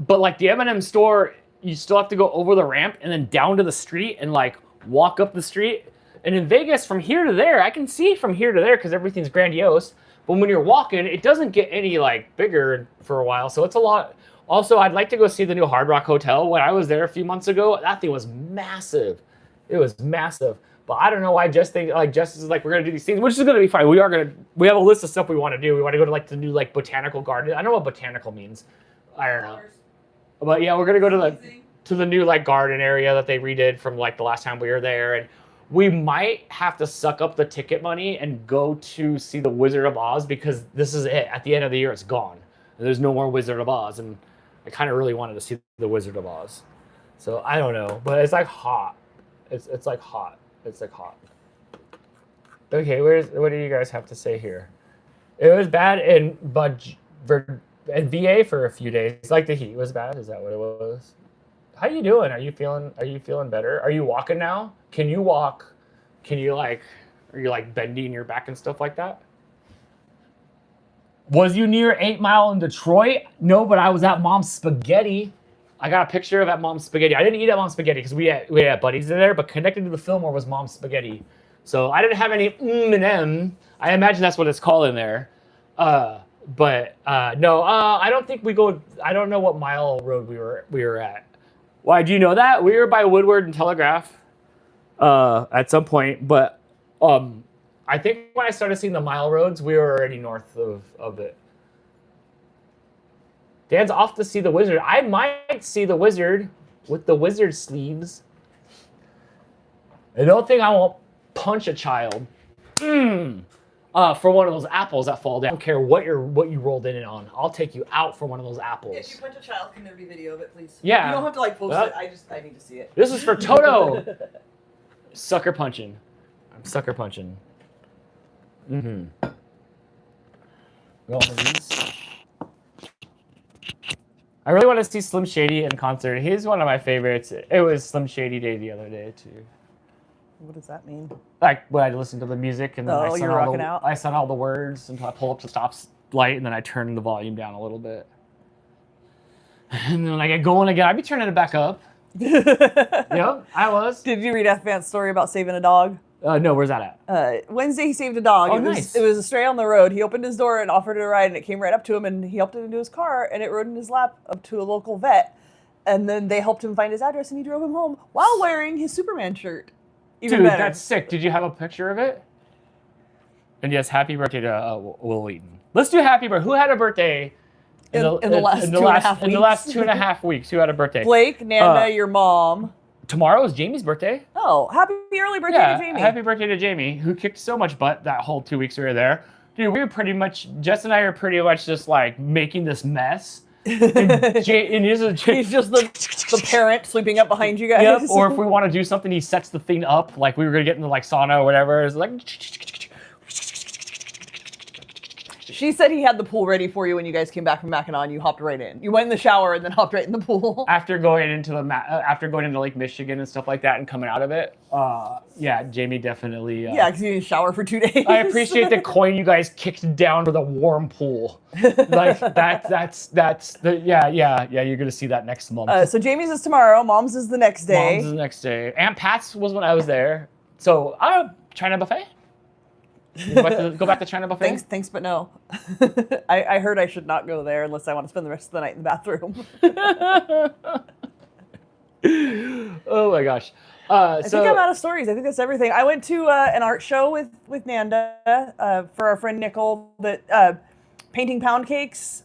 but like the M&M store, you still have to go over the ramp and then down to the street and like walk up the street. And in Vegas, from here to there, I can see from here to there because everything's grandiose. But when you're walking, it doesn't get any like bigger for a while, so it's a lot. Also, I'd like to go see the new Hard Rock Hotel. When I was there a few months ago, that thing was massive. It was massive, but I don't know why Jess is like, we're going to do these things, which is going to be fine. We have a list of stuff we want to do. We want to go to like the new like botanical garden. I don't know what botanical means. I don't know. But yeah, we're going to go to the new like garden area that they redid from like the last time we were there. And we might have to suck up the ticket money and go to see the Wizard of Oz because this is it. At the end of the year, it's gone. And there's no more Wizard of Oz. And I kind of really wanted to see the Wizard of Oz. So I don't know, but it's like hot. It's like hot. It's like hot. Okay, what do you guys have to say here? It was bad in VA for a few days. Like the heat was bad. Is that what it was? How you doing? Are you feeling better? Are you walking now? Can you walk? Are you like bending your back and stuff like that? Was you near 8 Mile in Detroit? No, but I was at Mom's Spaghetti. I got a picture of at Mom's Spaghetti. I didn't eat at Mom's Spaghetti because we had buddies there, but connected to the Fillmore was Mom's Spaghetti. So I didn't have any and I imagine that's what it's called in there. But no, I don't think we go. I don't know what mile road we were at. Why do you know that? We were by Woodward and Telegraph at some point, but I think when I started seeing the mile roads, we were already north of it. Dan's off to see the wizard. I might see the wizard with the wizard sleeves. I don't think I won't punch a child. For one of those apples that fall down. I don't care what you rolled in it on. I'll take you out for one of those apples. If you punch a child, can there be video of it, please? Yeah. You don't have to like post it. I need to see it. This is for Toto. Sucker punching. I'm sucker punching. Mm-hmm. Go on these. I really want to see Slim Shady in concert. He's one of my favorites. It was Slim Shady Day the other day too. What does that mean? Like when I listened to the music and then I said all the words until I pull up to stop light and then I turn the volume down a little bit. And then when I get going again, I'd be turning it back up. Yep, I was. Did you read F. Vant's story about saving a dog? No, where's that at? Wednesday, he saved a dog. Oh, It was a stray on the road. He opened his door and offered it a ride, and it came right up to him, and he helped it into his car, and it rode in his lap up to a local vet. And then they helped him find his address, and he drove him home while wearing his Superman shirt. Even Dude, better. That's sick. Did you have a picture of it? And yes, happy birthday to Will Wheaton. Let's do happy birthday. Who had a birthday in the last 2.5 weeks? In the last 2.5 weeks, who had a birthday? Blake, Nanda, your mom. Tomorrow is Jamie's birthday. Oh, happy early birthday to Jamie. Happy birthday to Jamie, who kicked so much butt that whole 2 weeks we were there. Dude, we were pretty much, Jess and I are pretty much just like making this mess. And he's just the parent sleeping up behind you guys. Yep. Or if we want to do something, he sets the thing up. Like we were gonna get into like sauna or whatever. It's like. She said he had the pool ready for you when you guys came back from Mackinac and you hopped right in. You went in the shower and then hopped right in the pool. After going into Lake Michigan and stuff like that and coming out of it, yeah, Jamie definitely. Yeah, because you didn't shower for 2 days. I appreciate the coin you guys kicked down for the warm pool. Like that's the yeah. You're gonna see that next month. So Jamie's is tomorrow. Mom's is the next day. Mom's is the next day. Aunt Pat's was when I was there. So China buffet. Go back to China buffet. Thanks, but no. I heard I should not go there unless I want to spend the rest of the night in the bathroom. Oh my gosh. I think I'm out of stories. I think that's everything. I went to an art show with Nanda for our friend Nicole that painting pound cakes.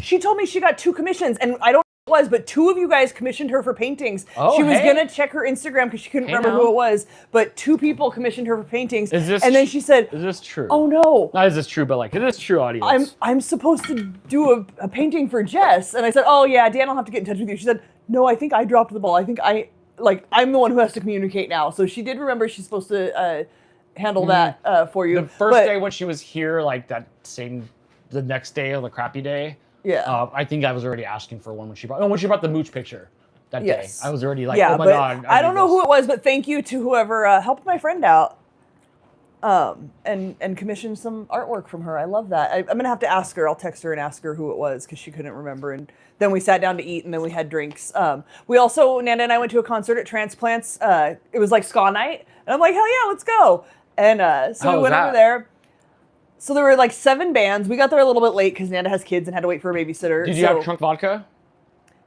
She told me she got 2 commissions, and I don't know what it was, but 2 of you guys commissioned her for paintings. She was gonna check her Instagram because she couldn't remember who it was, but 2 people commissioned her for paintings. Then she said, "Is this true?" Oh no! Not is this true, but like, is this true, audience? I'm supposed to do a painting for Jess, and I said, "Oh yeah, Dan will have to get in touch with you." She said, "No, I think I dropped the ball. I think I'm the one who has to communicate now." So she did remember she's supposed to handle that for you. The first day when she was here, like the next day of the crappy day. Yeah. I think I was already asking for one when she brought the mooch picture that day. I was already like, oh my God. I don't know who it was, but thank you to whoever helped my friend out and commissioned some artwork from her. I love that. I'm going to have to ask her. I'll text her and ask her who it was because she couldn't remember. And then we sat down to eat and then we had drinks. We also, Nanda and I went to a concert at Transplants. It was like ska night. And I'm like, hell yeah, let's go. And so we went over there. So there were like 7 bands. We got there a little bit late because Nanda has kids and had to wait for a babysitter. Did you have trunk vodka?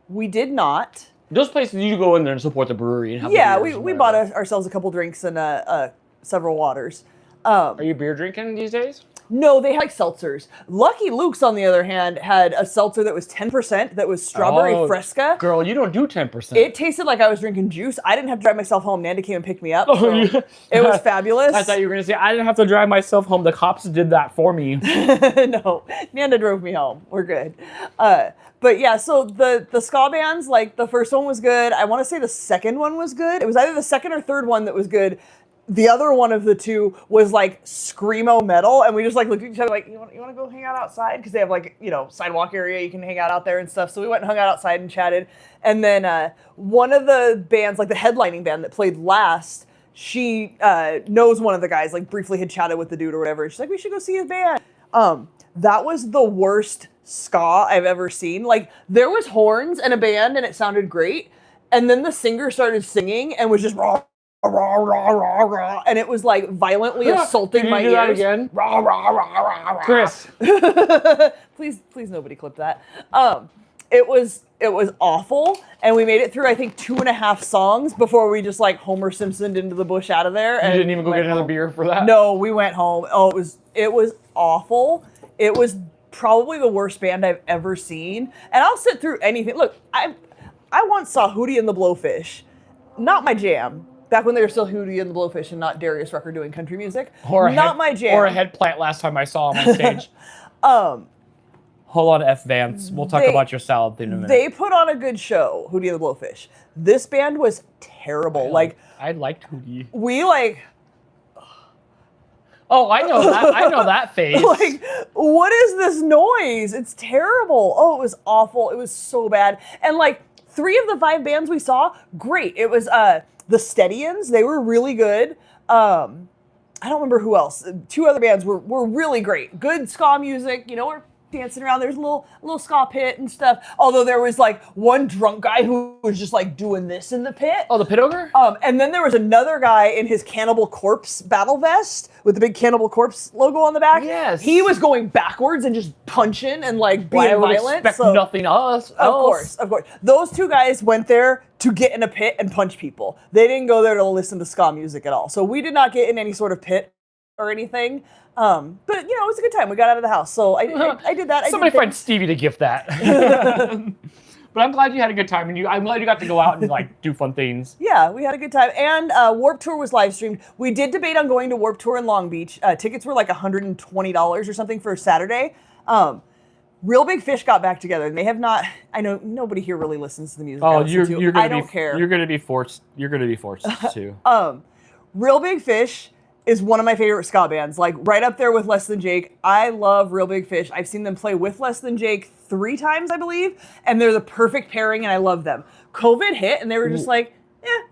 We did not. Those places you go in there and support the brewery and have we bought ourselves a couple drinks and several waters. Are you beer drinking these days? No, they had like seltzers. Lucky Luke's, on the other hand, had a seltzer that was 10%, that was strawberry Fresca. Girl, you don't do 10%. It tasted like I was drinking juice. I didn't have to drive myself home. Nanda came and picked me up. It was fabulous. I thought you were going to say, I didn't have to drive myself home. The cops did that for me. No, Nanda drove me home. We're good. But yeah, so the ska bands, like the first one was good. I want to say the second one was good. It was either the second or third one that was good. The other one of the 2 was like screamo metal, and we just like looked at each other like, you want to go hang out outside? Because they have like, sidewalk area, you can hang out there and stuff. So we went and hung out outside and chatted. And then one of the bands, like the headlining band that played last, she knows one of the guys, like briefly had chatted with the dude or whatever. She's like, we should go see his band. That was the worst ska I've ever seen. Like there was horns and a band and it sounded great. And then the singer started singing and was just raw. rah, rah, rah, rah, and it was like violently assaulting my ears. Can you do that again? Rah, rah, rah, rah, rah. Chris. please nobody clip that. It was awful, and we made it through I think 2.5 songs before we just like Homer Simpsoned into the bush out of there. You and didn't even go get another home. beer for that? No, we went home. Oh, it was awful. It was probably the worst band I've ever seen, and I'll sit through anything. Look, I once saw Hootie and the Blowfish, not my jam. Back when they were still Hootie and the Blowfish and not Darius Rucker doing country music. Not my jam. Or a head plant last time I saw him on stage. Hold on, F Vance. We'll talk about your salad thing in a minute. They put on a good show, Hootie and the Blowfish. This band was terrible. I liked Hootie. We like. Oh, I know that. I know that face. Like, what is this noise? It's terrible. Oh, it was awful. It was so bad. And like 3 of the 5 bands we saw, great. It was the Steadians. They were really good. I don't remember who else. 2 other bands were really great. Good ska music. You know, we're dancing around. There's a little ska pit and stuff. Although there was like one drunk guy who was just like doing this in the pit. Oh, the pit ogre? And then there was another guy in his Cannibal Corpse battle vest with the big Cannibal Corpse logo on the back. Yes. He was going backwards and just punching and like being I would violent. expect So, nothing else. of course. Those 2 guys went there to get in a pit and punch people. They didn't go there to listen to ska music at all. So we did not get in any sort of pit or anything. But you know, it was a good time. We got out of the house. So I did that. Somebody find Stevie to gift that. But I'm glad you had a good time, and I'm glad you got to go out and like do fun things. Yeah, we had a good time. And Warped Tour was live streamed. We did debate on going to Warped Tour in Long Beach. Tickets were like $120 or something for Saturday. Real Big Fish got back together, and they have not. I know nobody here really listens to the music. Oh, you're gonna I don't care. You're gonna be forced. You're gonna be forced to. Real Big Fish is one of my favorite ska bands, like right up there with Less Than Jake. I love Real Big Fish. I've seen them play with Less Than Jake 3 times, I believe, and they're the perfect pairing, and I love them. COVID hit, and they were just like,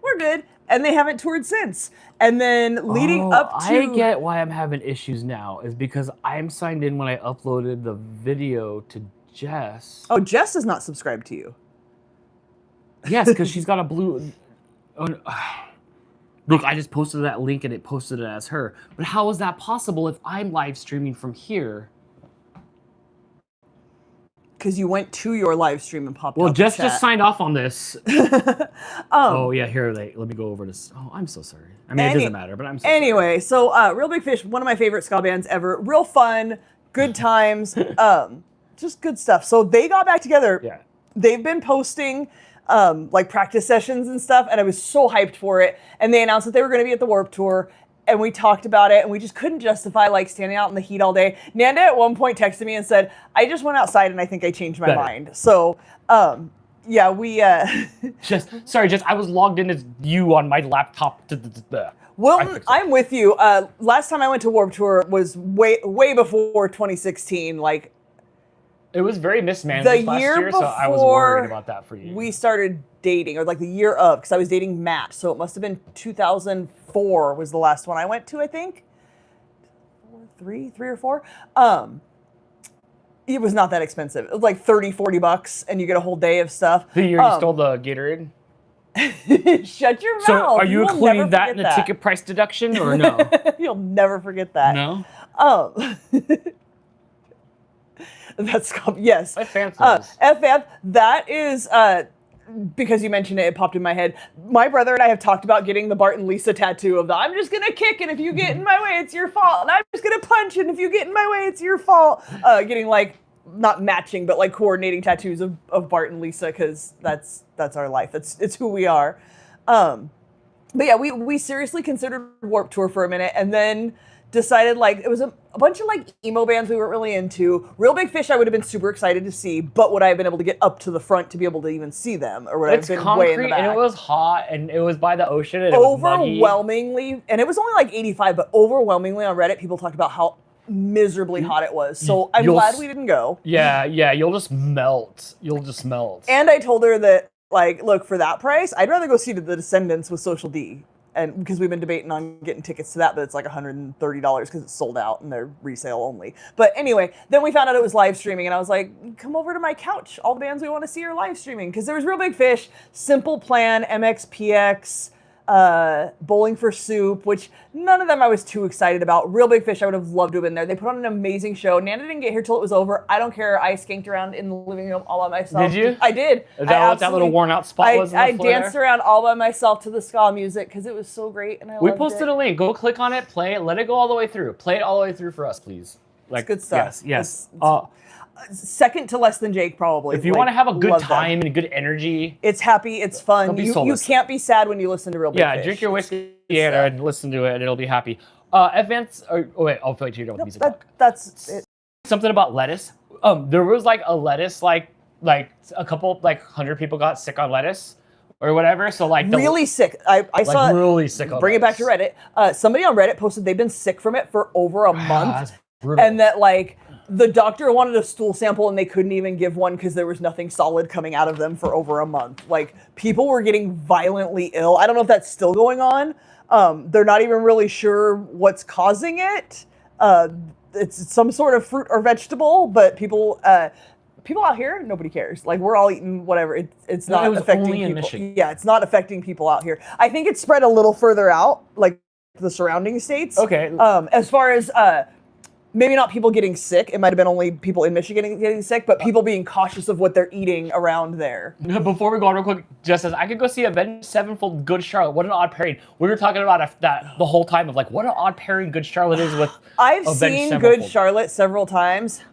we're good, and they haven't toured since. And then leading up to... I get why I'm having issues now, is because I'm signed in when I uploaded the video to Jess. Oh, Jess is not subscribed to you. Yes, because she's got a blue... Look, I just posted that link and it posted it as her. But how is that possible if I'm live streaming from here? Because you went to your live stream and popped up. Well, Jess just signed off on this. Oh, yeah, here, let me go over this. Oh, I'm so sorry. I mean, it doesn't matter, but I'm so sorry. Anyway, so Real Big Fish, one of my favorite ska bands ever. Real fun, good times, just good stuff. So they got back together. Yeah. They've been posting like practice sessions and stuff, and I was so hyped for it. And they announced that they were going to be at the Warped Tour, and we talked about it, and we just couldn't justify like standing out in the heat all day. Nanda at one point texted me and said, "I just went outside and I think I changed my mind." So yeah, we Sorry, I was logged in as you on my laptop. Well, I'm with you. Last time I went to Warped Tour was way before 2016. Like, it was very mismanaged last year, so I was worried about that for you. We started dating, or like the year of, because I was dating Matt, so it must have been 2004 was the last one I went to, I think. Three or four. It was not that expensive. It was like $30-$40, and you get a whole day of stuff. The year you stole the Gatorade? Shut your mouth. So are you including that in the ticket price deduction, or no? You'll never forget that. No? That's yes. FF, that is because you mentioned it, it popped in my head. My brother and I have talked about getting the Bart and Lisa tattoo of the "I'm just gonna kick, and if you get in my way, it's your fault. And I'm just gonna punch, and if you get in my way, it's your fault." Getting like not matching, but like coordinating tattoos of Bart and Lisa, because that's our life. It's who we are. But yeah, we seriously considered Warped Tour for a minute, and then decided like it was a bunch of like emo bands we weren't really into. Real Big Fish I would have been super excited to see, but would I have been able to get up to the front to be able to even see them, or would I have been way in the back? And it was hot, and it was by the ocean, and it was muggy. Overwhelmingly, and it was only like 85, but overwhelmingly on Reddit people talked about how miserably hot it was. So I'm glad we didn't go. Yeah, you'll just melt. And I told her that, like, look, for that price, I'd rather go see The Descendants with Social D. And because we've been debating on getting tickets to that, but it's like $130 because it's sold out and they're resale only. But anyway, then we found out it was live streaming, and I was like, come over to my couch. All the bands we want to see are live streaming. Because there was Real Big Fish, Simple Plan, MXPX, Bowling for Soup, which none of them I was too excited about. Real Big Fish, I would have loved to have been there. They put on an amazing show. Nana didn't get here till it was over. I don't care. I skanked around in the living room all by myself. Did you? I did. Is that what that little worn out spot was? I danced around all by myself to the ska music because it was so great, and We posted a link. Go click on it, play it, let it go all the way through. Play it all the way through for us, please. Like, it's good stuff. Yes. Second to Less Than Jake, probably. If you want to have a good time and good energy, it's happy, it's fun. You can't be sad when you listen to Real Big Fish. Yeah, drink your whiskey and listen to it, and it'll be happy. Advance. Wait, I'll wait till you're done with music. That's it. Something about lettuce. There was like a lettuce, like a couple, like 100 people got sick on lettuce or whatever. So like really sick. I saw really sick. On bring it back to Reddit. Somebody on Reddit posted they've been sick from it for over a month, and that like. The doctor wanted a stool sample and they couldn't even give one because there was nothing solid coming out of them for over a month. Like, people were getting violently ill. I don't know if that's still going on. They're not even really sure what's causing it. It's some sort of fruit or vegetable, but people out here, nobody cares. Like, we're all eating whatever. It's not affecting only people. In Michigan. Yeah, it's not affecting people out here. I think it's spread a little further out, like the surrounding states. Okay. As far as maybe not people getting sick. It might have been only people in Michigan getting sick, but people being cautious of what they're eating around there. Before we go on real quick, just as I could go see Avenged Sevenfold Good Charlotte. What an odd pairing. We were talking about that the whole time of like, what an odd pairing Good Charlotte is with I've seen Good Charlotte several times.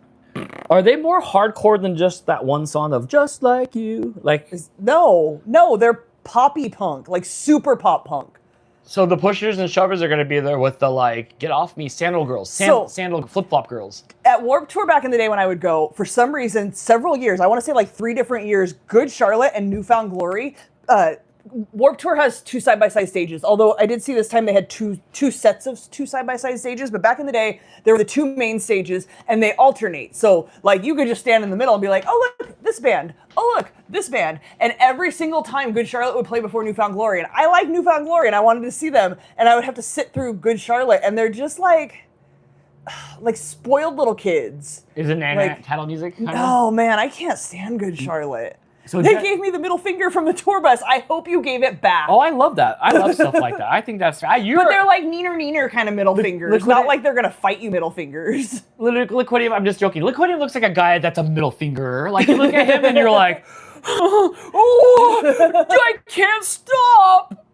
Are they more hardcore than just that one song of Just Like You? Like, no, they're poppy punk, like super pop punk. So the pushers and shovers are going to be there with the like, get off me, sandal girls, sandal flip-flop girls. At Warped Tour back in the day when I would go, for some reason, several years, I want to say like 3 different years, Good Charlotte and Newfound Glory, Warped Tour has 2 side-by-side stages, although I did see this time they had two sets of 2 side-by-side stages, but back in the day, there were the 2 main stages, and they alternate. So, like, you could just stand in the middle and be like, oh, look, this band. Oh, look, this band. And every single time Good Charlotte would play before Newfound Glory, and I like Newfound Glory, and I wanted to see them, and I would have to sit through Good Charlotte, and they're just like spoiled little kids. Is it Nana title music? Oh, man, I can't stand Good Charlotte. So they gave me the middle finger from the tour bus. I hope you gave it back. Oh, I love that. I love stuff like that. I think that's... But they're like neener kind of middle fingers. Not like they're going to fight you middle fingers. Liquidium, I'm just joking. Liquidium looks like a guy that's a middle fingerer. Like, you look at him and you're like, oh, I can't stop.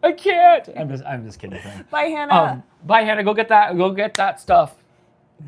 I can't. I'm just kidding. Bye, Hannah. Bye, Hannah. Go get that stuff.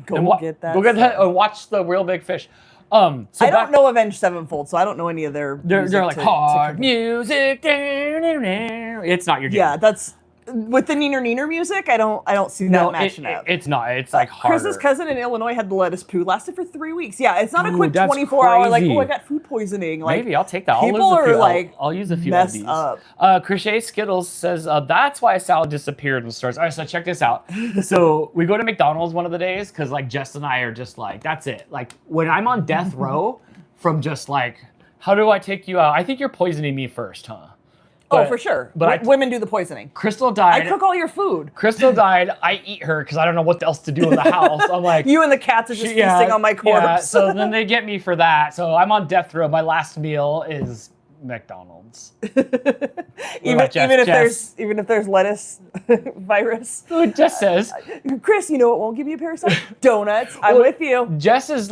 Go get that and watch the Real Big Fish. I don't know Avenged Sevenfold, so I don't know any of their. They're like hard music. It's not your jam. Yeah, that's with the neener music. I don't see that matching up. It's not. It's like harder. Chris's cousin in Illinois had the lettuce poo. Lasted for 3 weeks. Yeah, it's not a quick 24-hour like, oh, I got food poisoning. Like, maybe I'll take that. People are like, I'll use a few messed of these. Up. Crochet Skittles says that's why salad disappeared in the stores. All right, so check this out. So we go to McDonald's one of the days because like Jess and I are just like, that's it. Like when I'm on death row from just like, how do I take you out? I think you're poisoning me first, huh? But, for sure. But women do the poisoning. Crystal died. I cook all your food. Crystal died. I eat her because I don't know what else to do in the house. I'm like... You and the cats are just feasting on my corpse. Yeah, so then they get me for that. So I'm on death row. My last meal is McDonald's. even if there's lettuce virus. Jess says, Chris, you know what won't give you a parasite? Donuts. I'm with you. Jess is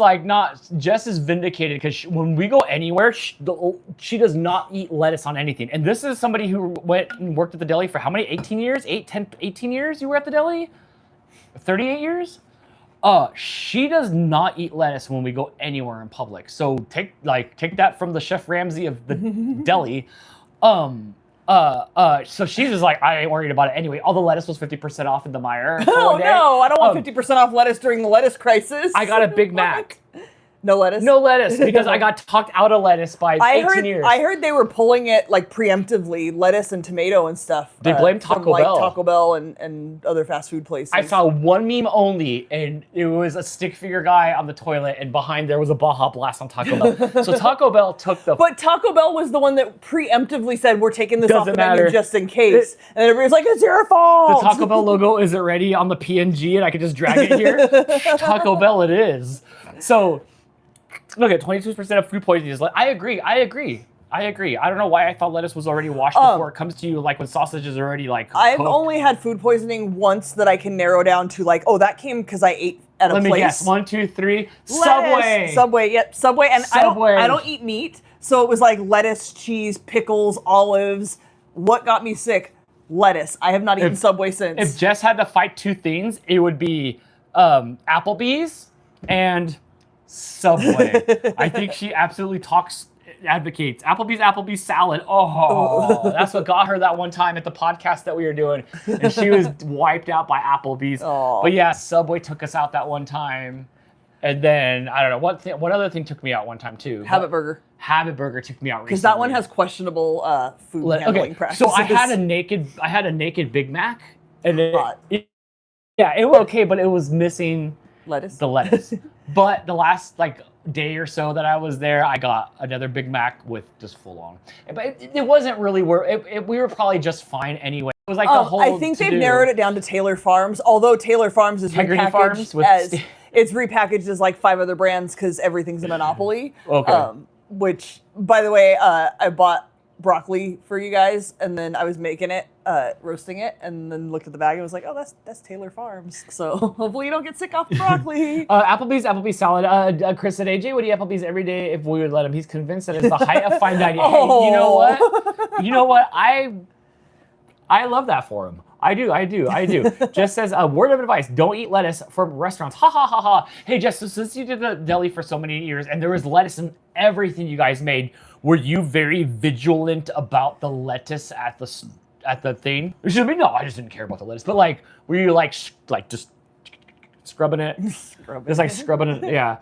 vindicated because when we go anywhere, she does not eat lettuce on anything. And this is somebody who went and worked at the deli for how many? 18 years? 18 years you were at the deli? 38 years? She does not eat lettuce when we go anywhere in public. So take that from the Chef Ramsay of the deli. So she's just like, I ain't worried about it anyway. All the lettuce was 50% off in the Meijer. Oh no, I don't want 50% off lettuce during the lettuce crisis. I got a Big Mac. No lettuce? No lettuce, because I got talked out of lettuce by 18 years. I heard they were pulling it like preemptively, lettuce and tomato and stuff. They blame Taco Bell. Taco Bell and other fast food places. I saw one meme only, and it was a stick figure guy on the toilet, and behind there was a Baja Blast on Taco Bell. So Taco Bell took the... But Taco Bell was the one that preemptively said, we're taking this off the menu just in case. And everybody's like, it's your fault! The Taco Bell logo isn't ready on the PNG, and I could just drag it here. Taco Bell it is. So... Look at 22% of food poisoning is like, I agree. I agree. I don't know why I thought lettuce was already washed before it comes to you, like when sausage is already like I've cooked. only had food poisoning once that I can narrow down to like, oh, that came because I ate at a place. Let me guess. 1, 2, 3. Lettuce. Subway. Yep, Subway. And Subway. I don't eat meat, so it was like lettuce, cheese, pickles, olives. What got me sick? Lettuce. I have not eaten Subway since. If Jess had to fight two things, it would be Applebee's and Subway. I think she absolutely advocates Applebee's salad. Oh, that's what got her that one time at the podcast that we were doing, and she was wiped out by Applebee's. Oh. But yeah, Subway took us out that one time, and then I don't know what other thing took me out one time too. Habit Burger. Habit Burger took me out recently. Because that one has questionable food handling practices. So I had a naked Big Mac, and it was okay, but it was missing the lettuce. But the last like day or so that I was there, I got another Big Mac with just full on. But it wasn't really we were probably just fine anyway. It was like the whole. I think they've narrowed it down to Taylor Farms, although Taylor Farms is repackaged it's repackaged as like 5 other brands because everything's a monopoly. Okay. Which, by the way, I bought broccoli for you guys, and then I was making it, roasting it, and then looked at the bag and was like, oh, that's Taylor Farms. So hopefully you don't get sick off the broccoli. Applebee's salad. Chris said, AJ would eat Applebee's every day if we would let him. He's convinced that it's the height of fine dining. Oh. Hey, you know what? You know what? I love that for him. I do. Jess says, a word of advice, don't eat lettuce from restaurants. Ha ha ha ha. Hey Jess, so since you did the deli for so many years and there was lettuce in everything you guys made, were you very vigilant about the lettuce at the thing? It should be no, I just didn't care about the lettuce. But like, were you like just scrubbing it? Scrubbing it, yeah.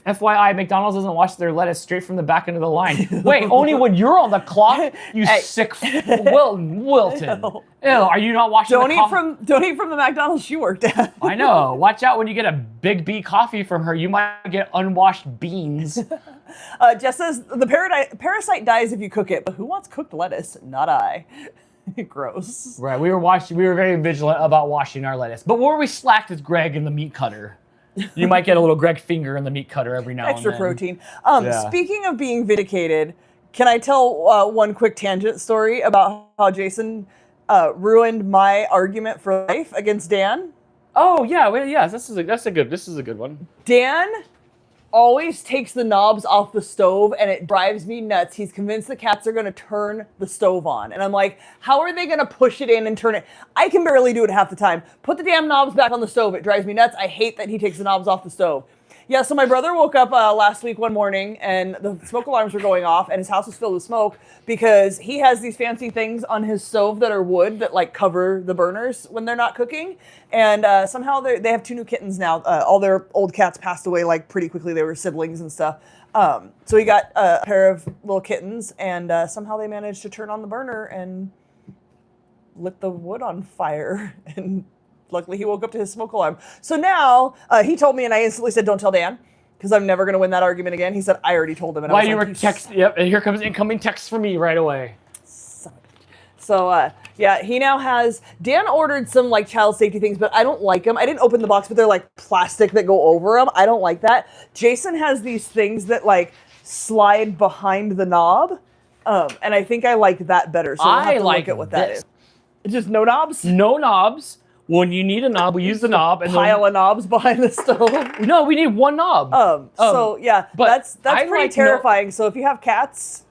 FYI, McDonald's doesn't wash their lettuce straight from the back end of the line. Wait, only when you're on the clock, you sick Wilton. No. Ew, are you not washing Don't eat from the McDonald's she worked at. I know. Watch out when you get a Big B coffee from her. You might get unwashed beans. Jess says, the parasite dies if you cook it, but who wants cooked lettuce? Not I. Gross. Right, we were very vigilant about washing our lettuce. But where we slacked is Greg in the meat cutter. You might get a little Greg finger in the meat cutter every now and then. Extra protein. Speaking of being vindicated, can I tell one quick tangent story about how Jason ruined my argument for life against Dan? Oh yeah, well, yeah. This is a good one. Dan always takes the knobs off the stove, and it drives me nuts. He's convinced the cats are going to turn the stove on. And I'm like, how are they going to push it in and turn it? I can barely do it half the time. Put the damn knobs back on the stove. It drives me nuts. I hate that he takes the knobs off the stove. Yeah, so my brother woke up last week one morning, and the smoke alarms were going off, and his house was filled with smoke because he has these fancy things on his stove that are wood that like cover the burners when they're not cooking. And somehow they have 2 new kittens now. All their old cats passed away like pretty quickly. They were siblings and stuff. So he got a pair of little kittens, and somehow they managed to turn on the burner and lit the wood on fire. And luckily, he woke up to his smoke alarm. So now, he told me, and I instantly said, don't tell Dan, because I'm never going to win that argument again. He said, I already told him. And While you were texting, yep, and here comes incoming text from me right away. So, yeah, he now has, Dan ordered some, like, child safety things, but I don't like them. I didn't open the box, but they're, like, plastic that go over them. I don't like that. Jason has these things that, like, slide behind the knob, and I think I like that better. So we'll have to look at what that is. Just no knobs? No knobs. When you need a knob, we use the knob. And pile of knobs behind the stove. No, we need one knob. So yeah, that's pretty terrifying. So if you have cats,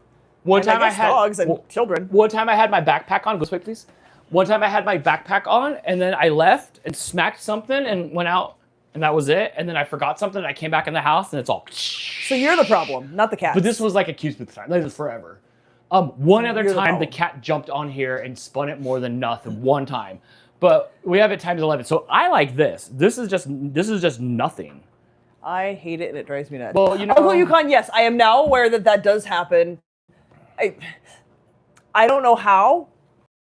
dogs and children. One time I had my backpack on. Go this way, please. One time I had my backpack on, and then I left and smacked something and went out, and that was it. And then I forgot something, and I came back in the house, and it's all. So you're the problem, not the cat. But this was like a Q-Smith time. This was forever. One other time, the cat jumped on here and spun it more than nothing. One time. But we have it times 11. So I like this. This is just nothing. I hate it and it drives me nuts. Well, you know, Uncle Yukon, yes, I am now aware that does happen. I don't know how.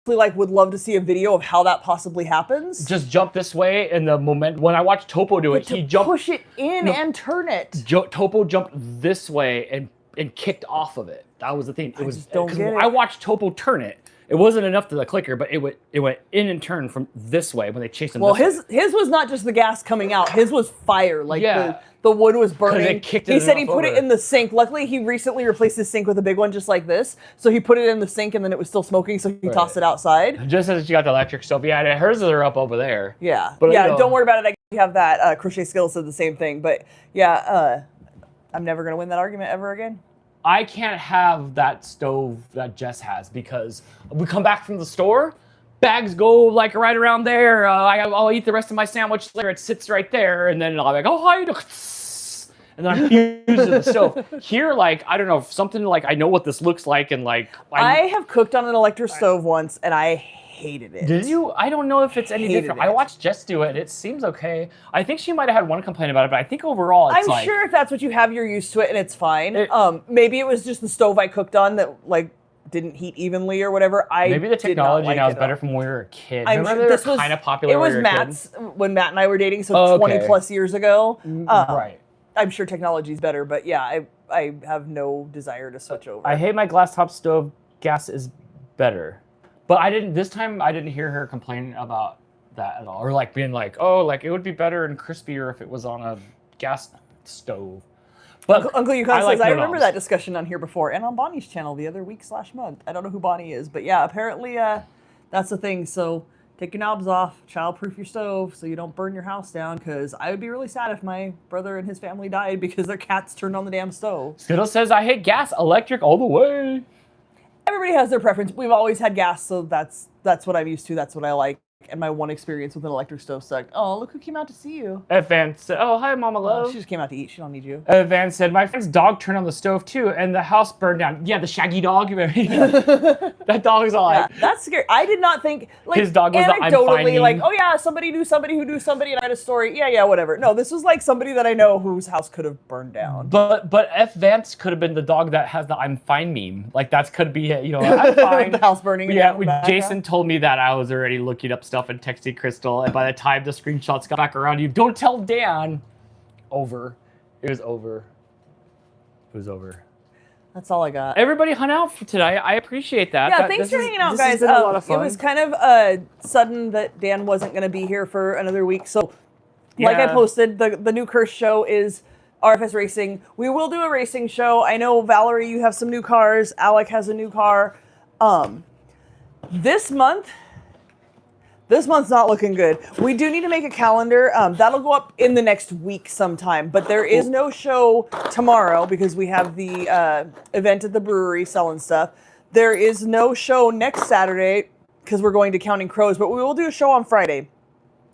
I would love to see a video of how that possibly happens. Just jump this way, and the moment when I watched Topo do it, he jumped. Push it in and turn it. Topo jumped this way and kicked off of it. That was the thing. It was. Don't get it. I watched Topo turn it. It wasn't enough to the clicker, but it went in and turned from this way when they chased him. Well, this way. his was not just the gas coming out. His was fire. Like Yeah. the wood was burning. He said he put it in the sink. Luckily, he recently replaced his sink with a big one just like this. So he put it in the sink and then it was still smoking. So he tossed it outside. Just as you got the electric stove. Yeah, hers are up over there. Yeah. But, yeah. you know, Don't worry about it. I have that. Crochet Skills said the same thing. But yeah, I'm never gonna win that argument ever again. I can't have that stove that Jess has because we come back from the store, bags go like right around there. I'll eat the rest of my sandwich later. It sits right there, and then I'll be like, oh hi, and then I'm using the stove. Here, like I don't know, something like I know what this looks like, and like I have cooked on an electric stove once, and I hated it. Did you? I don't know if it's any different. I watched Jess do it. It seems okay. I think she might have had one complaint about it, but I think overall it's I'm sure if that's what you have, you're used to it and it's fine. Maybe it was just the stove I cooked on that like didn't heat evenly or whatever. Maybe the technology now is better from when we were a kid. Remember this was kind of popular. It was Matt's when Matt and I were dating, so 20 plus years ago. Right. I'm sure technology's better, but yeah, I have no desire to switch over. I hate my glass top stove. Gas is better. But this time I didn't hear her complain about that at all. Or like being like, oh, like it would be better and crispier if it was on a gas stove. But Uncle Yukon says, I remember that discussion on here before and on Bonnie's channel the other week/month. I don't know who Bonnie is, but yeah, apparently that's the thing. So take your knobs off, childproof your stove so you don't burn your house down, because I would be really sad if my brother and his family died because their cats turned on the damn stove. Skittle says, I hate gas, electric all the way. Everybody has their preference. We've always had gas, so that's what I'm used to. That's what I like. And my one experience with an electric stove sucked. Oh, look who came out to see you. Van said, oh, hi, Mama Love. She just came out to eat. She don't need you. Van said, my friend's dog turned on the stove too, and the house burned down. Yeah, the shaggy dog. That dog is all like... Yeah, that's scary. I did not think... Like, his dog was the I'm fine like, oh yeah, somebody knew somebody who knew somebody, and I had a story. Yeah, whatever. No, this was like somebody that I know whose house could have burned down. But F. Vance could have been the dog that has the I'm fine meme. Like, that could be it. You know, I'm fine. The house burning. Yeah, when Jason told me that, I was already looking up stuff and texting Crystal, and by the time the screenshots got back around, you don't tell Dan. Over. It was over. It was over. That's all I got. Everybody hung out for today. I appreciate that. Yeah, thanks for hanging out, guys. This has been a lot of fun. It was kind of sudden that Dan wasn't going to be here for another week. So, like I posted, the new Curse show is RFS Racing. We will do a racing show. I know, Valerie, you have some new cars. Alec has a new car. This month's not looking good. We do need to make a calendar. That'll go up in the next week sometime. But there is no show tomorrow because we have the event at the brewery selling stuff. There is no show next Saturday because we're going to Counting Crows. But we will do a show on Friday.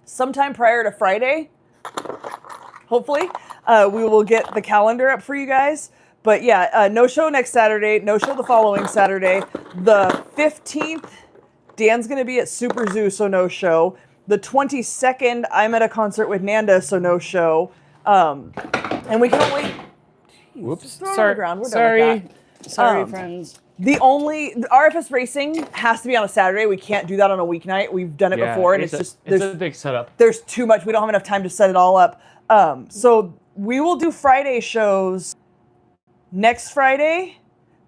Sometime prior to Friday, hopefully, we will get the calendar up for you guys. But yeah, no show next Saturday. No show the following Saturday. The 15th... Dan's going to be at Super Zoo, so no show. The 22nd, I'm at a concert with Nanda, so no show. And we can only... Whoops. Sorry, friends. The RFS Racing has to be on a Saturday. We can't do that on a weeknight. We've done it before, and it's a big setup. There's too much. We don't have enough time to set it all up. So we will do Friday shows next Friday,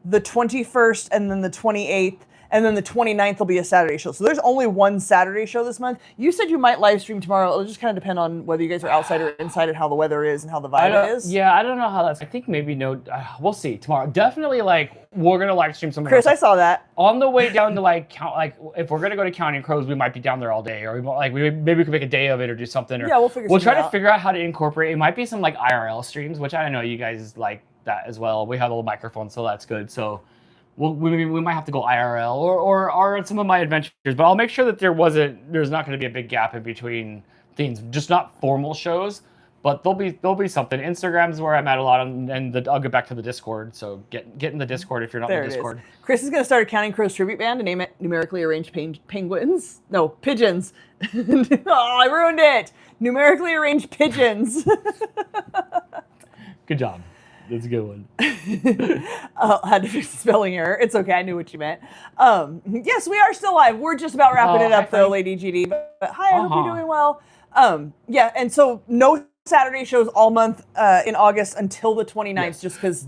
the 21st, and then the 28th. And then the 29th will be a Saturday show. So there's only one Saturday show this month. You said you might live stream tomorrow. It'll just kind of depend on whether you guys are outside or inside and how the weather is and how the vibe is. Yeah, I don't know how that's... I think maybe no... we'll see tomorrow. Definitely, like, we're going to live stream somewhere Chris, else. I saw that. On the way down to, like, if we're going to go to Counting Crows, we might be down there all day. Or, maybe we could make a day of it or do something. Or, yeah, we'll try to figure out how to incorporate... It might be some, like, IRL streams, which I know you guys like that as well. We have a little microphone, so that's good. So... we might have to go IRL or some of my adventures, but I'll make sure that there's not going to be a big gap in between things, just not formal shows, but there'll be something. Instagram's where I'm at a lot, and I'll get back to the Discord. So get in the Discord if you're not in the Discord. Is. Chris is going to start a Counting Crows tribute band and name it Numerically Arranged Penguins. No, Pigeons. Oh, I ruined it. Numerically Arranged Pigeons. Good job. That's a good one. I had to fix the spelling error. It's okay. I knew what you meant. Yes, we are still live. We're just about wrapping it up, though, Lady GD. But hi, I hope you're doing well. Yeah, and so no Saturday shows all month in August until the 29th, just because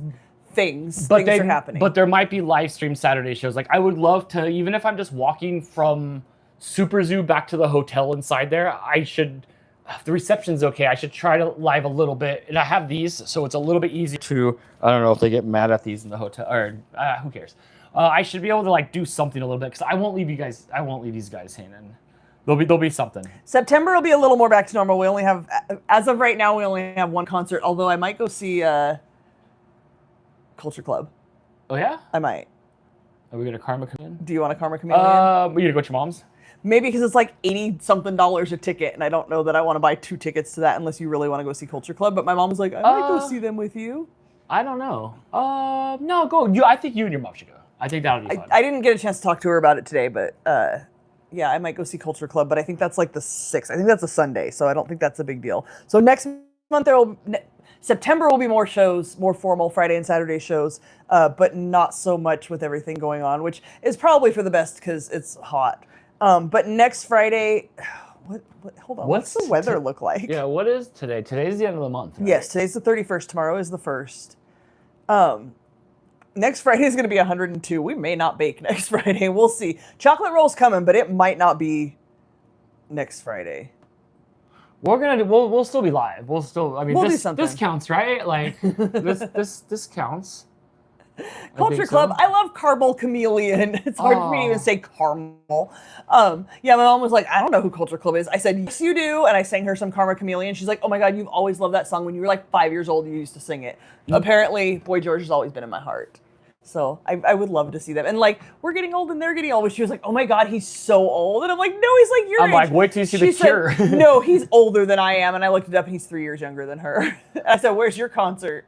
things But are happening. But there might be live stream Saturday shows. Like I would love to, even if I'm just walking from Super Zoo back to the hotel inside there, I should, if the reception's okay, I should try to live a little bit. And I have these, so it's a little bit easier to, I don't know if they get mad at these in the hotel, or who cares. I should be able to like do something a little bit, because I won't leave these guys hanging. There'll be something. September will be a little more back to normal. We only have, as of right now, we only have one concert, although I might go see Culture Club. Oh yeah? I might. Are we gonna Karma Chameleon? Do you want a Karma Chameleon? We're gonna go to your mom's? Maybe because it's like $80-something a ticket, and I don't know that I want to buy 2 tickets to that unless you really want to go see Culture Club. But my mom was like, I might go see them with you. I don't know. No, go. I think you and your mom should go. I think that'll be fun. I didn't get a chance to talk to her about it today, but yeah, I might go see Culture Club. But I think that's like the 6th. I think that's a Sunday, so I don't think that's a big deal. So next month September will be more shows, more formal Friday and Saturday shows, but not so much with everything going on, which is probably for the best because it's hot. But next Friday, hold on, what's the weather look like? Yeah, what is today? Today's the end of the month, right? Yes, today's the 31st. Tomorrow is the 1st. Next Friday is going to be 102. We may not bake next Friday. We'll see. Chocolate roll's coming, but it might not be next Friday. We'll still be live. We'll do something. This counts, right? Like this counts. Culture Club. I love Caramel Chameleon. It's hard for me to even say caramel. Yeah, my mom was like, I don't know who Culture Club is. I said, yes, you do. And I sang her some Caramel Chameleon. She's like, oh my God, you've always loved that song. When you were like 5 years old, you used to sing it. Apparently, Boy George has always been in my heart. So I would love to see them. And like, we're getting old and they're getting old. But she was like, oh my God, he's so old. And I'm like, no, he's like your age. I'm like, wait till you see The Cure. Said, no, he's older than I am. And I looked it up and he's 3 years younger than her. I said, where's your concert?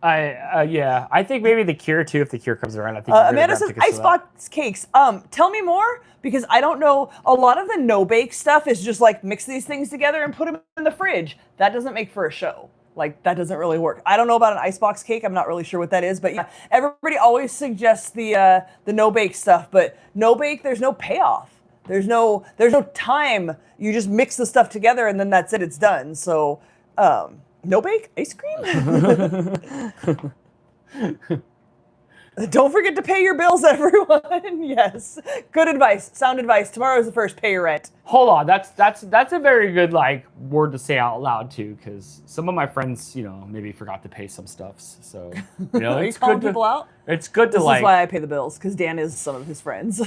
Yeah, I think maybe The Cure too. If The Cure comes around, I think. Amanda says icebox cakes. Tell me more, because I don't know. A lot of the no bake stuff is just like mix these things together and put them in the fridge. That doesn't make for a show. Like that doesn't really work. I don't know about an icebox cake. I'm not really sure what that is, but yeah, everybody always suggests the no bake stuff, but no bake, there's no payoff. There's no time. You just mix the stuff together and then that's it. It's done. So. No bake ice cream? Don't forget to pay your bills, everyone. Yes. Good advice. Sound advice. Tomorrow is the first. Pay your rent. Hold on. That's a very good like word to say out loud too, because some of my friends, maybe forgot to pay some stuffs. So Are you calling people out? It's good to This is why I pay the bills, because Dan is some of his friends.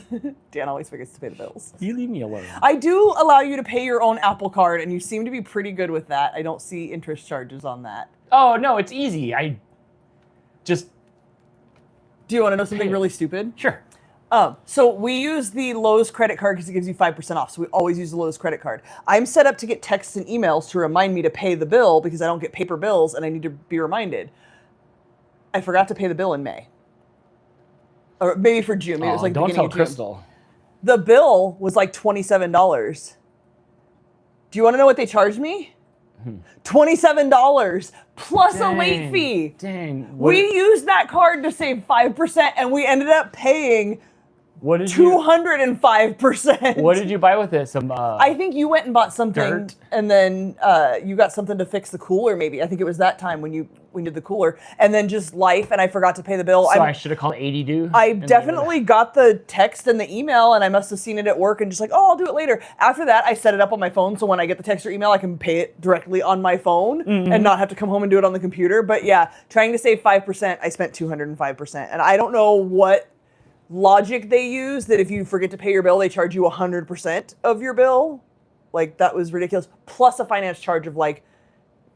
Dan always forgets to pay the bills. You leave me alone. I do allow you to pay your own Apple Card, and you seem to be pretty good with that. I don't see interest charges on that. Oh no, it's easy. I just. Do you want to know something really stupid? Sure. So we use the Lowe's credit card because it gives you 5% off. So we always use the Lowe's credit card. I'm set up to get texts and emails to remind me to pay the bill because I don't get paper bills and I need to be reminded. I forgot to pay the bill in May. Or maybe for June. Maybe it was like the beginning of June. Crystal. The bill was like $27. Do you want to know what they charged me? $27 plus a late fee. Dang. We used that card to save 5% and we ended up paying 205%. What did you buy with it? I think you went and bought something dirt? And then you got something to fix the cooler maybe. I think it was that time when you did the cooler. And then just life, and I forgot to pay the bill. So I should have called 80 due? I definitely got the text and the email, and I must have seen it at work and just like, oh, I'll do it later. After that, I set it up on my phone, so when I get the text or email, I can pay it directly on my phone and not have to come home and do it on the computer. But yeah, trying to save 5%, I spent 205%. And I don't know what logic they use that if you forget to pay your bill, they charge you 100% of your bill. Like, that was ridiculous. Plus a finance charge of like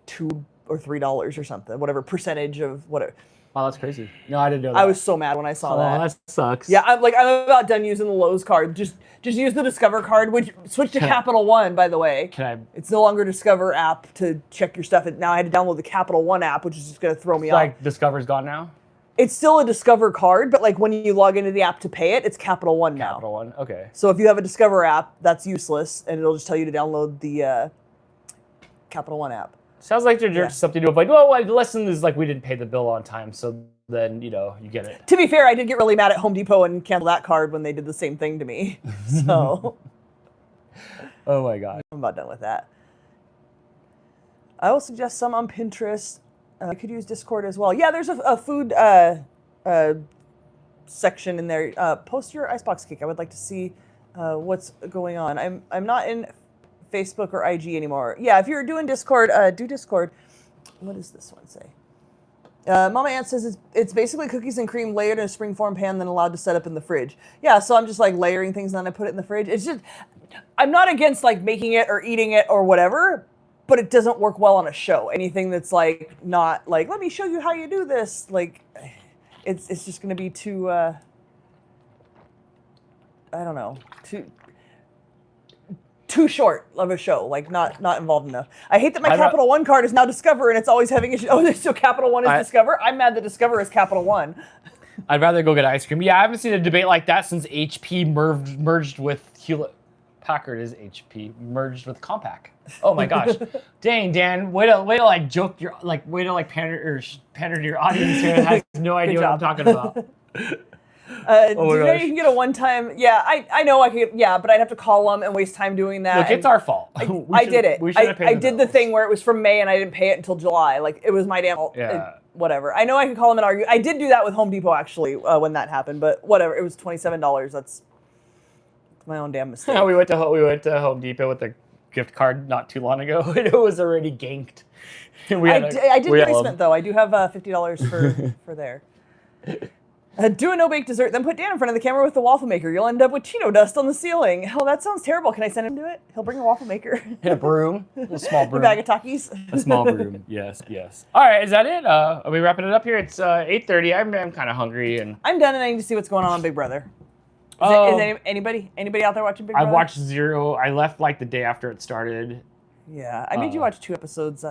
$2 or $3 or something, whatever percentage of whatever. Wow, that's crazy. No, I didn't know that. I was so mad when I saw that. Oh, that sucks. Yeah, I'm about done using the Lowe's card. Just use the Discover card, which switch to Capital One, by the way. It's no longer Discover app to check your stuff. Now I had to download the Capital One app, which is just going to throw me off. Like Discover's gone now? It's still a Discover card, but like when you log into the app to pay it, it's Capital One now. Capital One, okay. So if you have a Discover app, that's useless, and it'll just tell you to download the Capital One app. Sounds like there's something to avoid. Well, the lesson is like we didn't pay the bill on time, so then, you get it. To be fair, I did get really mad at Home Depot and canceled that card when they did the same thing to me. So. Oh my God. I'm about done with that. I will suggest some on Pinterest. I could use Discord as well. Yeah, there's a food section in there. Post your icebox cake. I would like to see what's going on. I'm not in Facebook or IG anymore. Yeah, if you're doing Discord, do Discord. What does this one say? Mama Aunt says it's basically cookies and cream layered in a springform pan, then allowed to set up in the fridge. Yeah, so I'm just like layering things and then I put it in the fridge. It's just, I'm not against like making it or eating it or whatever, but it doesn't work well on a show. Anything that's like not like, let me show you how you do this. Like, it's just going to be too, I don't know, too short of a show, like not involved enough. I hate that my Capital One card is now Discover and it's always having issues. Oh, so Capital One is Discover? I'm mad that Discover is Capital One. I'd rather go get ice cream. Yeah, I haven't seen a debate like that since HP merged with Hewlett Packard is HP merged with Compaq. Oh my gosh. Dang, Dan, way to like joke your way to like pander to your audience here that has no idea what I'm talking about. Do you know you can get a one-time? Yeah, I know I could. Yeah, but I'd have to call them and waste time doing that. Look, it's our fault. I did it. I did the thing where it was from May and I didn't pay it until July. Like it was my damn fault. Yeah. Whatever. I know I could call them and argue. I did do that with Home Depot actually when that happened, but whatever. It was $27. That's my own damn mistake. we went to Home Depot with a gift card not too long ago, and it was already ganked. I did placement though. I do have $50 for there. Do a no-bake dessert, then put Dan in front of the camera with the waffle maker. You'll end up with Cheeto dust on the ceiling. Hell, that sounds terrible. Can I send him to it? He'll bring a waffle maker. Hit a broom. A small broom. A bag of Takis. A small broom. Yes. All right, is that it? Are we wrapping it up here? It's 8:30. I'm kind of hungry and I'm done and I need to see what's going on Big Brother. Is anybody out there watching Big Brother? I watched 0. I left like the day after it started. Yeah, I made you watch 2 episodes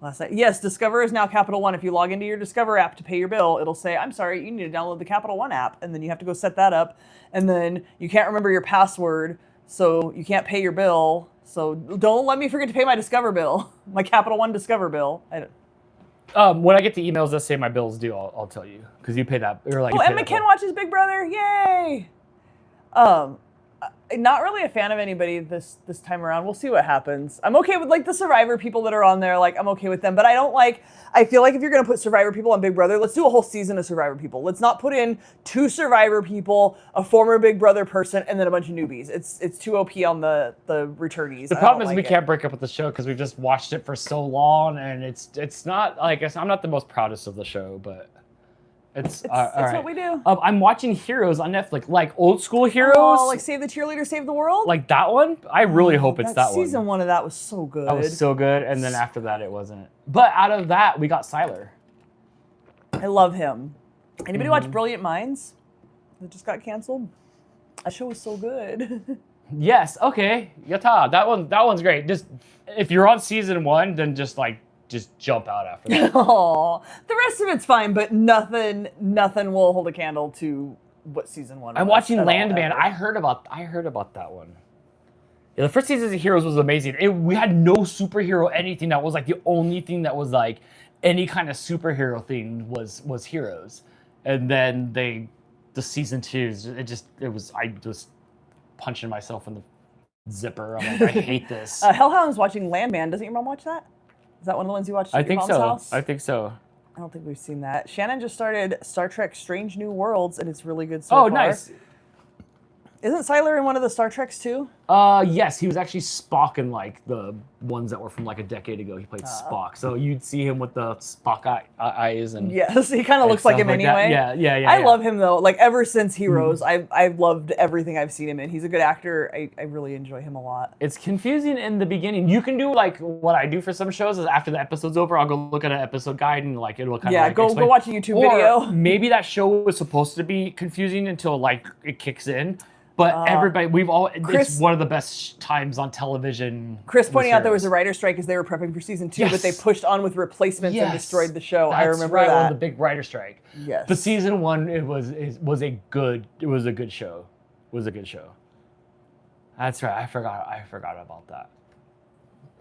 last night. Yes, Discover is now Capital One. If you log into your Discover app to pay your bill, it'll say, I'm sorry, you need to download the Capital One app. And then you have to go set that up. And then you can't remember your password, so you can't pay your bill. So don't let me forget to pay my Discover bill, my Capital One Discover bill. When I get the emails that say my bill's due, I'll tell you. Because you pay that. Or like Emma Ken watches Big Brother. Yay! Not really a fan of anybody this time around. We'll see what happens. I'm okay with like the Survivor people that are on there. Like I'm okay with them, but I feel like if you're gonna put Survivor people on Big Brother, let's do a whole season of Survivor people. Let's not put in 2 Survivor people, a former Big Brother person, and then a bunch of newbies. It's too OP on the returnees. The problem is we can't break up with the show because we've just watched it for so long, and it's not like I'm not the most proudest of the show, but. It's right. What we do. I'm watching Heroes on Netflix, like old school Heroes. Oh, like Save the Cheerleader, Save the World? Like that one? I really hope it's that one. Season 1 of that was so good. That was so good, and then after that it wasn't. But out of that, we got Siler. I love him. Anybody watch Brilliant Minds? That just got canceled? That show was so good. Yes, okay. Yata. That one's great. Just if you're on season 1, then just jump out after that. Oh, the rest of it's fine, but nothing will hold a candle to what season 1 was. I'm watching Landman. I heard about that one. Yeah, the first season of Heroes was amazing. We had no superhero anything. That was like the only thing that was like any kind of superhero thing was Heroes. And then the season 2, I was punching myself in the zipper. I'm like, I hate this. Hellhound's watching Landman. Doesn't your mom watch that? Is that one of the ones you watched at your mom's house? I think so. I don't think we've seen that. Shannon just started Star Trek Strange New Worlds, and it's really good so far. Oh, nice. Isn't Siler in one of the Star Treks too? Yes, he was actually Spock in like the ones that were from like a decade ago. He played Spock, so you'd see him with the Spock eyes and yes, he kind of looks like him anyway. Yeah. I love him though. Like ever since Heroes, I've loved everything I've seen him in. He's a good actor. I really enjoy him a lot. It's confusing in the beginning. You can do like what I do for some shows is after the episode's over, I'll go look at an episode guide and like it'll kind of like go watch a YouTube video. Maybe that show was supposed to be confusing until like it kicks in. But everybody, it's one of the best times on television. Chris pointing out there was a writer strike as they were prepping for season 2, but they pushed on with replacements and destroyed the show. I remember that. One of the big writer strike. Yes. But season 1, it was a good show. It was a good show. That's right. I forgot about that.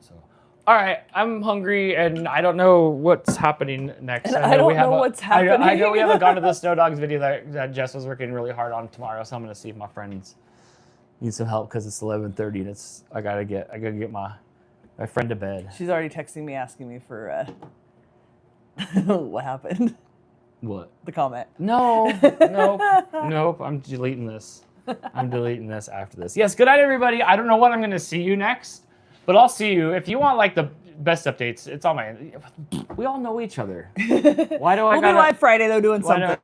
So, all right, I'm hungry and I don't know what's happening next. I don't know what's happening. I know we haven't gone to the Snow Dogs video that Jess was working really hard on tomorrow, so I'm gonna see if my friends need some help because it's 11:30 and I gotta get my friend to bed. She's already texting me asking me for What happened? What? The comment. No, nope. I'm deleting this. I'm deleting this after this. Yes, good night, everybody. I don't know when I'm going to see you next, but I'll see you. If you want like the best updates, it's on my. We all know each other. Why do I? We'll be live Friday though, doing something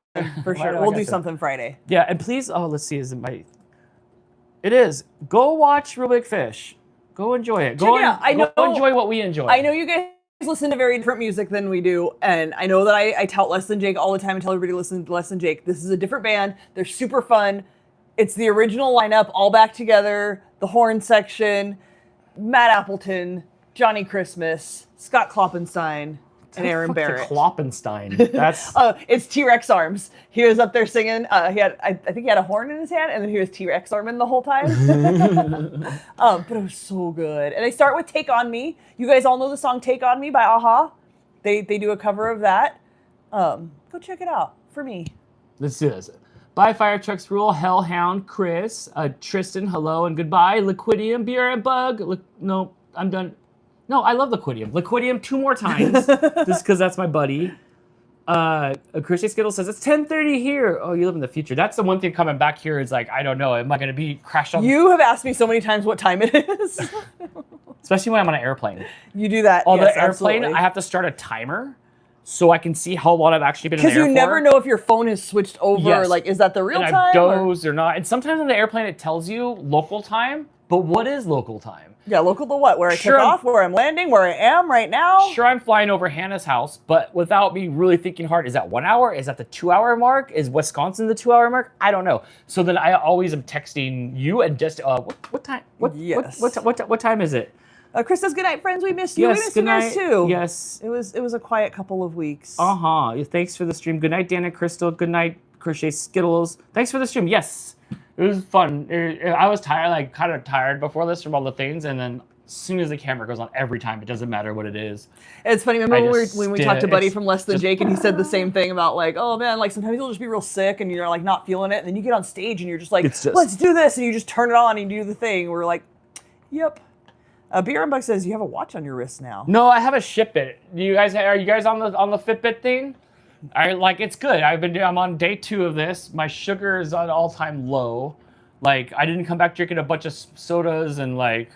for why sure. do I We'll got do to- something Friday. Yeah, and please. Oh, let's see. Is it my? It is. Go watch Real Big Fish. Go enjoy it. Go Check it out. I go know- enjoy what we enjoy. I know you guys listen to very different music than we do, and I know that I tout Less Than Jake all the time and tell everybody to listen to Less Than Jake. This is a different band. They're super fun. It's the original lineup, all back together. The horn section, Matt Appleton, Johnny Christmas, Scott Kloppenstein, and Aaron Barrett. Kloppenstein. That's It's T-Rex arms. He was up there singing. I think he had a horn in his hand, and then he was T-Rex arming the whole time. But it was so good. And they start with "Take on Me." You guys all know the song "Take on Me" by Aha. They do a cover of that. Go check it out for me. Let's do this. Bye, Fire Trucks Rule, Hellhound, Chris, Tristan, hello and goodbye, Liquidium, Beer and Bug. No, I'm done. No, I love Liquidium. Liquidium 2 more times, just because that's my buddy. Christy Skittle says, it's 10:30 here. Oh, you live in the future. That's the one thing coming back here is like, I don't know, am I going to be crashed on? You have asked me so many times what time it is. Especially when I'm on an airplane. You do that. On yes, the airplane, absolutely. I have to start a timer so I can see how long I've actually been in the Because you airport. never know if your phone has switched over. Yes. Like, is that the real and time? I've or- dozed or not. And sometimes on the airplane, it tells you local time, but what is local time? Yeah, local to what? Where I Sure, took I'm- off, where I'm landing, where I am right now. Sure, I'm flying over Hannah's house, but without me really thinking hard, is that 1 hour? Is that the 2 hour mark? Is Wisconsin the 2 hour mark? I don't know. So then I always am texting you and just, what time? Yes. What time is it? Chris says, good night, friends. We missed you. Yes, We missed good you guys night. too. Yes. It was a quiet couple of weeks. Thanks for the stream. Good night, Dan and Crystal. Good night, Crochet Skittles. Thanks for the stream. Yes. It was fun. I was tired, like kind of tired before this from all the things, and then as soon as the camera goes on every time, it doesn't matter what it is. It's funny. Remember just when we did talked to it. Buddy It's from Less Than just- Jake, and he said the same thing about like, oh man, like sometimes you'll just be real sick and you're like not feeling it, and then you get on stage and you're just like, It's just- let's do this, and you just turn it on and you do the thing. We're like, yep. Beer and Buck says you have a watch on your wrist now. No, I have a Shipbit. Are you guys on the Fitbit thing? It's good. I'm on day 2 of this. My sugar is on all-time low. Like I didn't come back drinking a bunch of sodas and like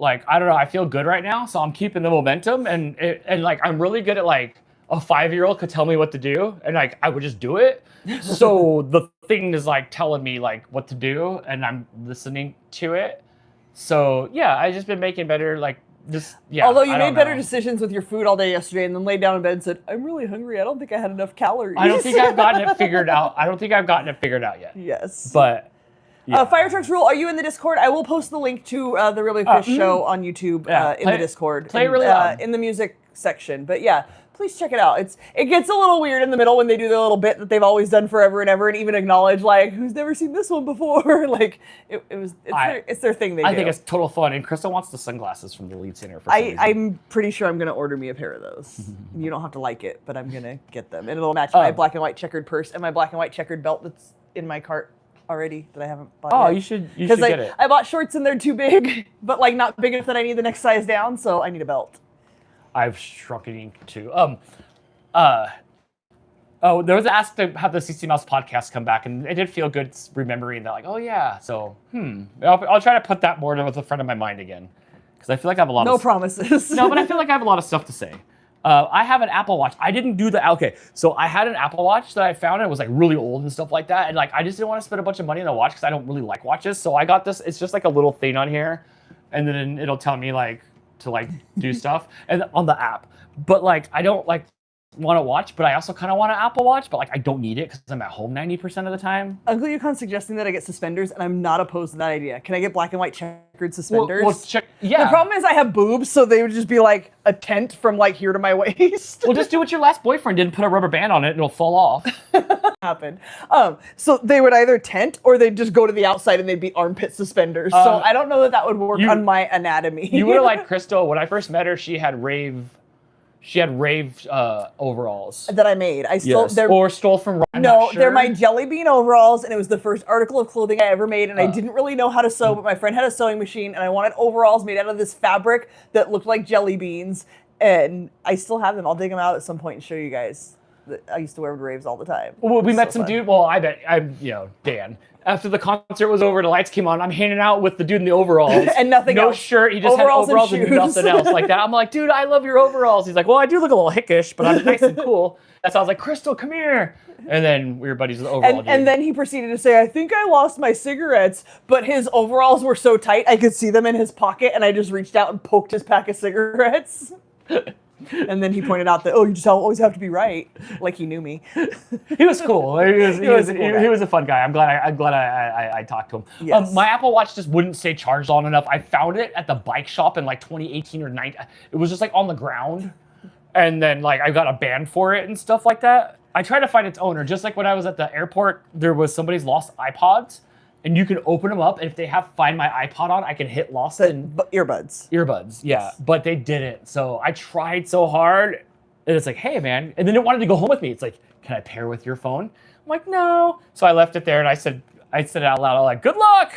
I don't know. I feel good right now, so I'm keeping the momentum and like I'm really good at like a 5-year-old could tell me what to do and like I would just do it. So the thing is like telling me like what to do and I'm listening to it. So yeah, I've just been making better Although you I made don't better know. decisions with your food all day yesterday and then laid down in bed and said, I'm really hungry. I don't think I had enough calories. I don't think I've gotten it figured out. Yet. Yes. But yeah. Fire Trucks Rule, are you in the Discord? I will post the link to the Really Fish show on YouTube in the Discord. Play it really loud. In the music section. But yeah, please check it out. It gets a little weird in the middle when they do the little bit that they've always done forever and ever and even acknowledge like, who's never seen this one before? Like, it's their thing they do. I think it's total fun. And Crystal wants the sunglasses from the lead singer for some reason. I'm pretty sure I'm going to order me a pair of those. You don't have to like it, but I'm going to get them. And it'll match my black and white checkered purse and my black and white checkered belt that's in my cart already that I haven't bought yet. You should get it. I bought shorts and they're too big, but like not big enough that I need the next size down, so I need a belt. I've shrunken ink too. There was an ask to have the CC Mouse podcast come back, and it did feel good remembering that. Like, oh yeah. So, I'll try to put that more to the front of my mind again, because I feel like I have a lot. No promises. No, but I feel like I have a lot of stuff to say. I have an Apple Watch. I didn't do the okay. So I had an Apple Watch that I found. And it was like really old and stuff like that, and like I just didn't want to spend a bunch of money on a watch because I don't really like watches. So I got this. It's just like a little thing on here, and then it'll tell me like to like do stuff and on the app. But like I don't like want to watch, but I also kind of want an Apple Watch, but like I don't need it because I'm at home 90% of the time. Uncle Yukon's suggesting that I get suspenders, and I'm not opposed to that idea. Can I get black and white checkered suspenders? Well, check. Yeah. The problem is I have boobs, so they would just be like a tent from like here to my waist. Well, just do what your last boyfriend did and put a rubber band on it and it'll fall off. Happen. So they would either tent or they'd just go to the outside and they'd be armpit suspenders. So I don't know that would work on my anatomy. You would have liked Crystal. When I first met her, she had rave overalls. that I made. I still Or stole from. they're my jelly bean overalls, and it was the first article of clothing I ever made, and I didn't really know how to sew, but my friend had a sewing machine, and I wanted overalls made out of this fabric that looked like jelly beans, and I still have them. I'll dig them out at some point and show you guys. I used to wear them to raves all the time. Well, we It's met so some fun. dude. Well, I bet I'm, Dan. After the concert was over, the lights came on. I'm hanging out with the dude in the overalls And nothing no else. shirt. He just Overalls had overalls and and shoes. nothing else like that. I'm like, dude, I love your overalls. He's like, well, I do look a little hickish, but I'm nice and cool. That's why I was like, Crystal, come here. And then we were buddies with the overall dude. And then he proceeded to say, I think I lost my cigarettes, but his overalls were so tight I could see them in his pocket, and I just reached out and poked his pack of cigarettes. And then he pointed out that, you just always have to be right, like he knew me. He was cool. He was a cool guy. he was a fun guy. I'm glad I talked to him. Yes. My Apple Watch just wouldn't stay charged long enough. I found it at the bike shop in like 2018 or 19. It was just like on the ground, and then like I got a band for it and stuff like that. I tried to find its owner. Just like when I was at the airport, there was somebody's lost iPods, and you can open them up, and if they have Find My iPod on, I can hit lost and Earbuds. yeah, but they didn't. So I tried so hard, and it's like, hey, man. And then it wanted to go home with me. It's like, can I pair with your phone? I'm like, no. So I left it there, and I said it out loud, I'm like, good luck.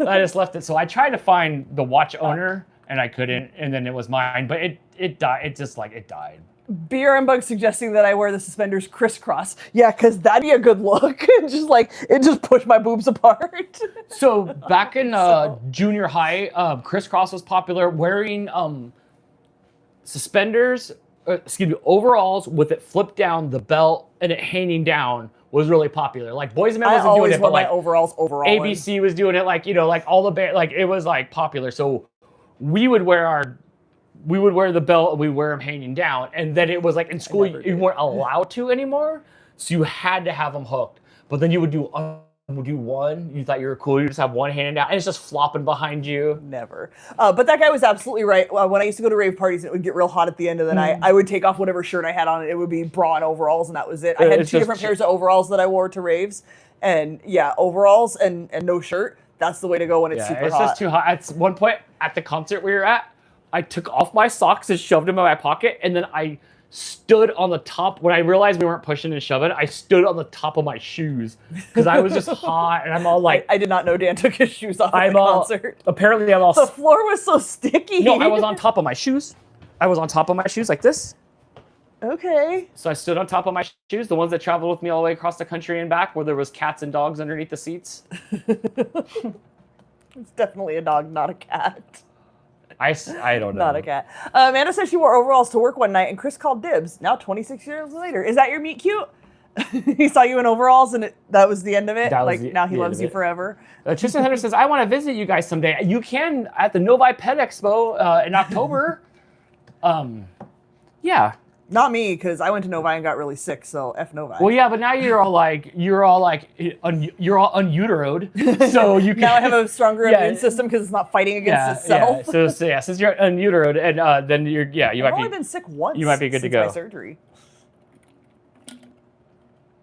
I just left it. So I tried to find the watch owner, and I couldn't, and then it was mine, but it died. It died. BRM suggesting that I wear the suspenders crisscross. Yeah, because that'd be a good look. It just pushed my boobs apart. So back in junior high, crisscross was popular. Wearing suspenders, overalls with it flipped down, the belt, and it hanging down was really popular. Like Boys and Men wasn't doing it, but like overall ABC was doing it. Like like all the like it was like popular. So we would wear the belt and we wear them hanging down. And then it was like in school, you weren't allowed to anymore. So you had to have them hooked. But then you would do one. You thought you were cool. You just have one hand down and it's just flopping behind you. Never. But that guy was absolutely right. When I used to go to rave parties, it would get real hot at the end of the night. I would take off whatever shirt I had on. It would be bra and overalls, and that was it. I had two different pairs of overalls that I wore to raves. And yeah, overalls and no shirt. That's the way to go when it's super hot. It's just too hot. At one point at the concert we were at, I took off my socks and shoved them in my pocket, and then I stood on the top. When I realized we weren't pushing and shoving, I stood on the top of my shoes because I was just hot, and I'm all like... I did not know Dan took his shoes off at the concert. Apparently I'm all... The floor was so sticky. No, I was on top of my shoes. I was on top of my shoes like this. Okay. So I stood on top of my shoes, the ones that traveled with me all the way across the country and back, where there was cats and dogs underneath the seats. It's definitely a dog, not a cat. I don't know. Not a cat. Amanda says she wore overalls to work one night, and Chris called dibs. Now 26 years later. Is that your meet cute? He saw you in overalls, and that was the end of it? Now he loves you forever? Tristan Hunter says, I want to visit you guys someday. You can at the Novi Pet Expo in October. Yeah. Not me, because I went to Novi and got really sick, so F Novi. Well, yeah, but now you're all uteroed, so you can. Now I have a stronger immune system because it's not fighting against itself. Yeah. So since you're uteroed, and then you might I've only been sick once. You might be good to go. My surgery.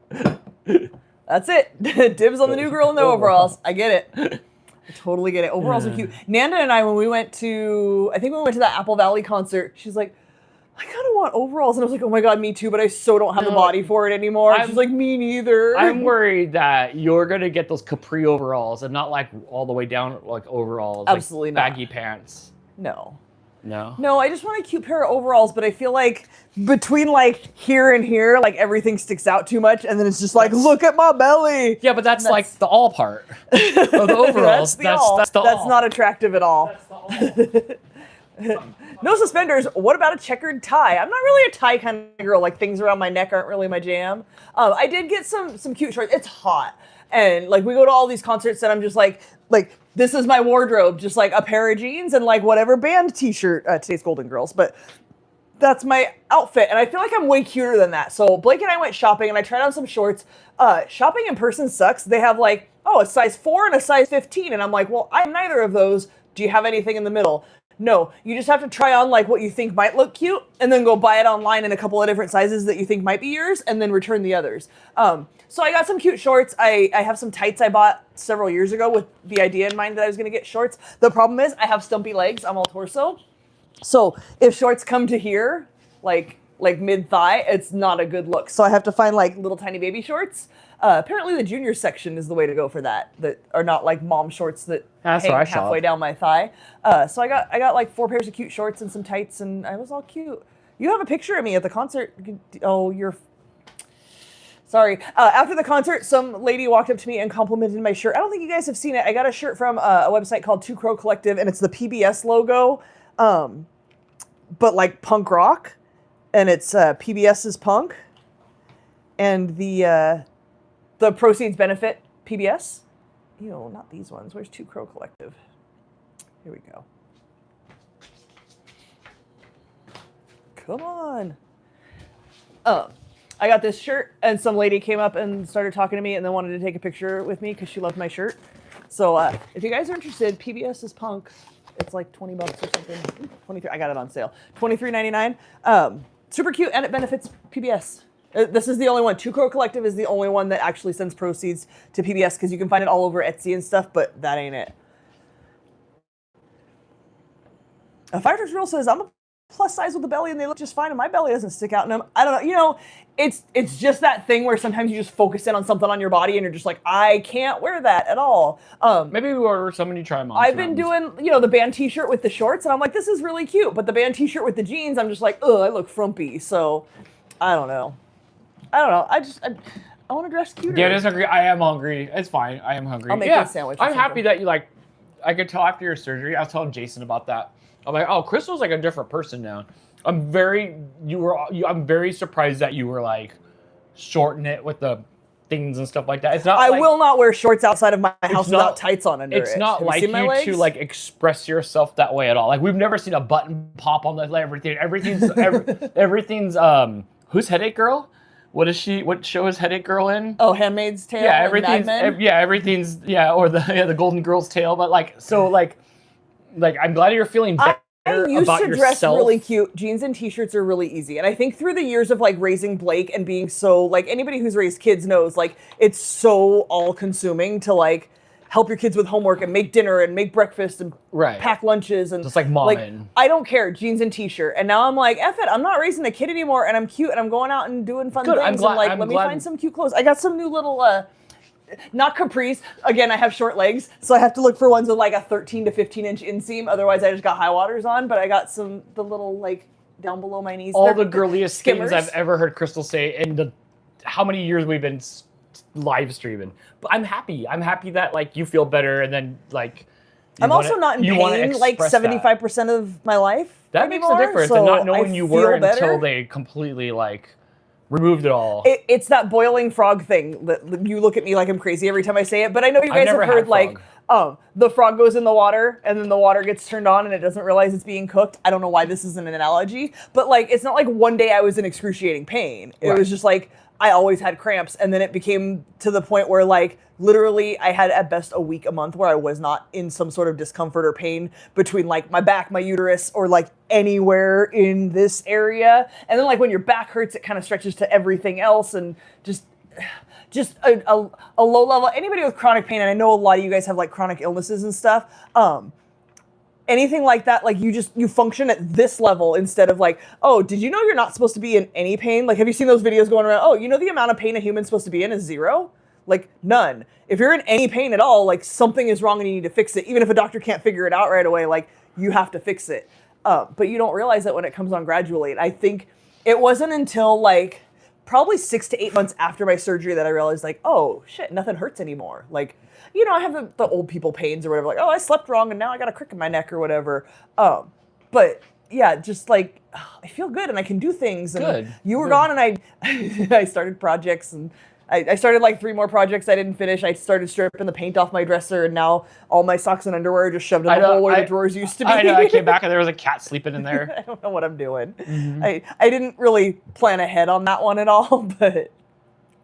That's it. Dibs on the new girl in the overalls. I get it. I totally get it. Overalls are cute. Nanda and I, when we went to that Apple Valley concert, she's like, I kind of want overalls. And I was like, oh my God, me too, but I so don't have the body for it anymore. She's like, me neither. I'm worried that you're going to get those capri overalls and not like all the way down like overalls. Absolutely like not. Baggy pants. No. No, I just want a cute pair of overalls, but I feel like between like here and here, like everything sticks out too much, and then it's just like, look at my belly. Yeah, but that's like the all part of the overalls. That's not attractive at all. No suspenders. What about a checkered tie? I'm not really a tie kind of girl. Like things around my neck aren't really my jam. I did get some cute shorts. It's hot, and like we go to all these concerts, and I'm just like this is my wardrobe, just like a pair of jeans and like whatever band t-shirt. Today's Golden Girls, but that's my outfit, and I feel like I'm way cuter than that. So Blake and I went shopping, and I tried on some shorts. Shopping in person sucks. They have like, a size 4 and a size 15, and I'm like, well, I'm neither of those. Do you have anything in the middle? No, you just have to try on like what you think might look cute and then go buy it online in a couple of different sizes that you think might be yours and then return the others. So I got some cute shorts. I have some tights I bought several years ago with the idea in mind that I was going to get shorts. The problem is I have stumpy legs. I'm all torso. So if shorts come to here, like mid-thigh, it's not a good look. So I have to find like little tiny baby shorts. Apparently the junior section is the way to go for that are not like mom shorts that That's hang where I halfway shop. down my thigh. So I got like 4 pairs of cute shorts and some tights, and I was all cute. You have a picture of me at the concert. Oh, you're sorry. After the concert, some lady walked up to me and complimented my shirt. I don't think you guys have seen it. I got a shirt from a website called Two Crow Collective, and it's the PBS logo, but like punk rock, and it's PBS's punk, and the proceeds benefit PBS. Not these ones. Where's Two Crow Collective? Here we go. Come on. I got this shirt, and some lady came up and started talking to me and then wanted to take a picture with me because she loved my shirt. So if you guys are interested, PBS is punk. It's like $20 or something. 23. I got it on sale. $23.99. Super cute, and it benefits PBS. This is the only one. Two Crow Collective is the only one that actually sends proceeds to PBS, because you can find it all over Etsy and stuff, but that ain't it. A Firefox Real says, I'm a plus size with a belly and they look just fine and my belly doesn't stick out in them. I don't know. It's just that thing where sometimes you just focus in on something on your body and you're just like, I can't wear that at all. Maybe we order some and you try them on. I've been doing, the band t-shirt with the shorts, and I'm like, this is really cute. But the band t-shirt with the jeans, I'm just like, ugh, I look frumpy. So I don't know. I want to dress cuter. Yeah, disagree. I am hungry. It's fine. I am hungry. I'll make you a sandwich or I'm happy something. that I could tell after your surgery. I was telling Jason about that. I'm like, oh, Crystal's like a different person now. I'm very surprised that you were like shorting it with the things and stuff like that. It's not. I will not wear shorts outside of my house without tights on under it. It's not like you to like express yourself that way at all. Like we've never seen a button pop on the everything. Everything's who's Headache Girl? What show is Headache Girl in? Oh, Handmaid's Tale. Yeah, and Mad Men? everything's or the Golden Girl's Tale. But I'm glad you're feeling better. I used about to dress yourself. really cute. Jeans and t-shirts are really easy. And I think through the years of like raising Blake and being so like anybody who's raised kids knows like it's so all consuming to like help your kids with homework and make dinner and make breakfast and pack lunches and just like mom. I don't care, jeans and t-shirt. And now I'm like, F it, I'm not raising a kid anymore and I'm cute and I'm going out and doing fun things. Let me find some cute clothes. I got some new little not capris. Again, I have short legs, so I have to look for ones with like a 13 to 15 inch inseam. Otherwise, I just got high waters on. But I got the little like down below my knees. All the girliest skimmers. things I've ever heard Crystal say in how many years we've been live streaming. But I'm happy. I'm happy that like you feel better, and then like I'm also not in pain like 75% of my life. That anymore, makes a difference, so and not knowing you were until better. they completely like removed it all. It's that boiling frog thing that you look at me like I'm crazy every time I say it, but I know you guys have heard like, the frog goes in the water and then the water gets turned on and it doesn't realize it's being cooked. I don't know why this isn't an analogy, but like, it's not like one day I was in excruciating pain. It was just like, I always had cramps, and then it became to the point where like, literally I had at best a week, a month where I was not in some sort of discomfort or pain between like my back, my uterus, or like anywhere in this area. And then like when your back hurts, it kind of stretches to everything else, and just a low level. Anybody with chronic pain, and I know a lot of you guys have like chronic illnesses and stuff. Anything like that, like you function at this level instead of like, oh, did you know you're not supposed to be in any pain? Like, have you seen those videos going around? Oh, you know the amount of pain a human's supposed to be in is 0? Like, none. If you're in any pain at all, like something is wrong and you need to fix it. Even if a doctor can't figure it out right away, like you have to fix it. But you don't realize that when it comes on gradually. And I think it wasn't until like probably 6 to 8 months after my surgery that I realized like, oh shit, nothing hurts anymore. Like, I have the old people pains or whatever, like, oh, I slept wrong and now I got a crick in my neck or whatever. But yeah, just like, I feel good and I can do things. And you were gone and I started projects, and I started like 3 more projects I didn't finish. I started stripping the paint off my dresser, and now all my socks and underwear are just shoved in the hole where the drawers used to be. I know, I came back and there was a cat sleeping in there. I don't know what I'm doing. Mm-hmm. I didn't really plan ahead on that one at all, but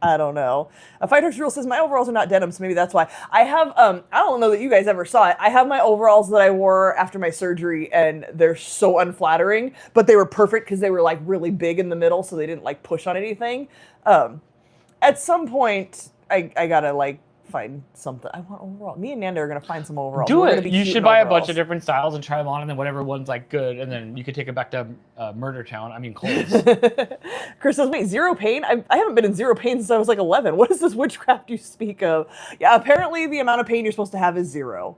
I don't know. A Fighter's Rule says my overalls are not denim, so maybe that's why. I have, I don't know that you guys ever saw it. I have my overalls that I wore after my surgery, and they're so unflattering, but they were perfect because they were like really big in the middle, so they didn't like push on anything. At some point, I gotta like find something. I want overall. Me and Nanda are gonna find some overall. Do We're gonna it. be You cute should in buy a bunch overalls. of different styles and try them on, and then whatever one's like good, and then you could take it back to Murder Town. I mean, Coles. Chris says, wait, zero pain? I haven't been in zero pain since I was like 11. What is this witchcraft you speak of? Yeah, apparently the amount of pain you're supposed to have is 0.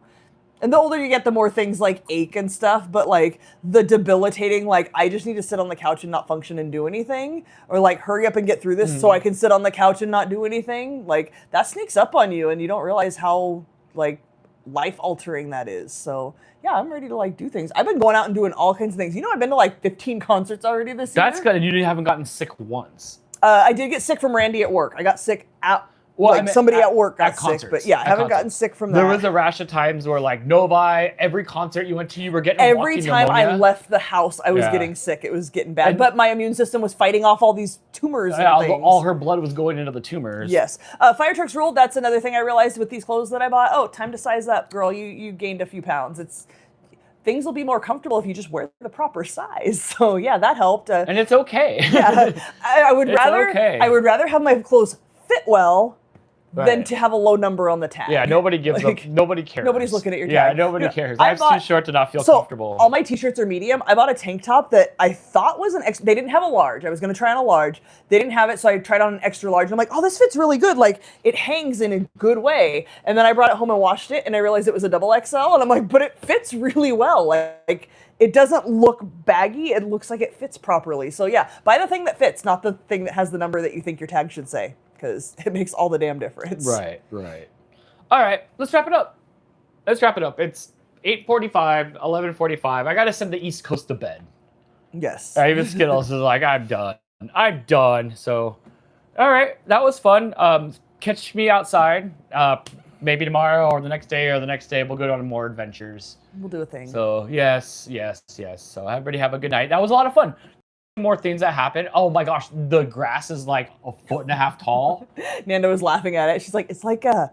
And the older you get, the more things like ache and stuff, but like the debilitating, like I just need to sit on the couch and not function and do anything, or like hurry up and get through this so I can sit on the couch and not do anything, like that sneaks up on you and you don't realize how like life altering that is. So yeah, I'm ready to like do things. I've been going out and doing all kinds of things. You know, I've been to like 15 concerts already this year. That's good. And you haven't gotten sick once. I did get sick from Randy at work. I got sick at Well, like I mean, somebody at work got at sick, concerts, but yeah, I at haven't gotten concerts. sick from that. There was a rash of times where like Novi, every concert you went to, you were getting Every walking time pneumonia. I left the house, I was Yeah. getting sick. It was getting bad, And- but my immune system was fighting off all these tumors and Yeah, things. all her blood was going into the tumors. Yes. Fire trucks ruled. That's another thing I realized with these clothes that I bought. Oh, time to size up, girl. You gained a few pounds. Things will be more comfortable if you just wear the proper size. So yeah, that helped. And it's okay. Yeah, I would It's rather. okay. I would rather have my clothes fit well than Right. to have a low number on the tag. Yeah, nobody gives Like, up. Nobody cares. nobody's looking at your Yeah, tag. nobody You know, cares. I Life's too bought- short to not feel So comfortable. all my t-shirts are medium. I bought a tank top that I thought was an extra. They didn't have a large. I was going to try on a large. They didn't have it, so I tried on an extra large. And I'm like, oh, this fits really good. Like it hangs in a good way. And then I brought it home and washed it, and I realized it was a double XL. And I'm like, but it fits really well. Like it doesn't look baggy. It looks like it fits properly. So yeah, buy the thing that fits, not the thing that has the number that you think your tag should say, because it makes all the damn difference. Right. All right, let's wrap it up. It's 8:45, 11:45. I gotta send the East Coast to bed. Yes. Even Skittles is like, I'm done. So, all right, that was fun. Catch me outside. Maybe tomorrow or the next day we'll go on more adventures. We'll do a thing. So yes. So everybody have a good night. That was a lot of fun. More things that happened. Oh my gosh, the grass is like 1.5 feet tall. Nanda was laughing at it. She's like, it's like a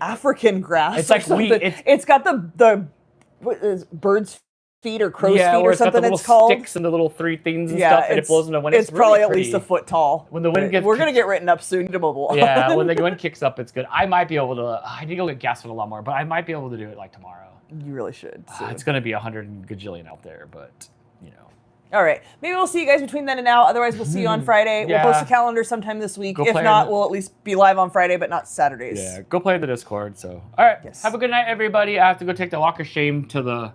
African grass. It's or like wheat. something. It's got the what is bird's feet or crow's feet where or it's got the something little it's called. sticks and the little 3 things and stuff, and it blows in the wind. It's really probably at pretty. least a foot tall. When the wind But gets we're gonna get written up soon to mobile. Yeah, when the wind kicks up, it's good. I might be able to. I need to go get gas for a lot more, but I might be able to do it like tomorrow. You really should. soon. It's gonna be 100 gajillion out there, but you know. All right. Maybe we'll see you guys between then and now. Otherwise, we'll see you on Friday. Yeah. We'll post a calendar sometime this week. Go If play not, on the- we'll at least be live on Friday, but not Saturdays. Yeah, go play in the Discord. So, all right. Yes. Have a good night, everybody. I have to go take the walk of shame to the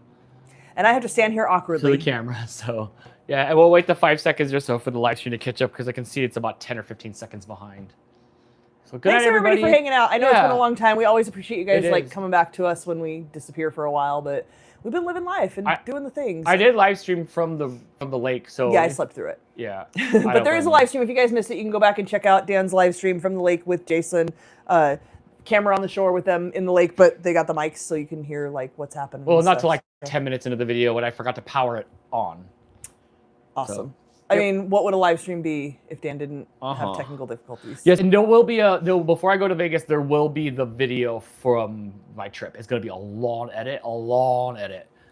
And I have to stand here awkwardly. camera. So, yeah, and we'll wait the 5 seconds or so for the live stream to catch up because I can see it's about 10 or 15 seconds behind. So, good Thanks night, everybody for hanging out. I know it's Yeah. been a long time. We always appreciate you guys It like is. coming back to us when we disappear for a while, but we've been living life and doing the things. I did live stream from the lake, so Yeah, I slept through it. Yeah, But there is a live stream. If you guys missed it, you can go back and check out Dan's live stream from the lake with Jason. Camera on the shore with them in the lake, but they got the mics so you can hear like what's happening. Well, and not stuff. till like 10 minutes into the video when I forgot to power it on. Awesome. So, I mean, what would a live stream be if Dan didn't have technical difficulties? Yes, and there will be before I go to Vegas, there will be the video from my trip. It's going to be a long edit.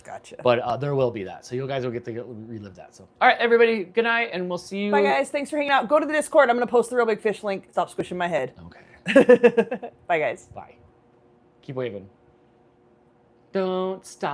Gotcha. But there will be that. So you guys will get to relive that. So, all right, everybody, good night, and we'll see you. Bye, guys. Thanks for hanging out. Go to the Discord. I'm going to post the Real Big Fish link. Stop squishing my head. Okay. Bye, guys. Bye. Keep waving. Don't stop.